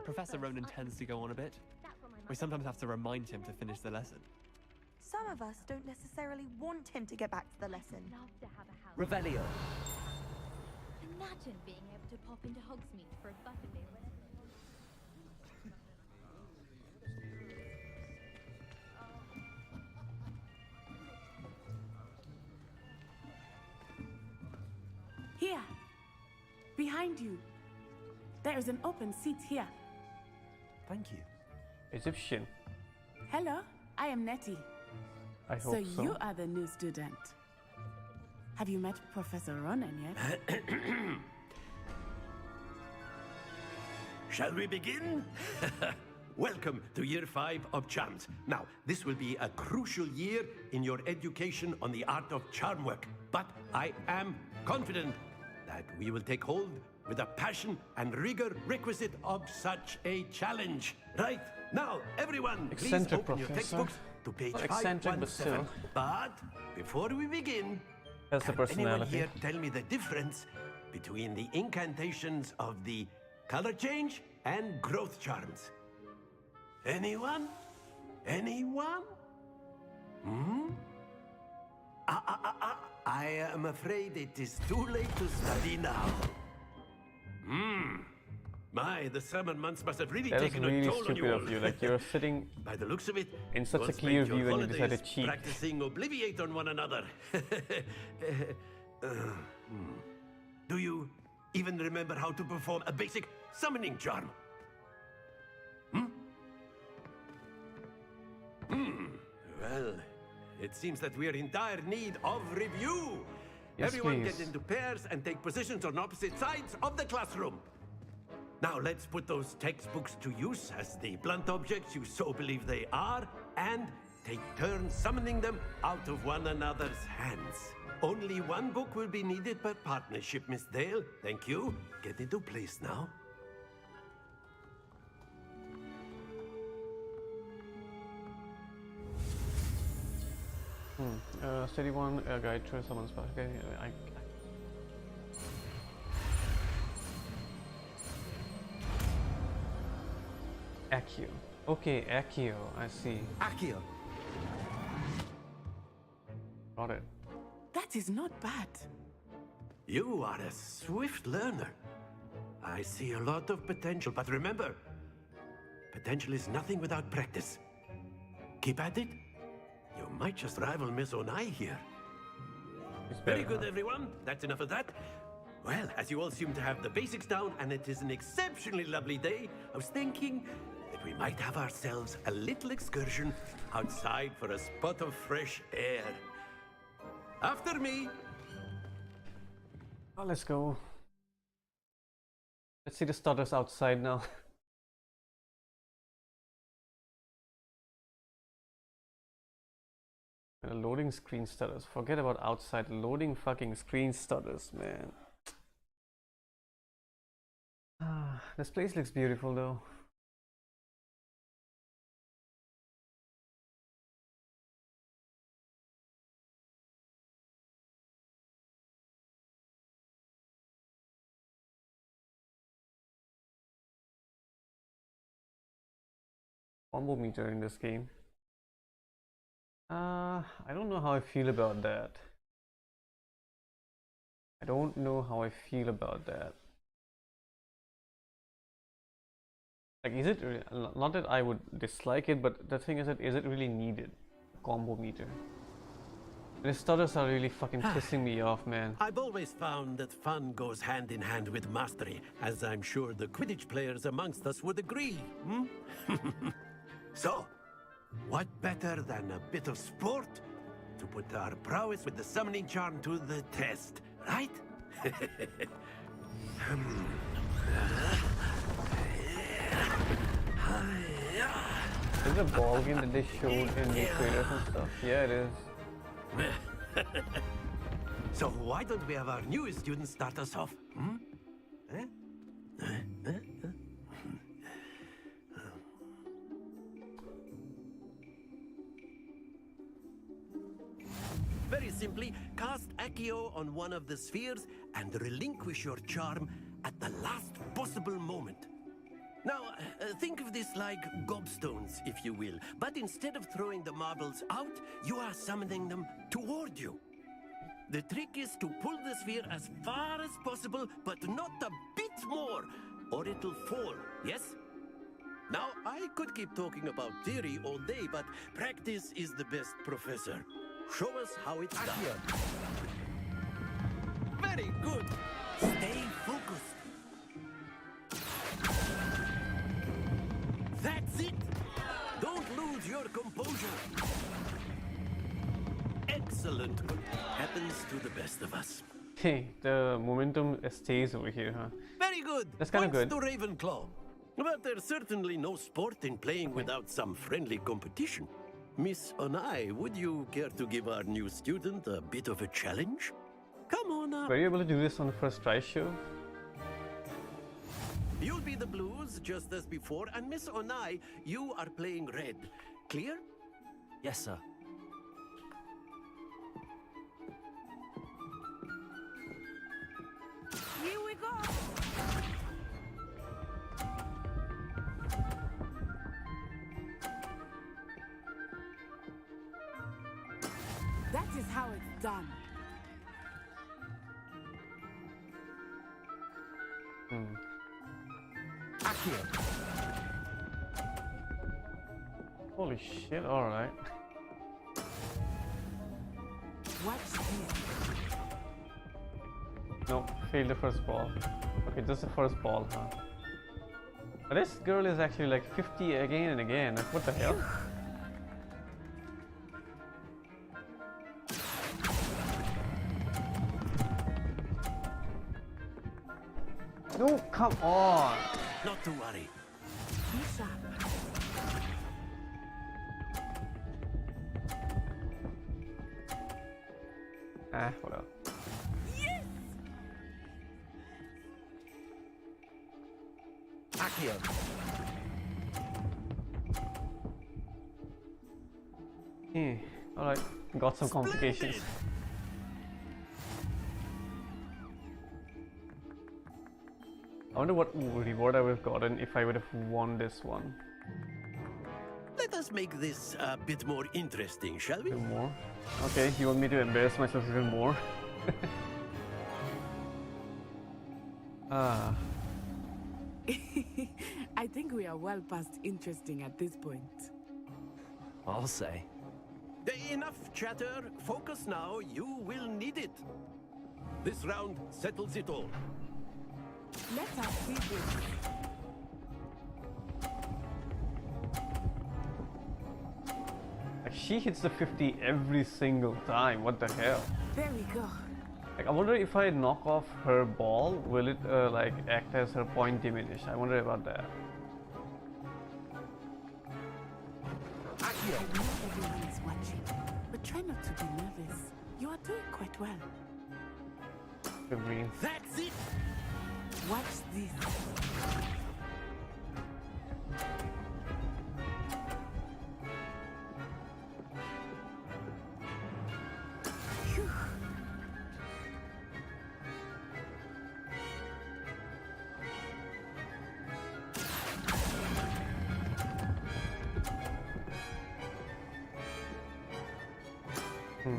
Professor Ronan tends to go on a bit. We sometimes have to remind him to finish the lesson. Some of us don't necessarily want him to get back to the lesson. Revelio. Imagine being able to pop into Hogsmeade for a butterbeer. Here, behind you. There is an open seat here. Thank you. Egyptian. Hello, I am Nettie. I hope so. So you are the new student. Have you met Professor Ronan yet? Shall we begin? Welcome to Year 5 of Charms. Now, this will be a crucial year in your education on the art of charm work. But I am confident that we will take hold with the passion and rigor requisite of such a challenge. Right, now, everyone, please Eccentric open your professor. textbooks to page Not eccentric, but 517. still. But before we begin, That's the can anyone personality. here tell me the difference between the incantations of the color change and growth charms? Anyone? Anyone? Hmm? I am afraid it is too late to study now. Hmm. My, the summer months must have really That was taken a really toll on stupid you all. of you. Like you're sitting By the looks of it, in such you a all clear spent your view and you decided to holidays cheat. practicing Obliviate on one another. Do you even remember how to perform a basic summoning charm? Hmm? Well, It seems that we are in dire need of review. Yes, Everyone please. get into pairs and take positions on opposite sides of the classroom. Now let's put those textbooks to use as the blunt objects you so believe they are, and take turns summoning them out of one another's hands. Only one book will be needed per partnership, Miss Dale. Thank you. Get into place now. Steady one, guide through someone's path. Okay, Accio. Okay, Accio, I see. Accio. Got it. That is not bad. You are a swift learner. I see a lot of potential, but remember, potential is nothing without practice. Keep at it. You might just rival Miss Onai here. Very good, everyone. That's enough of that. Well, as you all seem to have the basics down, and it is an exceptionally lovely day, I was thinking that we might have ourselves a little excursion outside for a spot of fresh air. After me. Oh, let's go. Let's see the starters outside now. The loading screen stutters. Forget about outside. Loading fucking screen stutters, man. This place looks beautiful though. Combo meter in this game. I don't know how I feel about that. I don't know how I feel about that. Like, is it really, not that I would dislike it, but the thing is that is it really needed? Combo meter. The stutters are really fucking pissing me off, man. I've always found that fun goes hand in hand with mastery, as I'm sure the Quidditch players amongst us would agree. So, what better than a bit of sport to put our prowess with the summoning charm to the test, right? Is it a ball game that they showed in the trailers and stuff? Yeah, it is. So why don't we have our newest student start us off? Very simply, cast Accio on one of the spheres and relinquish your charm at the last possible moment. Now, think of this like gobstones, if you will, but instead of throwing the marbles out, you are summoning them toward you. The trick is to pull the sphere as far as possible, but not a bit more, or it'll fall, yes? Now, I could keep talking about theory all day, but practice is the best professor. Show us how it's done. Very good. Stay focused. That's it! Don't lose your composure! Excellent. Happens to the best of us. Hey, the momentum stays over here, huh? Very good! That's kind of good. To Ravenclaw. But there's certainly no sport in playing without some friendly competition. Miss Onai, would you care to give our new student a bit of a challenge? Come on up. Were you able to do this on the first try show? You'll be the blues, just as before, and Miss Onai, you are playing red. Clear? Yes, sir. Here we go! That is how it's done. Accio. Holy shit, alright. What's this? Nope, failed the first ball. Okay, just the first ball, huh? But this girl is actually like 50 again and again. Like, what the hell? No, come on. Not to worry. Whatever. Accio. Alright, got some complications. I wonder what reward I would have gotten if I would have won this one. Let us make this a bit more interesting, shall we? More? Okay, you want me to embarrass myself even more? I think we are well past interesting at this point. I'll say. Enough chatter. Focus now. You will need it. This round settles it all. Let us see this. Like, she hits the 50 every single time. What the hell? There we go. Like, I wonder if I knock off her ball, will it like act as her point diminish? I wonder about that. I know everyone is watching, but try not to be nervous. You are doing quite well. Green. That's it. Watch this. Phew.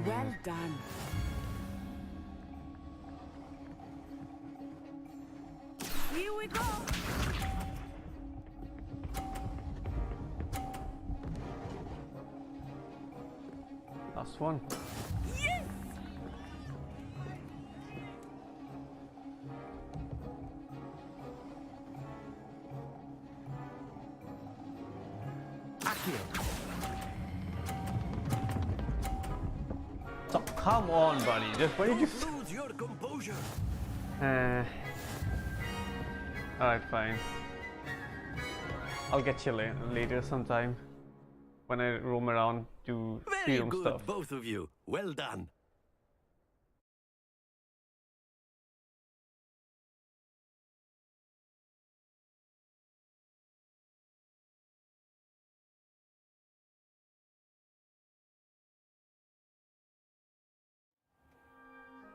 Well done. Here we go. Last one. Yes. So, come on, buddy. Just why did you lose your composure? Alright, fine. I'll get you later sometime when I roam around to Very freedom good, stuff. both of you. Well done.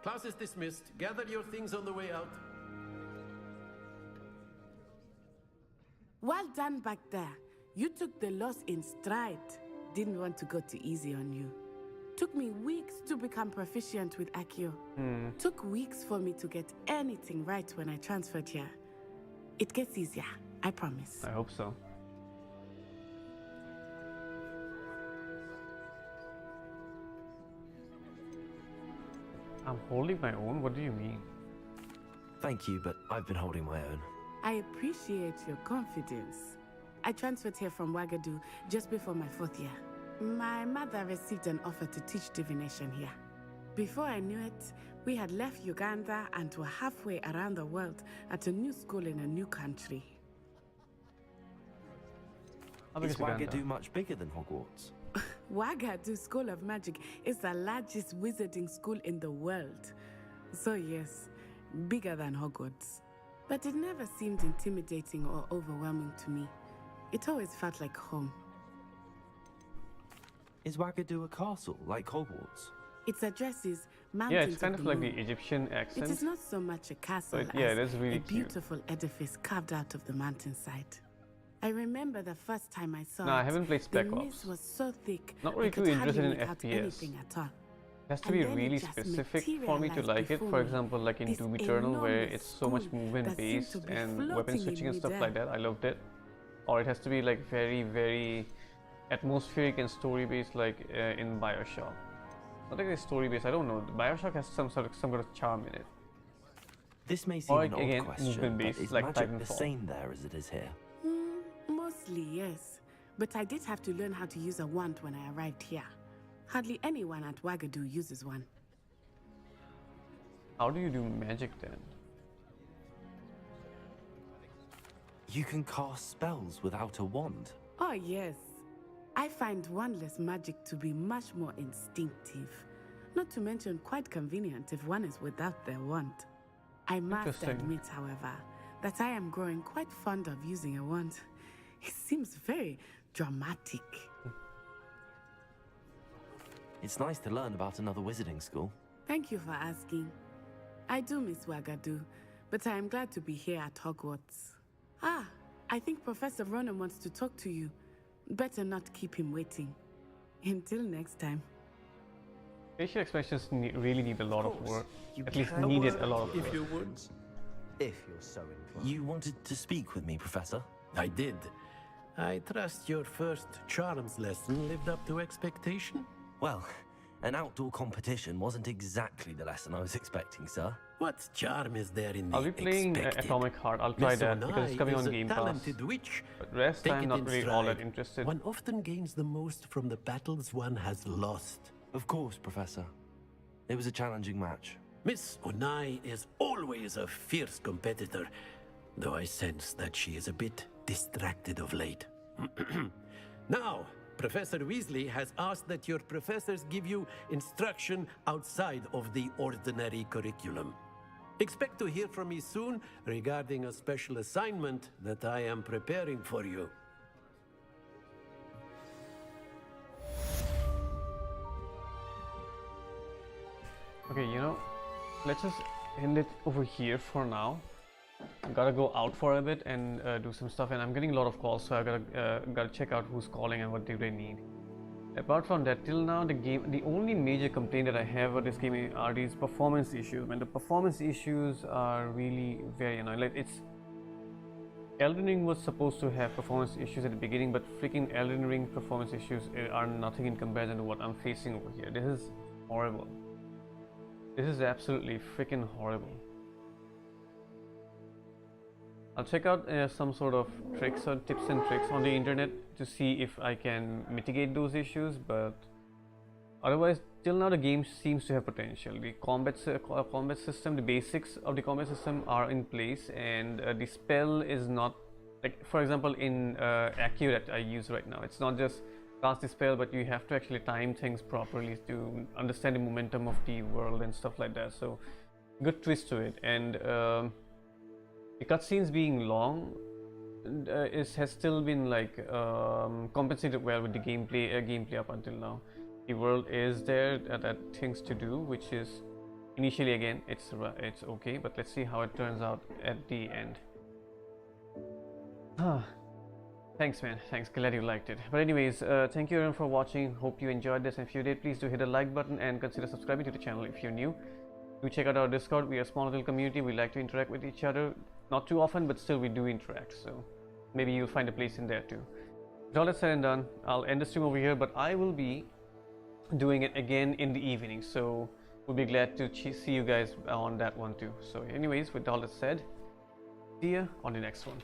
Class is dismissed. Gather your things on the way out. Well done back there. You took the loss in stride. Didn't want to go too easy on you. Took me weeks to become proficient with Accio. Took weeks for me to get anything right when I transferred here. It gets easier, I promise. I hope so. I'm holding my own? What do you mean? Thank you, but I've been holding my own. I appreciate your confidence. I transferred here from Wagadu just before my 4th year. My mother received an offer to teach divination here. Before I knew it, we had left Uganda and were halfway around the world at a new school in a new country. Is Wagadu much bigger than Hogwarts? Wagadu School of Magic is the largest wizarding school in the world. So yes, bigger than Hogwarts. But it never seemed intimidating or overwhelming to me. It always felt like home. Is Wagadu a castle, like Hogwarts? Its address is Mountains Yeah, it's kind of like Moon. the Egyptian accent. It is not so much a castle But yeah, as it is really a cute. beautiful edifice carved out of the mountainside. I remember the first time I saw No, it. I haven't played Spec The Ops. mist was so thick, Not I really could too hardly interested in make out FPS. anything at all. It has to And be then it really just specific for me to materialized like it. before For me. example, like in This Doom Eternal, where enormous it's so much school movement that seemed based to be and floating weapon in switching and stuff midair. like that. I loved it. Or it has to be like very, very atmospheric and story based, like in Bioshock. Not like it's story based. I don't know. Bioshock has some sort of charm in it. This may seem Or an odd again, question, movement but based, is like magic the Titanfall. same there as it is here? Mostly, yes. But I did have to learn how to use a wand when I arrived here. Hardly anyone at Wagadu uses one. How do you do magic then? You can cast spells without a wand. Oh, yes. I find wandless magic to be much more instinctive. Not to mention quite convenient if one is without their wand. I must admit, however, that I am growing quite fond of using a wand. It seems very dramatic. It's nice to learn about another wizarding school. Thank you for asking. I do miss Wagadu, but I am glad to be here at Hogwarts. Ah, I think Professor Ronan wants to talk to you. Better not keep him waiting. Until next time. Facial expressions really need a lot of work. At least needed a lot of work. If you would. If you're so inclined. You wanted to speak with me, Professor? I did. I trust your first charms lesson lived up to expectation? Well, an outdoor competition wasn't exactly the lesson I was expecting, sir. What charm is there in the I'll be playing Atomic Heart. I'll try that because it's coming on Game Pass. Witch. But rest, I'm not really all that interested. One often gains the most from the battles one has lost. Of course, Professor. It was a challenging match. Miss Onai is always a fierce competitor, though I sense that she is a bit distracted of late. Now, Professor Weasley has asked that your professors give you instruction outside of the ordinary curriculum. Expect to hear from me soon regarding a special assignment that I am preparing for you. Okay, you know, let's just end it over here for now. I gotta go out for a bit and do some stuff, and I'm getting a lot of calls, so I gotta check out who's calling and what do they need. Apart from that, till now the only major complaint that I have with this game are these performance issues. And the performance issues are really very annoying. Like, it's Elden Ring was supposed to have performance issues at the beginning, but freaking Elden Ring performance issues are nothing in comparison to what I'm facing over here. This is horrible. This is absolutely freaking horrible. I'll check out some sort of tricks or tips and tricks on the internet to see if I can mitigate those issues, but otherwise, till now the game seems to have potential. The combat system, the basics of the combat system are in place, and the spell is not, like, for example, in Accio that I use right now, it's not just cast the spell, but you have to actually time things properly to understand the momentum of the world and stuff like that. So good twist to it. And the cutscenes being long has still been like compensated well with the gameplay up until now. The world is there, that things to do, which is initially, again, it's okay, but let's see how it turns out at the end. Thanks, man. Thanks. Glad you liked it. But anyways, thank you everyone for watching. Hope you enjoyed this, and if you did, please do hit the like button and consider subscribing to the channel if you're new. Do check out our Discord. We are a small little community. We like to interact with each other. Not too often, but still we do interact. So maybe you'll find a place in there too. With all that said and done, I'll end the stream over here, but I will be doing it again in the evening. So we'll be glad to see you guys on that one too. So anyways, with all that said, see ya on the next one.